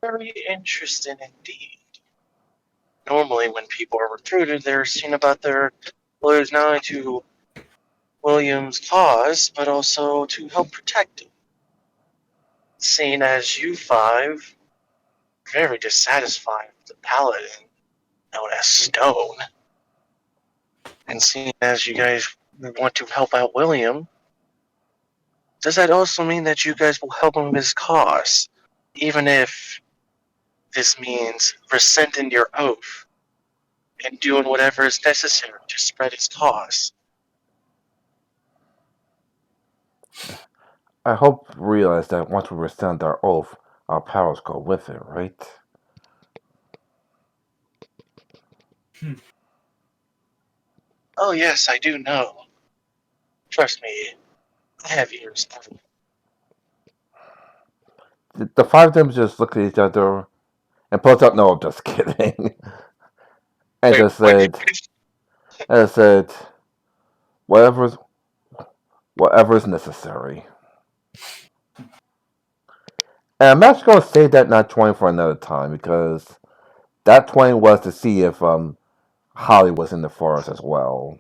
Very interesting indeed. Normally, when people are recruited, they're seen about their loyalty not only to William's cause, but also to help protect him. Seeing as you 5 very dissatisfied with the paladin known as Stone, and seeing as you guys want to help out William, does that also mean that you guys will help him with his cause, even if this means rescinding your oath and doing whatever is necessary to spread his cause?
I hope you realize that once we rescind our oath, our powers go with it, right?
Oh yes, I do know. Trust me, I have ears.
The 5 of them just looked at each other and pulled out. No, just kidding. and
Wait,
just
what did
said, and said, whatever's whatever's necessary. And I'm actually going to save that not 20 for another time because that 20 was to see if Holly was in the forest as well.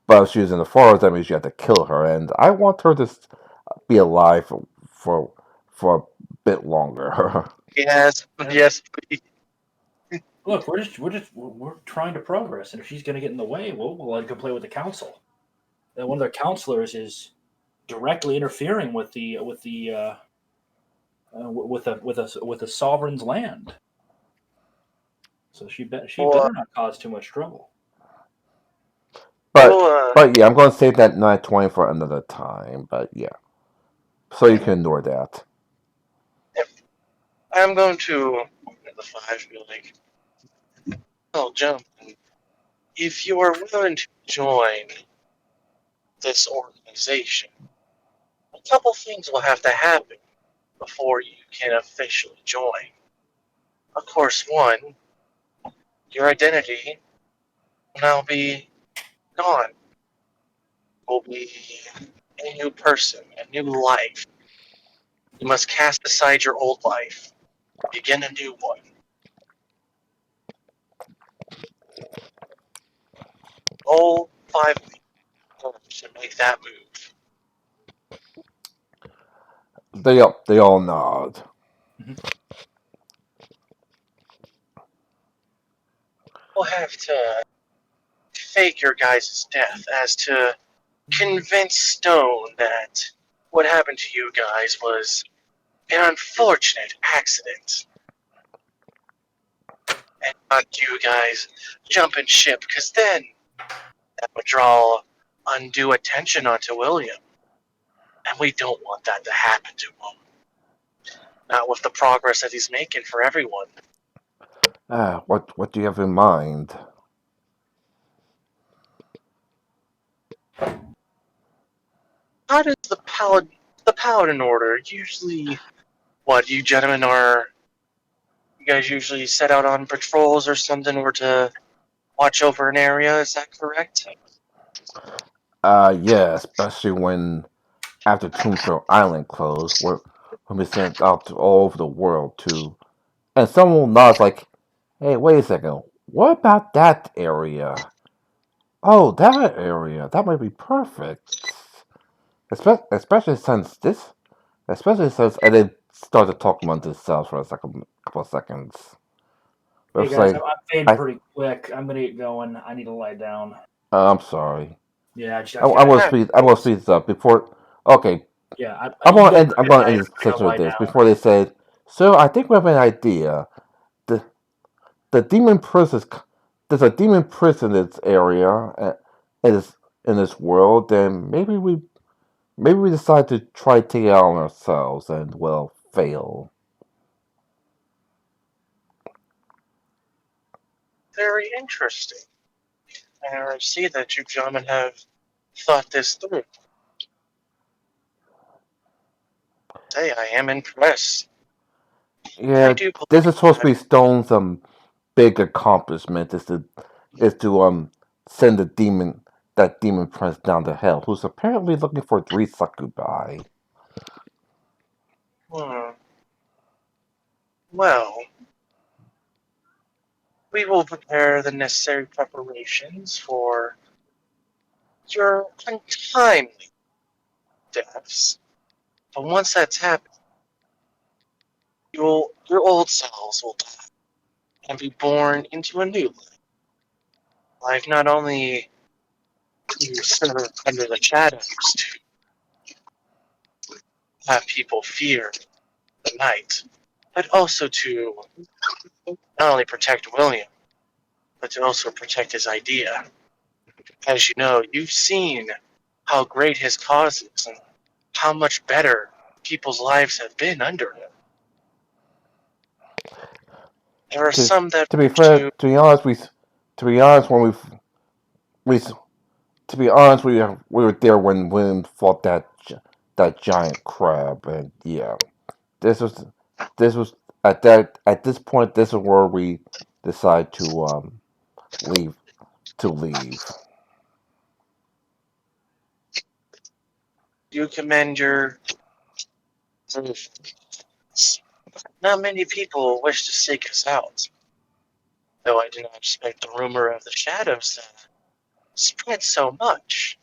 But if she was in the forest, that means you have to kill her, and I want her to be alive for a bit longer.
Yes, yes, please.
Look, we're trying to progress, and if she's going to get in the way, we'll let her go play with the council. One of their counselors is directly interfering with the sovereign's land. So she
Well,
better not cause too much trouble.
but
well,
but yeah, I'm going to save that 920 for another time. But yeah, so you can ignore that.
I'm going to the 5 be like, oh, gentlemen, if you are willing to join this organization, a couple things will have to happen before you can officially join. Of course, one, your identity will now be gone. Will be a new person, a new life. You must cast aside your old life, begin a new one. All 5 of you should make that move.
They all nod.
Mhm.
We'll have to fake your guys' death as to convince Stone that what happened to you guys was an unfortunate accident. and not you guys jumping ship, because then that would draw undue attention onto William. And we don't want that to happen to him. Not with the progress that he's making for everyone.
What do you have in mind?
How does the paladin order usually? What you gentlemen are? You guys usually set out on patrols or something, or to watch over an area. Is that correct?
Yeah, especially when after Tombstone Island closed, when we sent out to all over the world too. And someone nods like, "Hey, wait a second. What about that area? Oh, that area. That might be perfect. Especially since this, especially since," and they start to talk among themselves for a couple of seconds. But
Hey
it's
guys, I'm
like,
fading
I,
pretty quick. I'm gonna get going. I need to lie down.
I'm sorry.
Yeah, I
I'm
gotta.
gonna speed. I'm gonna speed this up before. Okay,
Yeah, you guys have a
I'm
good
gonna
night.
end
I'm
this
gonna
session
go
with
lie
this.
down.
Before they said, "So I think we have an idea. The the demon prison. There's a demon prison in this area. In this world. And maybe we decide to try to take it out on ourselves and well fail."
Very interesting. And I see that you gentlemen have thought this through. Hey, I am impressed. I
Yeah,
do
this
believe
is supposed to
that.
be Stone's big accomplishment is to send that demon prince down to hell, who's apparently looking for three succubi.
Hmm. Well, we will prepare the necessary preparations for your untimely deaths. But once that's happened, your old selves will die and be born into a new life. Life not only to serve under the shadows to have people fear the night, but also to not only protect William, but to also protect his idea. As you know, you've seen how great his cause is and how much better people's lives have been under him. There are
To
some that
to be
wish
fair,
to.
to be honest, to be honest when we to be honest we were there when William fought that giant crab, and yeah, this was this was at this point this is where we decide to leave to leave.
You commend your. Not many people wish to seek us out, though I do not expect the rumor of the shadows to spread so much.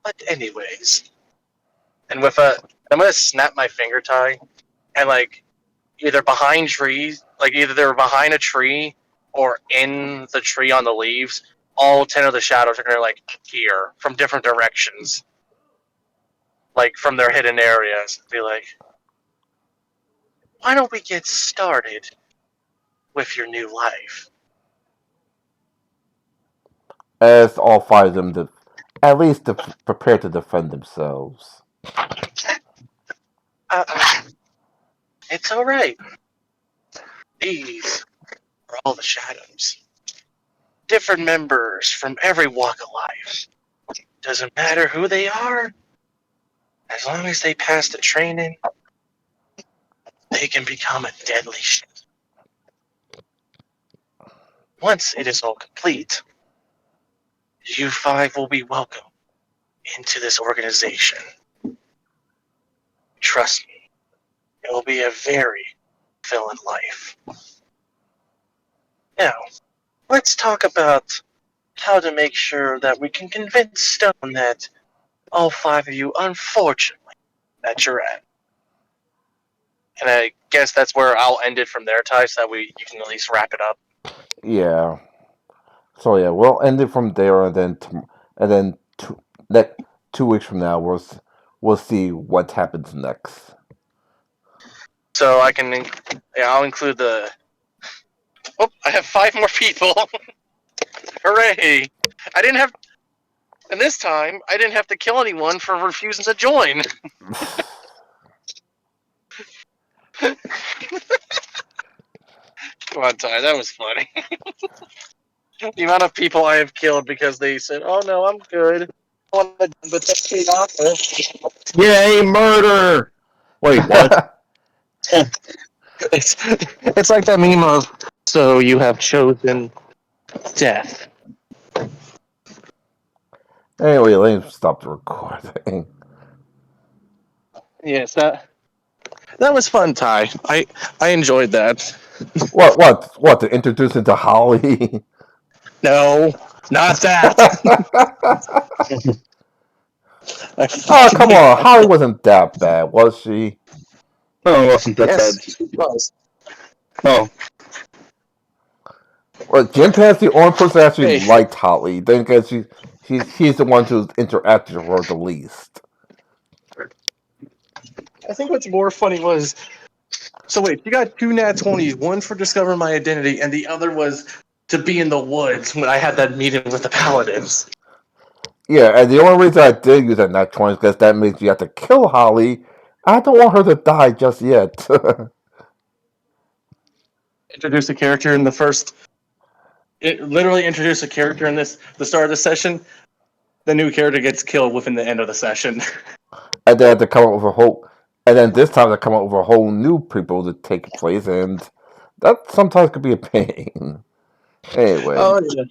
But anyways, and I'm gonna snap my finger tie and like either behind trees, like either they were behind a tree or in the tree on the leaves. All 10 of the shadows are gonna like appear from different directions, like from their hidden areas. Be like, why don't we get started with your new life?
As all five of them at least prepare to defend themselves.
Uh, it's all right. These are all the shadows. Different members from every walk of life. Doesn't matter who they are, as long as they pass the training, they can become a deadly shadow. Once it is all complete, you five will be welcome into this organization. Trust me, it will be a very fulfilling life. Now, let's talk about how to make sure that we can convince Stone that all five of you, unfortunately, that you're at. And I guess that's where I'll end it from there, Ty, so that you can at least wrap it up.
Yeah. So yeah, we'll end it from there, and then next 2 weeks from now we'll see what happens next.
So I can, I'll include the. Oh, I have 5 more people. Hooray! I didn't have, and this time I didn't have to kill anyone for refusing to join. Come on, Ty, that was funny. The amount of people I have killed because they said, "Oh no, I'm good." But that's the offer.
Yay, murder! Wait, what?
It's like that meme of, "So you have chosen death."
Anyway, let me stop the recording.
Yes, that was fun, Ty. I enjoyed that.
What? To introduce it to Holly?
No, not that. I
Oh,
fucking
come
hate
on.
that.
Holly wasn't that bad, was she?
No, it wasn't that
Yes,
bad.
it was.
Oh,
Well, Jim Pan's the only person that actually
Hey,
liked Holly. Then because he's the one who's interacted with her the least.
I think what's more funny was, so wait, you got 2 nat 20s, one for discovering my identity, and the other was to be in the woods when I had that meeting with the paladins.
Yeah, and the only reason I did use that nat 20 is because that means you have to kill Holly. I don't want her to die just yet.
Introduce a character in the first. It literally introduced a character in the start of the session. The new character gets killed within the end of the session.
And then to come up with a whole, and then this time to come up with a whole new people to take place, and that sometimes could be a pain. Anyway,
Oh yeah.